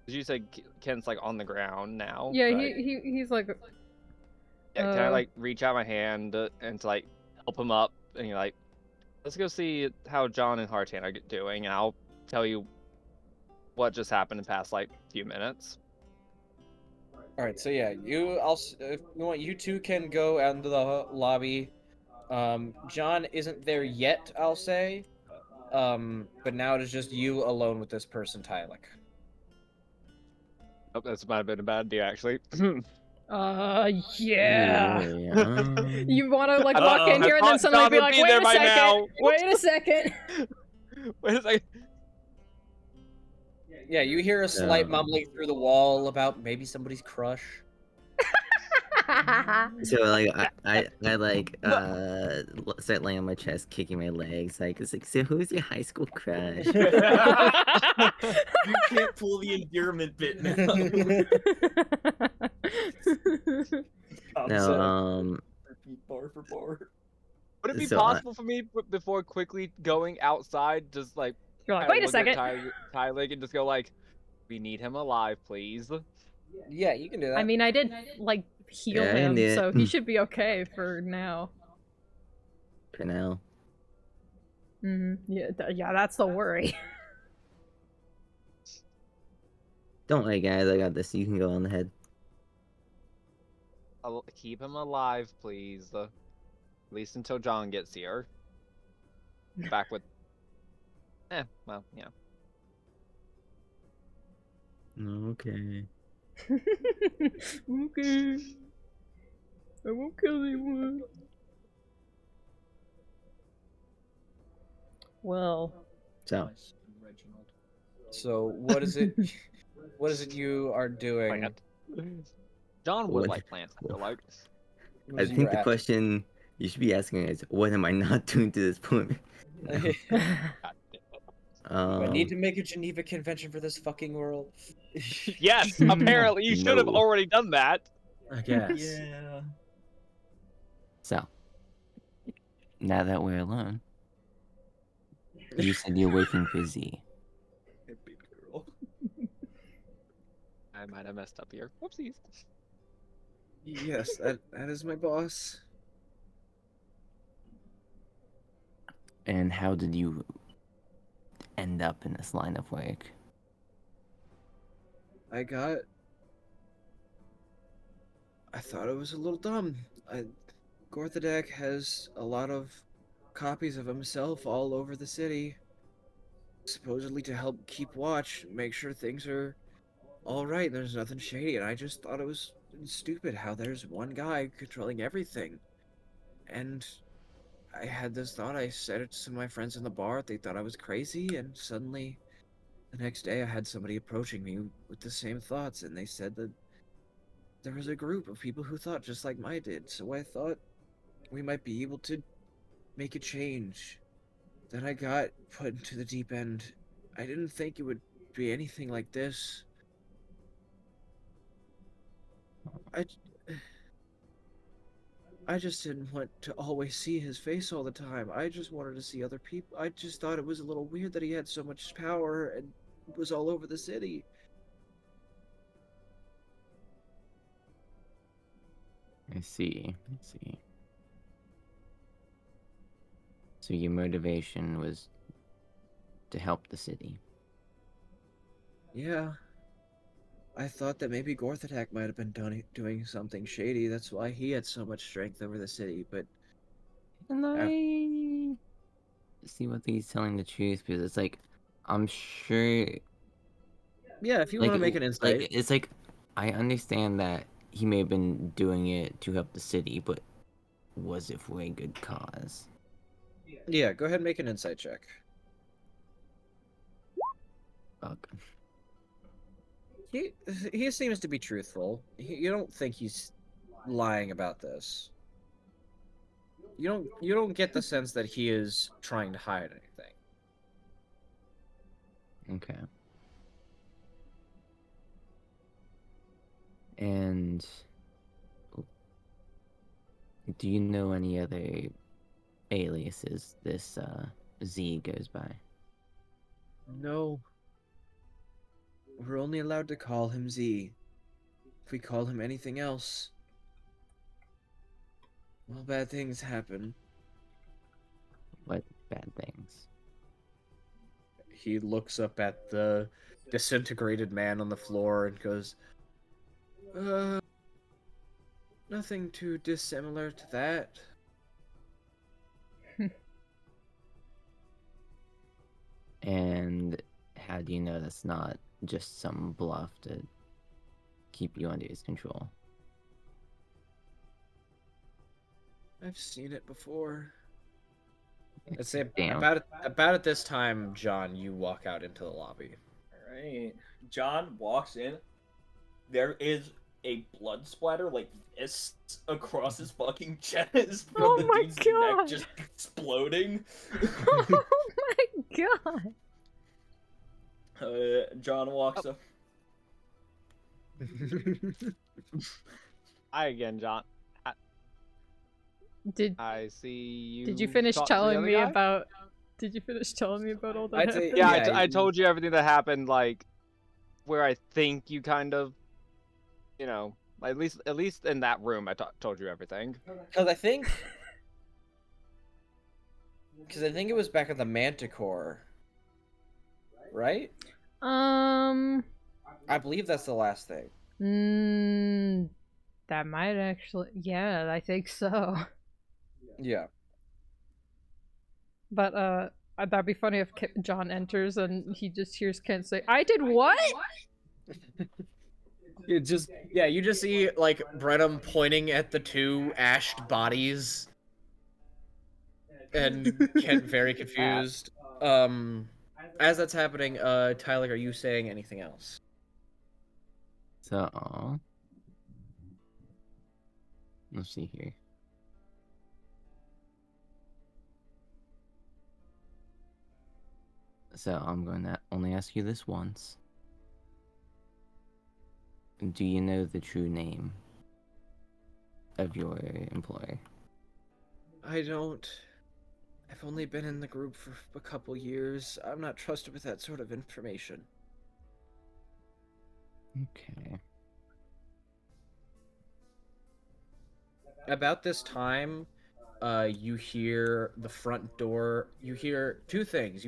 did you say Kent's like on the ground now? Yeah, right? he's like, Yeah, can I like reach out my hand and to like help him up? And you're like, let's go see how John and Hartan are doing, and I'll tell you what just happened in the past like few minutes. All right, so yeah, if you want, you two can go out into the lobby. John isn't there yet, I'll say. But now it is just you alone with this person, Tylik. Oh, that's might have been a bad idea actually. yeah. Yeah. You want to like Uh-oh. walk in here and then John suddenly be would like, be wait there a by second, now. wait a second. Wait a second. Yeah, you hear a slight No. mumbling through the wall about maybe somebody's crush. So like I like start laying on my chest, kicking my legs, like it's like, so who's your high school crush? You can't pull the endearment bit now. No, Bar for bar. Would it be So, possible for me before quickly going outside, just like You're like, kinda wait a look at second. Tylik and just go like, we need him alive, please. Yeah, you can do that. I mean, I did like heal Yeah, I him, knew it. so he should be okay for now. For now. Yeah, yeah, that's the worry. Don't worry, guys. I got this. You can go on ahead. I'll keep him alive, please. At least until John gets here. Back with. Well, yeah. Okay. Okay. I won't kill anyone. Well. So, Reginald. So what is it? What is it you are doing? Plant. John would What- like plants, I feel like. I think the question you should be asking is, what am I not doing to this point? I need to make a Geneva Convention for this fucking world. Yes, apparently you should have No. already done that. I guess. Yeah. So, now that we're alone, you said you're waiting for Z. Baby girl. I might have messed up here. Whoopsies. Yes, that is my boss. And how did you end up in this line of work? I thought it was a little dumb. Gorthadek has a lot of copies of himself all over the city, supposedly to help keep watch, make sure things are all right. There's nothing shady, and I just thought it was stupid how there's one guy controlling everything. And I had this thought. I said it to my friends in the bar. They thought I was crazy, and suddenly, the next day, I had somebody approaching me with the same thoughts, and they said that there was a group of people who thought just like I did. So I thought we might be able to make a change. Then I got put into the deep end. I didn't think it would be anything like this. I just didn't want to always see his face all the time. I just wanted to see other people. I just thought it was a little weird that he had so much power and was all over the city. I see. So your motivation was to help the city. Yeah. I thought that maybe Gorthadek might have been doing something shady. That's why he had so much strength over the city, but... And I see whether he's telling the truth, because it's like, I'm sure... Yeah, if you like, want to make an insight. Like, it's like, I understand that he may have been doing it to help the city, but was it for a good cause? Yeah, go ahead and make an insight check. Fuck. He seems to be truthful. You don't think he's lying about this. You don't get the sense that he is trying to hide anything. Okay. And do you know any other aliases this Z goes by? No. We're only allowed to call him Z. If we call him anything else, well, bad things happen. What bad things? He looks up at the disintegrated man on the floor and goes, nothing too dissimilar to that. And how do you know that's not just some bluff to keep you under his control? I've seen it before. Let's say Damn. about at this time, John, you walk out into the lobby. Alright. John walks in. There is a blood splatter like this across his fucking chest from Oh the my dude's God. neck just exploding. Oh my god! John walks up. Hi again, John. Did I see you. Did you finish talk to the telling other me guy? about? Did you finish telling me about all that? I'd say- happened? Yeah, Yeah, I told you everything that happened, like, where I think you kind of, At least in that room, I told you everything. Because I think it was back at the Manticore, right? I believe that's the last thing. That might actually. Yeah, I think so. Yeah. But that'd be funny if John enters and he just hears Kent say, "I did what?" You just see like Brenham pointing at the two ashed bodies, and Kent very confused. As that's happening, Tyler, are you saying anything else? So, let's see here. So I'm going to only ask you this once. Do you know the true name of your employer? I don't. I've only been in the group for a couple years. I'm not trusted with that sort of information. Okay. About this time, you hear the front door. You hear two things.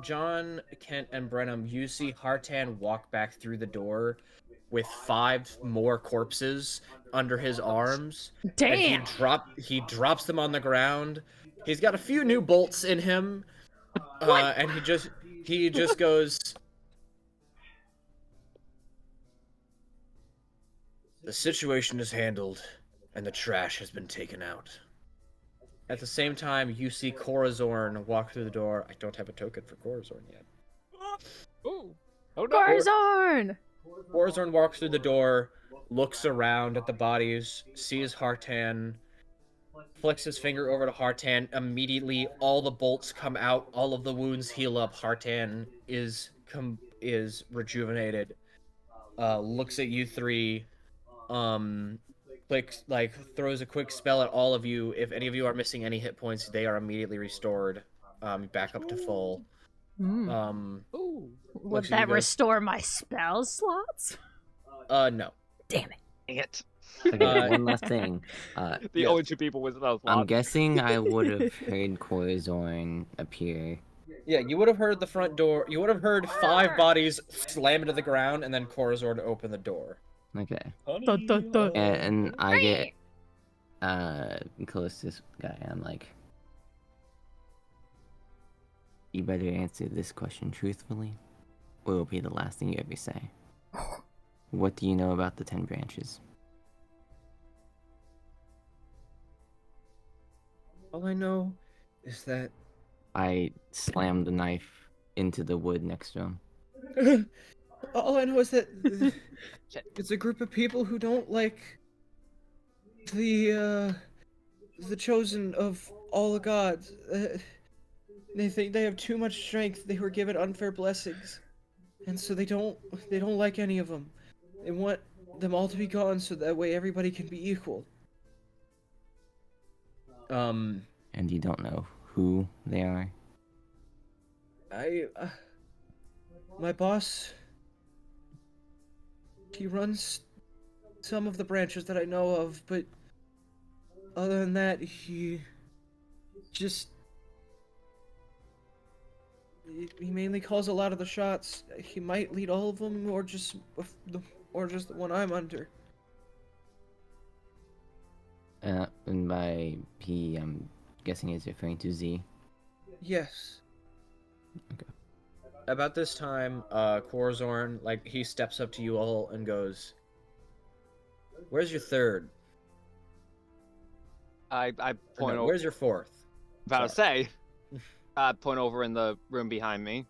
John, Kent, and Brenham, you see Hartan walk back through the door with 5 more corpses under his arms. Damn! And he drops them on the ground. He's got a few new bolts in him. And he just goes, "The situation is handled, and the trash has been taken out." At the same time, you see Corazorn walk through the door. I don't have a token for Corazorn yet. Ooh. Oh no. Corazorn! Corazorn walks through the door, looks around at the bodies, sees Hartan, flicks his finger over to Hartan. Immediately, all the bolts come out, all of the wounds heal up. Hartan is rejuvenated. Looks at you three, throws a quick spell at all of you. If any of you are missing any hit points, they are immediately restored, back up to full. Would that restore my spell slots? No. Damn it. Dang it. Okay, one last thing. The only 2 people with spells. I'm guessing I would have heard Corazorn appear. Yeah, you would have heard the front door. You would have heard 5 bodies slam into the ground, and then Corazorn open the door. Okay. Honey, And I get close to this guy, and I'm like, you better answer this question truthfully, or it'll be the last thing you ever say. What do you know about the 10 branches? All I know is that I slammed the knife into the wood next to him. all I know is that it's a group of people who don't like the chosen of all the gods. They think they have too much strength. They were given unfair blessings, and so they don't like any of them. They want them all to be gone so that way everybody can be equal. And you don't know who they are? My boss, he runs some of the branches that I know of, but other than that, he mainly calls a lot of the shots. He might lead all of them, or just the one I'm under. And by P, I'm guessing he's referring to Z. Yes. Okay. About this time, Corazorn, he steps up to you all and goes, "Where's your third?" I point over. Where's your fourth? About to say. Point over in the room behind me.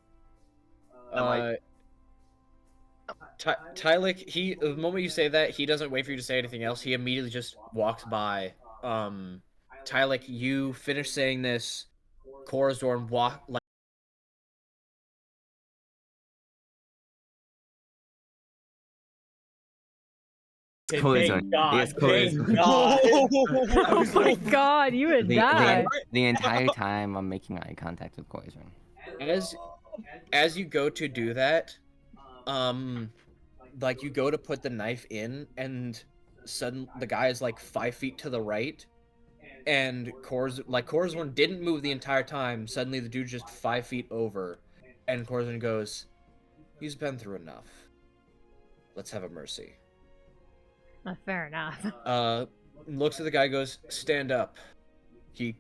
Tylik, the moment you say that, he doesn't wait for you to say anything else. He immediately just walks by. Tylik, you finish saying this. Corazorn Corazorn. Yes, Corazorn. Oh my god, you would die. The entire time I'm making eye contact with Corazorn. As you go to do that, like you go to put the knife in, and suddenly the guy is like 5 feet to the right, and Corzorn didn't move the entire time. Suddenly the dude's just 5 feet over, and Corzorn goes, "He's been through enough. Let's have a mercy." Fair enough. Looks at the guy, goes, "Stand up." He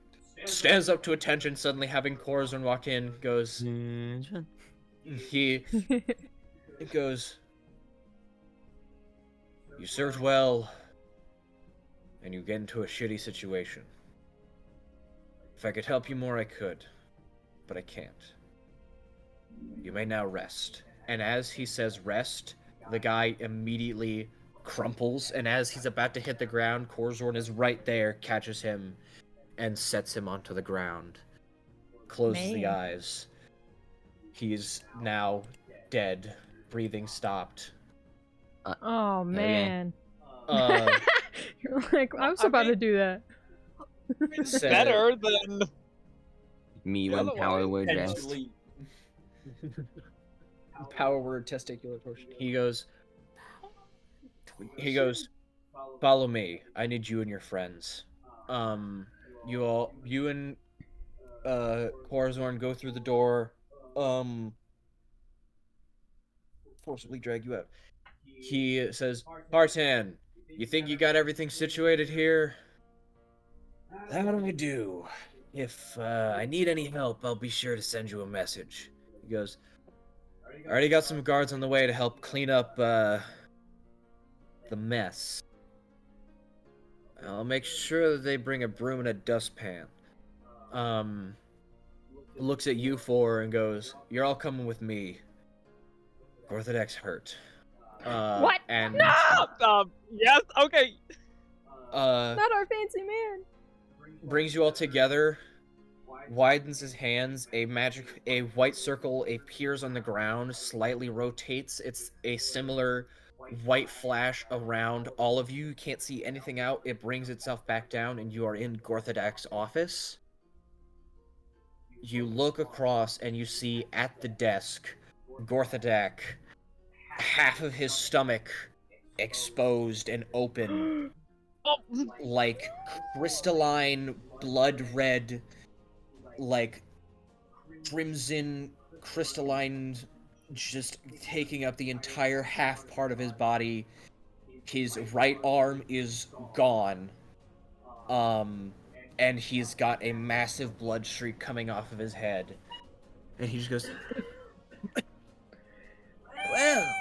stands up to attention, suddenly having Corzorn walk in, goes, he goes, "You served well, and you get into a shitty situation. If I could help you more, I could, but I can't. You may now rest." And as he says rest, the guy immediately crumples, and as he's about to hit the ground, Corzorn is right there, catches him, and sets him onto the ground. Closes the Man. eyes. He's now dead, breathing stopped. Oh man. Uh, You're like, I was about to do that. It's Said- better than Me The when other power one, word rest. Potentially. Power word testicular torsion. He goes, "Follow me. I need you and your friends. You and Corzorn go through the door. Forcibly drag you out." He says, "Hartan, you think you got everything situated here? That I do. If I need any help, I'll be sure to send you a message." He goes, "I already got some guards on the way to help clean up the mess. I'll make sure that they bring a broom and a dustpan." Looks at you four and goes, "You're all coming with me. Gorthodek's hurt." What? And yes, okay. Not our fancy man. brings you all together, widens his hands, a white circle appears on the ground, slightly rotates. It's a similar white flash around all of you. You can't see anything out. It brings itself back down, and you are in Gorthodek's office. You look across and you see at the desk Gorthodek, half of his stomach exposed and open, like crystalline blood red, like crimson crystalline, just taking up the entire half part of his body. His right arm is gone, and he's got a massive blood streak coming off of his head, and he just goes, "Well,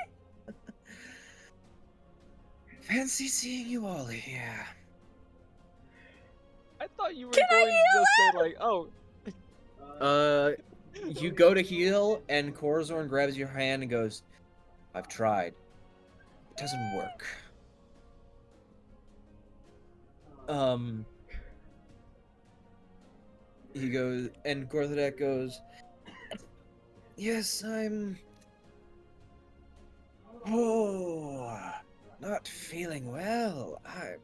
fancy seeing you all here." I thought you were going to just say like, oh, You go to heal, and Corzorn grabs your hand and goes, "I've tried. It doesn't work." He goes, and Gorthodek goes, "Yes, I'm... not feeling well. I'm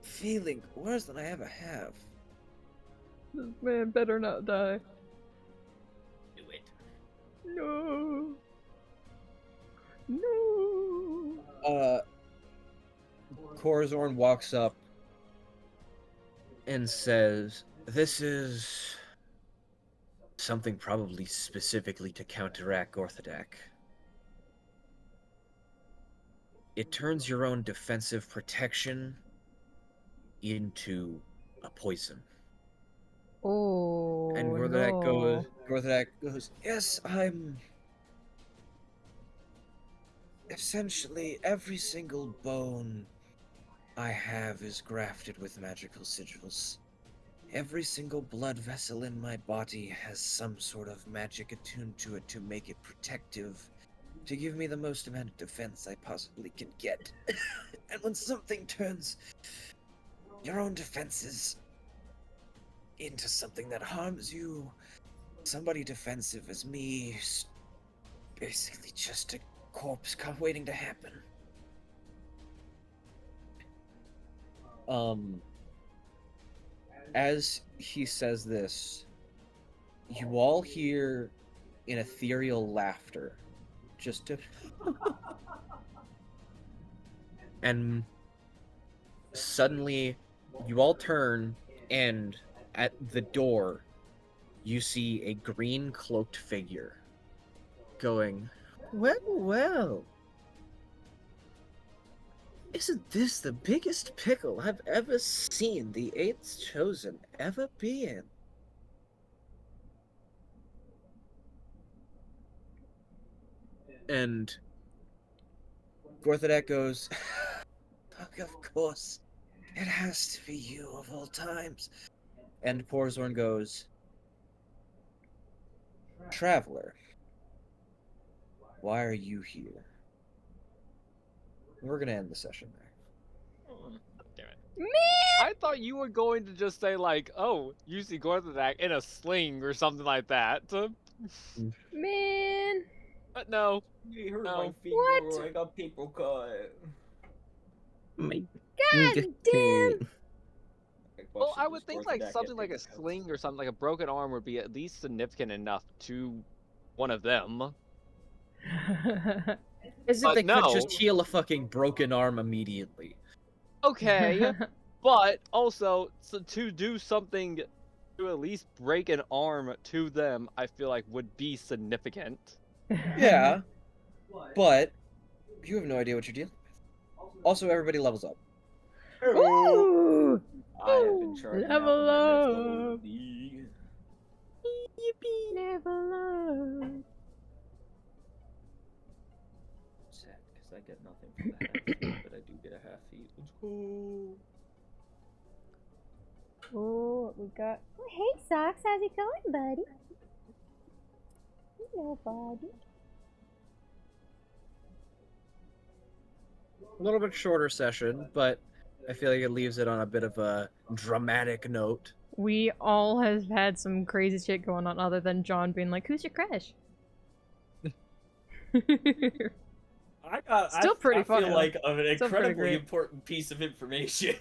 feeling worse than I ever have." This man better not die. Do it. No. No. Corzorn walks up and says, "This is something probably specifically to counteract Gorthodek. It turns your own defensive protection into a poison." Oh. And Gorthodek goes, "Yes, I'm... essentially every single bone I have is grafted with magical sigils. Every single blood vessel in my body has some sort of magic attuned to it to make it protective, to give me the most amount of defense I possibly can get. And when something turns your own defenses into something that harms you, somebody defensive as me, basically just a corpse waiting to happen." As he says this, you all hear an ethereal laughter. Just to... and suddenly you all turn, and at the door you see a green cloaked figure going, "Well, well. Isn't this the biggest pickle I've ever seen the Eighth Chosen ever be in?" And Gorthadak goes, "Of course, it has to be you of all times." And Porzorn goes, "Traveler, why are you here?" We're gonna end the session there. Damn it. Man! I thought you were going to just say like, "Oh, you see Gorthadak in a sling or something like that." Man! But no. You hurt No. my finger. What? I got paper cut. My God finger damn! hurt. Well, I would think like something like a sling or something like a broken arm would be at least significant enough to one of them. As if But they no. could just heal a fucking broken arm immediately. Okay, but also to do something to at least break an arm to them, I feel like would be significant. Yeah, but you have no idea what you're dealing with. Also, everybody levels up. Ooh! I have been charging Level out up. the league. Level up. Sad, because I get nothing for the half feet, but I do get a half feet. Let's go. Oh, what we got? Oh, hey, Socks. How's it going, buddy? Hello, buddy. A little bit shorter session, but I feel like it leaves it on a bit of a dramatic note. We all have had some crazy shit going on other than John being like, who's your crush? Still pretty I funny, feel though. like an Still pretty incredibly great. important piece of information.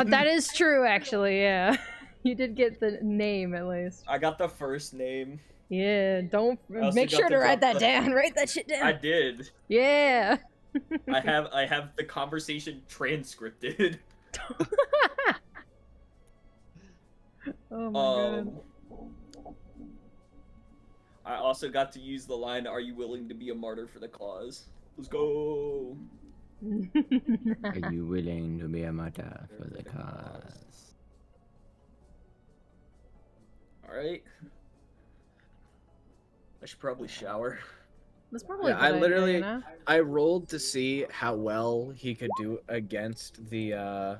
That is true, actually, yeah. You did get the name, at least. I got the first name. Yeah, don't... I also Make got sure the to write drop that down. Write that shit down. I did. Yeah. I have the conversation transcripted. Oh my god. I also got to use the line, "Are you willing to be a martyr for the cause?" Let's go. Are you willing to be a martyr for the cause? Alright. I should probably shower. That's probably Yeah, a good I literally, idea, you know? I rolled to see how well he could do against the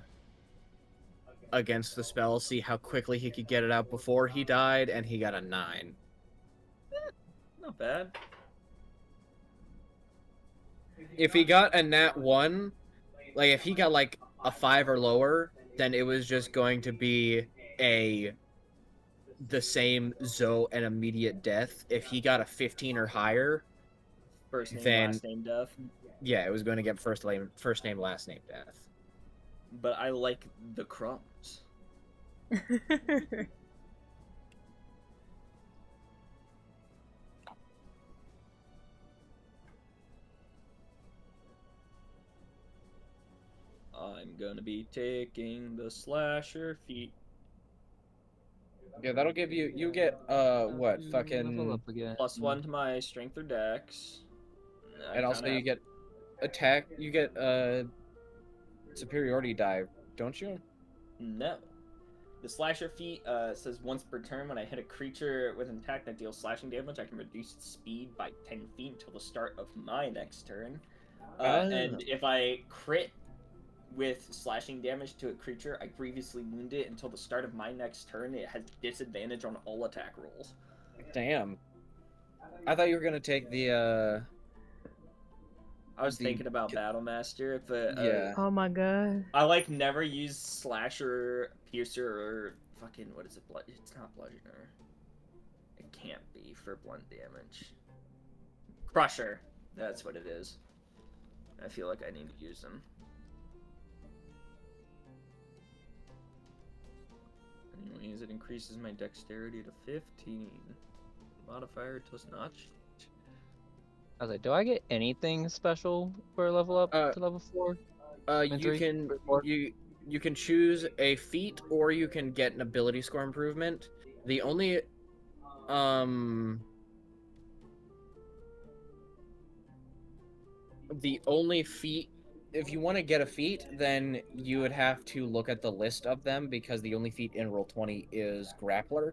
spell, see how quickly he could get it out before he died, and he got a 9. Not bad. If he got a nat 1, like if he got like a 5 or lower, then it was just going to be the same Zoe and immediate death. If he got a 15 or higher, First name, then last name, death. yeah, it was going to get first name, last name death. But I like the crumbs. I'm gonna be taking the slasher feet. Yeah, that'll give you. You get what Level fucking, up again. +1 to my strength or dex. I and also kinda you get attack. You get superiority die, don't you? No. The slasher feat says once per turn, when I hit a creature with an attack that deals slashing damage, I can reduce its speed by 10 feet until the start of my next turn. And if I crit with slashing damage to a creature I grievously wound it until the start of my next turn, it has disadvantage on all attack rolls. Damn. I thought you were gonna take the I was The- thinking about Battlemaster, but Yeah. Oh my god. I like never use slasher, piercer, or fucking what is it? It's not bludgeoner. It can't be for blunt damage. Crusher. That's what it is. I feel like I need to use them. Anyways, it increases my dexterity to 15. Modifier does not. I was like, do I get anything special for a level up Uh, to level 4? You Inventory? can Or- you can choose a feat or you can get an ability score improvement. The only feat, if you want to get a feat, then you would have to look at the list of them because the only feat in Roll20 is Grappler.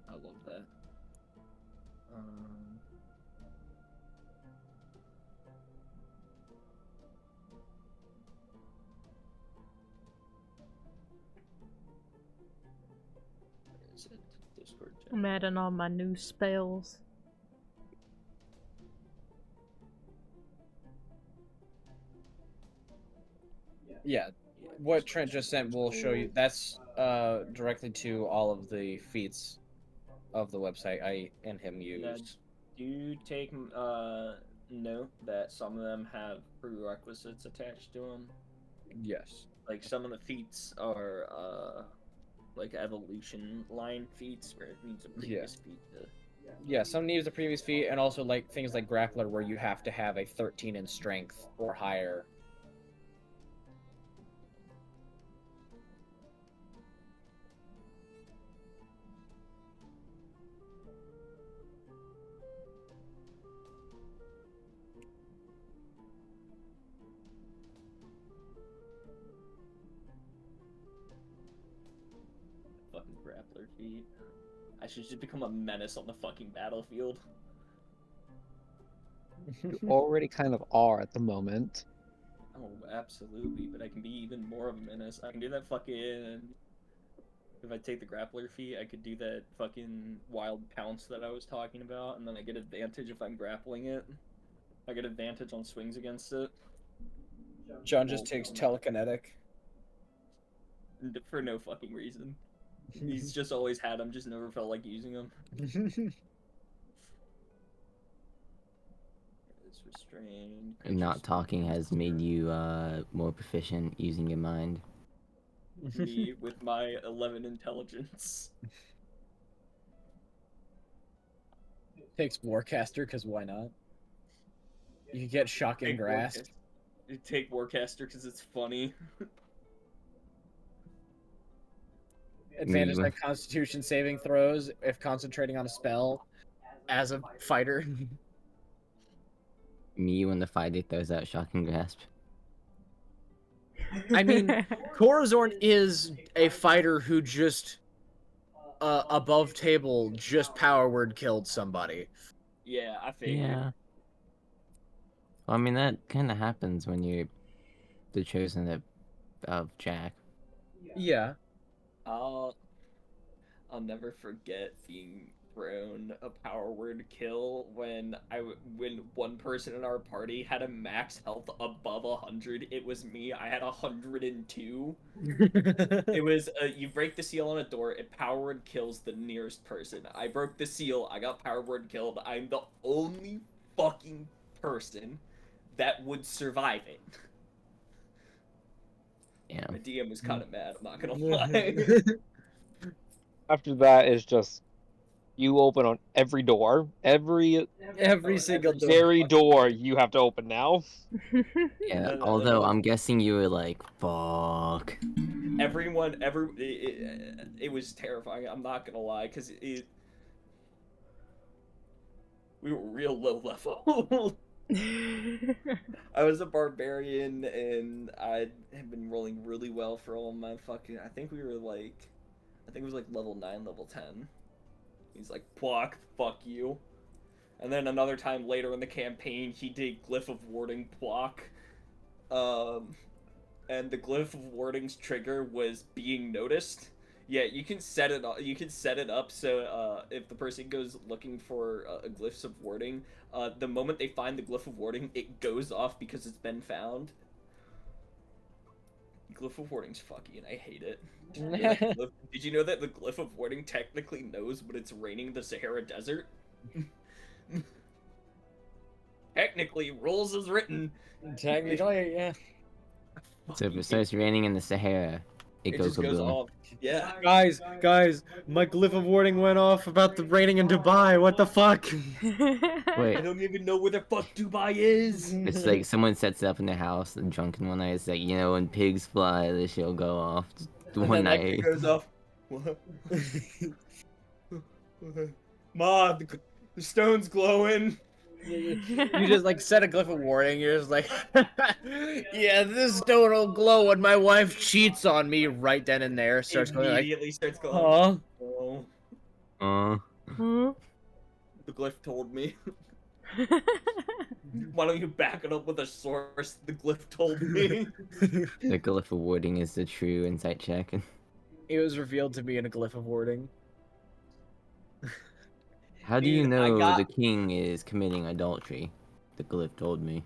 I love that. Where is it? Discord chat. I'm adding all my new spells. Yeah, what Trent just sent will show you. That's directly to all of the feats of the website I and him used. Do you take note that some of them have prerequisites attached to them? Yes. Like some of the feats are like evolution line feats where it needs a previous feat to. Yeah, some needs a previous feat, and also like things like Grappler where you have to have a 13 in strength or higher. Fucking grappler feat. I should just become a menace on the fucking battlefield. You already kind of are at the moment. Oh, absolutely, but I can be even more of a menace. I can do that fucking. If I take the grappler feat, I could do that fucking wild pounce that I was talking about, and then I get advantage if I'm grappling it. I get advantage on swings against it. John just takes telekinetic. For no fucking reason. He's just always had them, just never felt like using them. It's restrained. And not talking has made you more proficient using your mind. Me with my 11 intelligence. Takes Warcaster because why not? You get shocking grasp. You take Warcaster because it's funny. Advantage on Constitution saving throws if concentrating on a spell as a fighter. Me when the fighter throws out shocking grasp. I mean, Corazorn is a fighter who just above table just power word killed somebody. Yeah, I figured. Yeah. Well, I mean that kind of happens when you're the chosen of Jack. Yeah. I'll never forget being thrown a power word kill when when one person in our party had a max health above 100. It was me. I had 102. It was you break the seal on a door, it power word kills the nearest person. I broke the seal, I got power word killed. I'm the only fucking person that would survive it. Yeah. My DM was kind of mad, I'm not gonna lie. After that is just you open on every door. Every single door. very door you have to open now. Yeah, although I'm guessing you were like, fuck. It was terrifying, I'm not gonna lie, because we were real low level. I was a barbarian, and I had been rolling really well for all my fucking. I think it was like level 9, level 10. He's like, Plock, fuck you. And then another time later in the campaign, he did Glyph of Warding Plock. And the Glyph of Warding's trigger was being noticed. Yeah, you can set it up. You can set it up so if the person goes looking for glyphs of warding, the moment they find the glyph of warding, it goes off because it's been found. Glyph of warding's fucky, and I hate it. Did you know that the glyph of warding technically knows when it's raining in the Sahara Desert? Technically, rules is written. Technically, yeah. So if it starts raining in the Sahara, It, It goes just goes kaboom. off. Yeah. Guys, my glyph of warning went off about the rating in Dubai. What the fuck? I Wait, don't even know where the fuck Dubai is. it's like someone sets it up in their house, and drunken one night. It's like, you know, when pigs fly, this shit'll go off. Just And one then that night. kid goes off. Ma, the stone's glowing. You just like set a glyph of warning. You're just like, yeah, this stone will glow when my wife cheats on me. Right then and there, starts going like, Immediately starts going. huh? Oh, Huh? the glyph told me. Why don't you back it up with a source? The glyph told me. The glyph of warding is the true insight check. It was revealed to be in a glyph of warding. How do you Dude, I know got- the king is committing adultery? The glyph told me.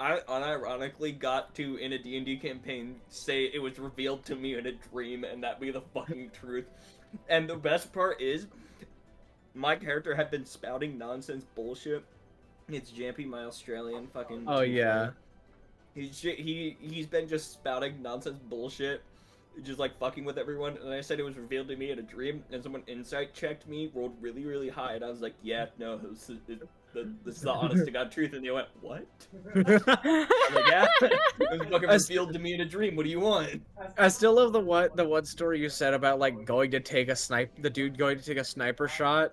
I unironically got to, in a D&D campaign, say it was revealed to me in a dream, and that be the fucking truth. And the best part is, my character had been spouting nonsense bullshit. It's Jampy, my Australian fucking. Oh yeah. He's been just spouting nonsense bullshit, just like fucking with everyone. And I said it was revealed to me in a dream, and someone insight checked me, rolled really really high, and I was like, yeah, no, this is the honest to god truth. And they went, what? I was like, yeah, it was fucking revealed to me in a dream. What do you want? I still love the one story you said about like going to take a the dude going to take a sniper shot,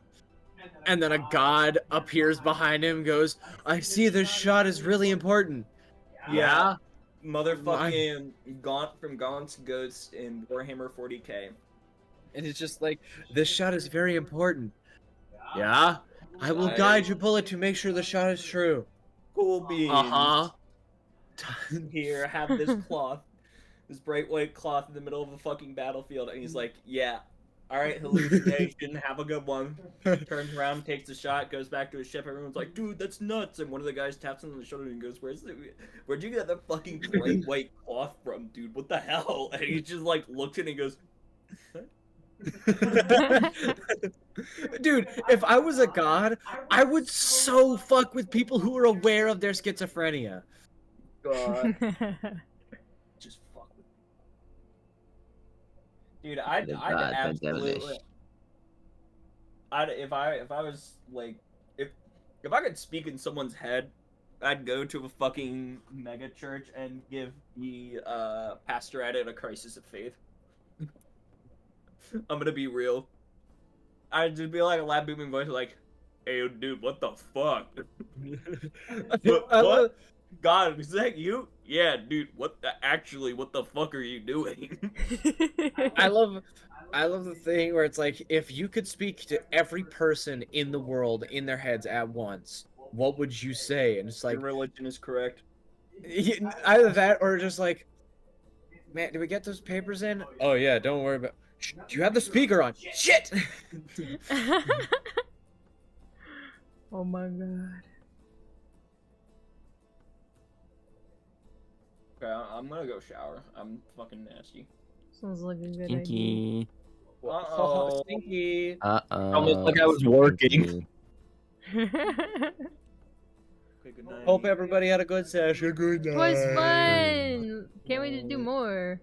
and then a god appears behind him, goes, I see this shot is really important. Yeah. Motherfucking Gaunt from Gaunt's Ghost in Warhammer 40k. And it's just like, this shot is very important. Yeah. I will guide your bullet to make sure the shot is true. Cool beans. Uh-huh. Here, have this cloth. This bright white cloth in the middle of a fucking battlefield. And he's like, yeah. Alright, hallucination, have a good one. Turns around, takes a shot, goes back to his ship. Everyone's like, dude, that's nuts. And one of the guys taps him on the shoulder and goes, where'd you get that fucking bright white cloth from, dude? What the hell? And he just like looks at it and goes, Dude, if I was a god, I would so fuck with people who are aware of their schizophrenia. God. Just fuck with me. Dude, I'd The god, absolutely. devilish. If I was like, if I could speak in someone's head, I'd go to a fucking mega church and give the pastor at it a crisis of faith. I'm gonna be real. I'd just be like a loud booming voice, like, "Hey, dude, what the fuck? what? God, is that you? Yeah, dude. What the fuck are you doing?" I love the thing where it's like, if you could speak to every person in the world in their heads at once, what would you say? And it's like, Your religion is correct. either that or just like, man, did we get those papers in? Oh yeah, don't worry about. Do you have the speaker on? Shit! Oh my god. Okay, I'm gonna go shower. I'm fucking nasty. Sounds like a good idea. Stinky. Uh-oh. Stinky. Uh-oh. Almost like I was working. Okay, good night. Hope everybody had a good session. Good It was fun! Can't wait to do more.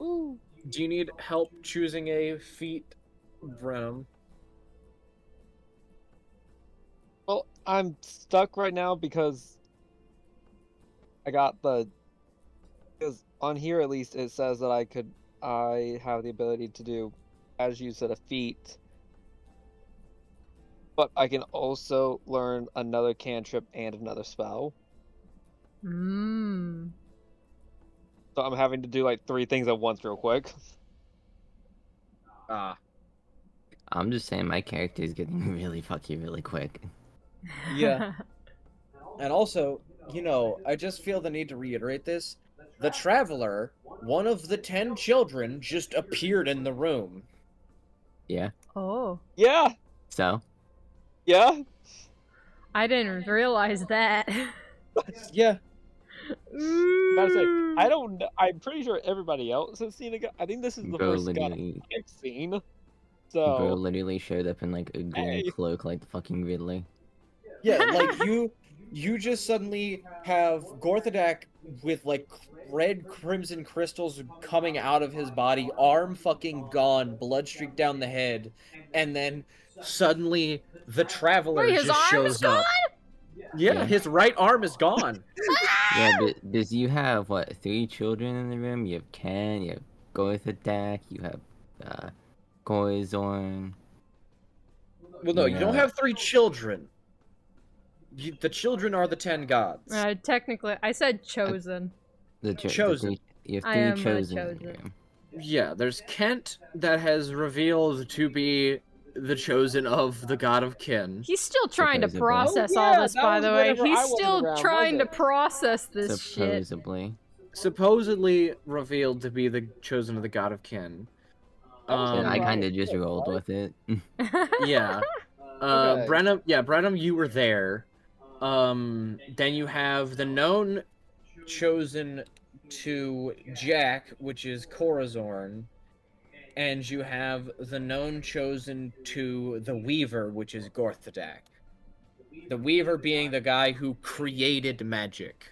Ooh. Do you need help choosing a feat, Brenham? Well, I'm stuck right now because I got because on here at least it says that I have the ability to do, as you said, a feat, but I can also learn another cantrip and another spell. Mmm. So I'm having to do like 3 things at once real quick. Ah. I'm just saying my character is getting really fucky really quick. Yeah. And also, you know, I just feel the need to reiterate this. The Traveler, one of the 10 children, just appeared in the room. Yeah. Oh. Yeah, So? yeah. I didn't realize that. Yeah. Gotta say, I don't. I'm pretty sure everybody else has seen a guy. I think this is the Bro first guy literally, I've seen. bro So literally showed up in like a green Hey. cloak like the fucking Riddler. Yeah, like you just suddenly have Gorthadak with like red crimson crystals coming out of his body, arm fucking gone, blood streaked down the head, and then suddenly the traveler Wait, his just arm is shows up. Yeah, Yeah. his right arm is gone. Yeah, but does you have what 3 children in the room? You have Ken, you have Goithadak, you have Corazon. Well, no, you don't Yeah. have 3 children. The children are the 10 gods. Technically, I said chosen. Chosen. You I have am 3 chosen in the chosen. room. Yeah, there's Kent that has revealed to be the chosen of the god of kin. He's still trying to Supposedly. process Oh, all yeah, this, that by was the way. whenever I He's wasn't still around, trying to wasn't it? process this shit. Supposedly. Supposedly revealed to be the chosen of the god of kin. And I Right. kind of just rolled with it. Yeah. Okay. Brenham, you were there. Then you have the known chosen to Jack, which is Corazorn, and you have the known chosen to the Weaver, which is Gorthadak. The Weaver being the guy who created magic.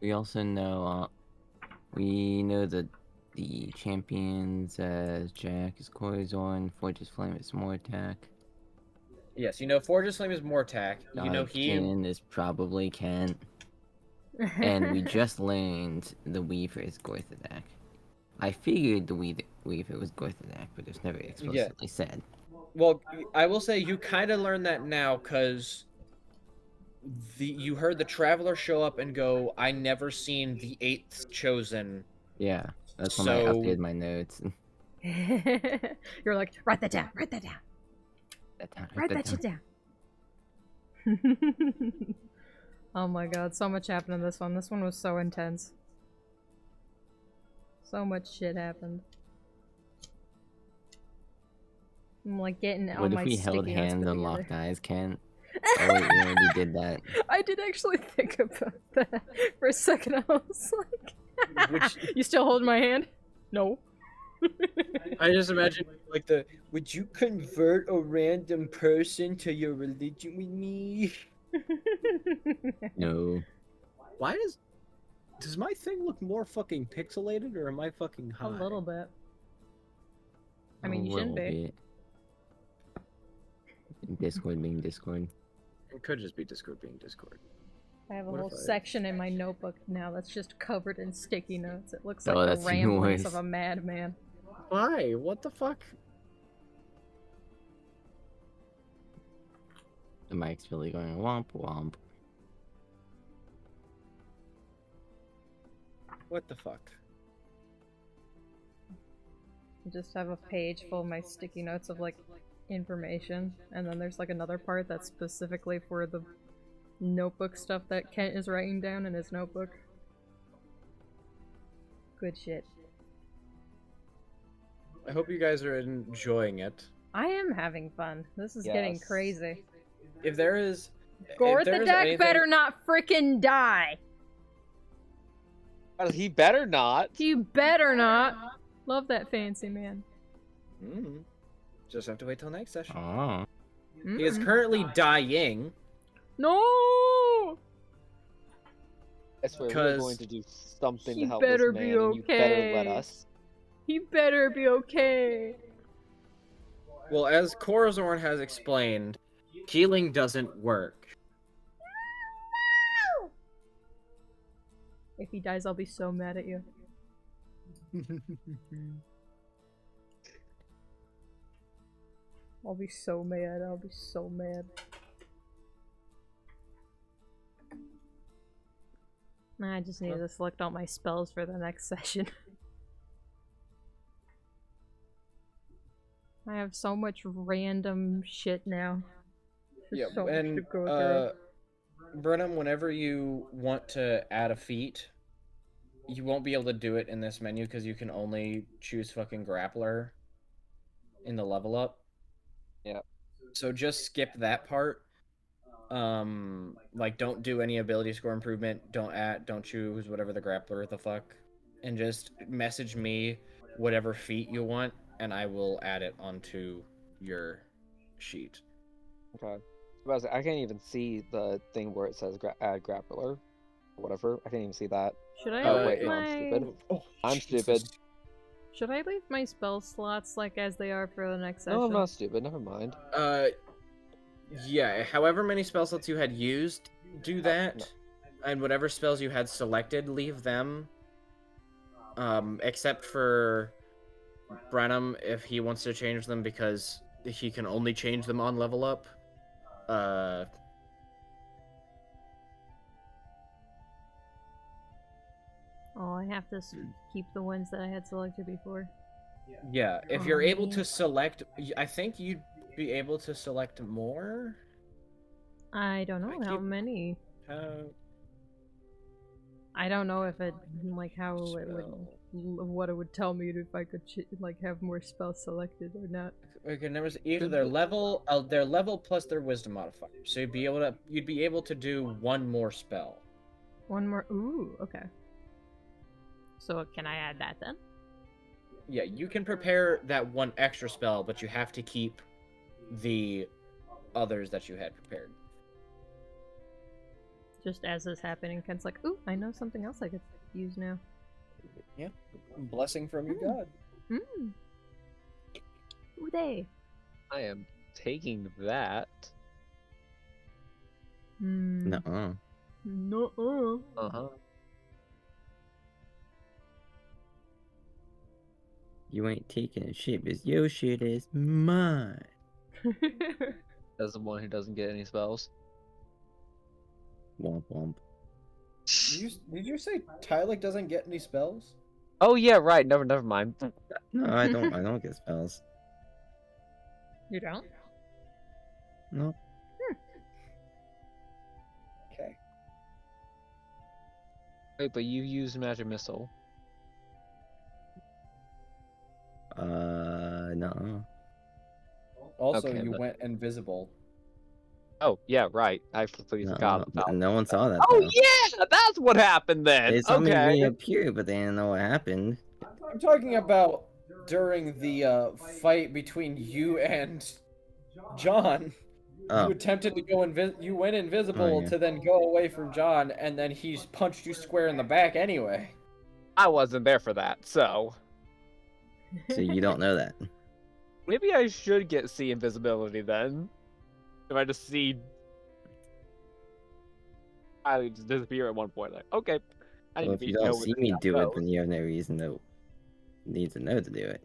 We also know, we know that the champions as Jack is Corazon, Forge's Flame is Mortak. Yes, you know Forge's Flame is Mortak. You know he Ken is probably Kent. And we just learned the Weaver is Goithadak. I figured the Weaver was Goithadak, but it's never explicitly said. Well, I will say you kind of learn that now because you heard the Traveler show up and go, "I never seen the 8th chosen." Yeah, that's when I So- updated my notes. You're like, write that down, write that down, write that shit down. Oh my god, so much happened in this one. This one was so intense. So much shit happened. I'm like getting all What my if we sticky held notes hands put and together. locked eyes, Kent? Oh wait, we already did that. I did actually think about that for a second. I was like, Which- you still hold my hand? No. I just imagine like would you convert a random person to your religion with me? No. Why does my thing look more fucking pixelated or am I fucking high? A little bit. I mean, A you shouldn't little be. bit. Discord being Discord. It could just be Discord being Discord. I have a What whole if I- section in my notebook now that's just covered in sticky notes. It looks Oh, like the that's even ramblings worse. of a madman. Why? What the fuck? The mic's really going womp womp. What the fuck? I just have a page full of my sticky notes of like information, and then there's like another part that's specifically for the notebook stuff that Kent is writing down in his notebook. Good shit. I hope you guys are enjoying it. I am having fun. This is getting Yes. crazy. If there is Gorthadak better not frickin' die! He better not. He better not! Love that fancy man. Just have to wait till next session. Oh. He is Mm. currently dying. No! I swear we're 'Cause going to do something he to help better this be man, and you better let okay. us. He better be okay. Well, as Corazorn has explained, healing doesn't work. If he dies, I'll be so mad at you. I'll be so mad. I'll be so mad. Nah, I just need to select all my spells for the next session. I have so much random shit now. There's Yeah, so much to and go Brenham, whenever you want to add a feat, you won't be able to do it in this menu because you can only choose fucking Grappler in the level up. Yep. So just skip that part. Like don't do any ability score improvement. Don't choose whatever the Grappler the fuck, and just message me whatever feat you want, and I will add it onto your sheet. Okay. I can't even see the thing where it says add grappler. Whatever. I can't even see that. Should I Oh, leave wait, no, my I'm stupid. Oh, I'm Jesus. stupid. Should I leave my spell slots like as they are for the next session? No, I'm not stupid. Never mind. Yeah, however many spell slots you had used, do that. no. And whatever spells you had selected, leave them. Except for Brenham, if he wants to change them, because he can only change them on level up. Oh, I have to keep the ones that I had selected before. Yeah, if Oh, you're able to man. select, I think you'd be able to select more. I don't know I how keep- many. I don't know if it like how it would what it would tell me if I could like have more spells selected or not. Okay, numbers either their level plus their wisdom modifier. So you'd be able to do one more spell. One more. Ooh, okay. So can I add that then? Yeah, you can prepare that one extra spell, but you have to keep the others that you had prepared. Just as this happening, Kent's like, ooh, I know something else I could use now. Yeah, blessing from your god. Hmm. Who they? I am taking that. Hmm. Nuh-uh. No. Uh-huh. You ain't taking a shit because your shit is mine. As the one who doesn't get any spells. Womp womp. Did you say Tylik doesn't get any spells? Oh yeah, right. Never mind. No, I don't get spells. You don't? No. Okay. Wait, but you use magic missile. No. Also, Okay, you but- went invisible. Oh yeah, right. I completely forgot about. No one saw that. Oh though. yeah, that's what happened then. They saw me Okay. reappear, but they didn't know what happened. I'm talking about during the fight between you and John. Oh, You attempted to go you went invisible Oh, yeah. to then go away from John, and then he's punched you square in the back anyway. I wasn't there for that, so so you don't know that. maybe I should get see invisibility then. If I just see I just disappear at one point, like okay. I Well, need if to you be don't know see where me that do it, goes. then you have no reason to need to know to do it.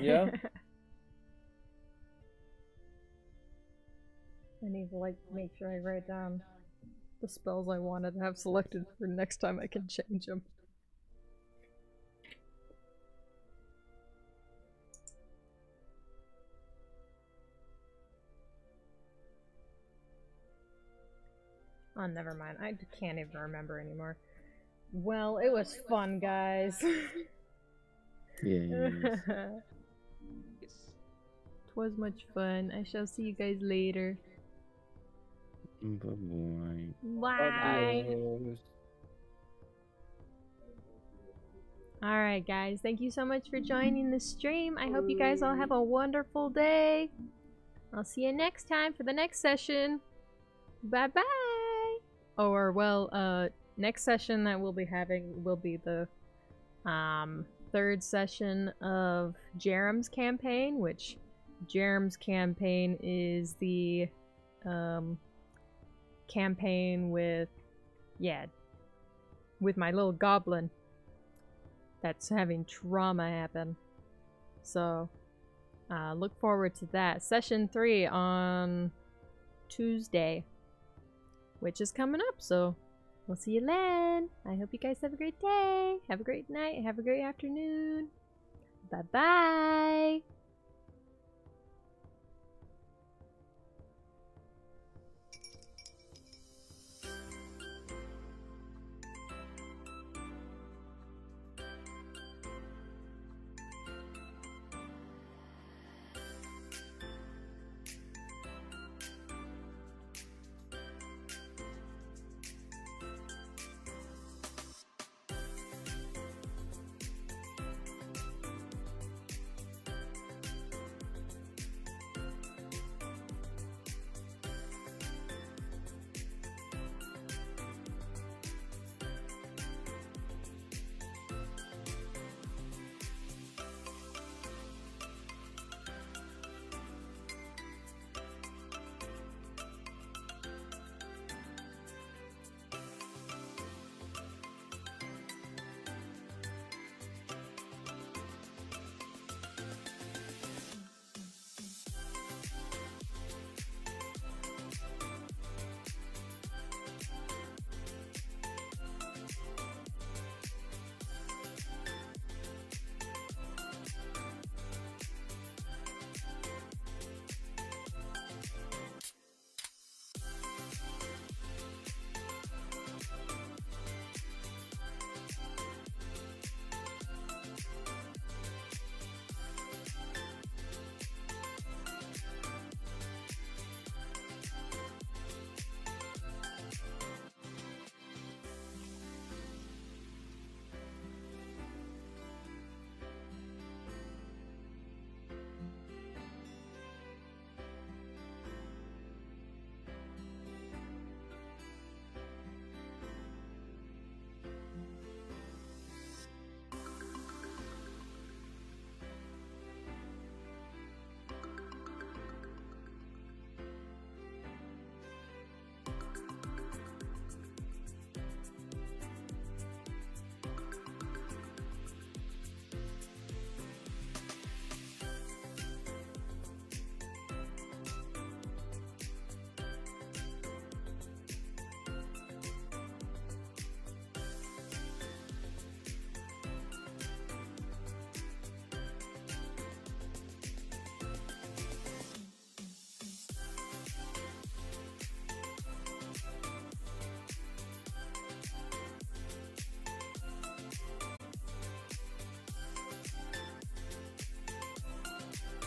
Yeah. I need to like make sure I write down the spells I wanted to have selected for next time I can change them. Oh, never mind. I can't even remember anymore. Well, it was fun, guys. Yeah. Twas much fun. I shall see you guys later. Bye-bye. Bye. Alright, guys. Thank you so much for joining the stream. I hope you guys all have a wonderful day. I'll see you next time for the next session. Bye-bye. Or, well, next session that we'll be having will be the, third session of Jerem's campaign, which Jerem's campaign is the, campaign with, with my little goblin that's having trauma happen. So, look forward to that. Session 3 on Tuesday, which is coming up, so we'll see you then. I hope you guys have a great day, have a great night, have a great afternoon. Bye-bye!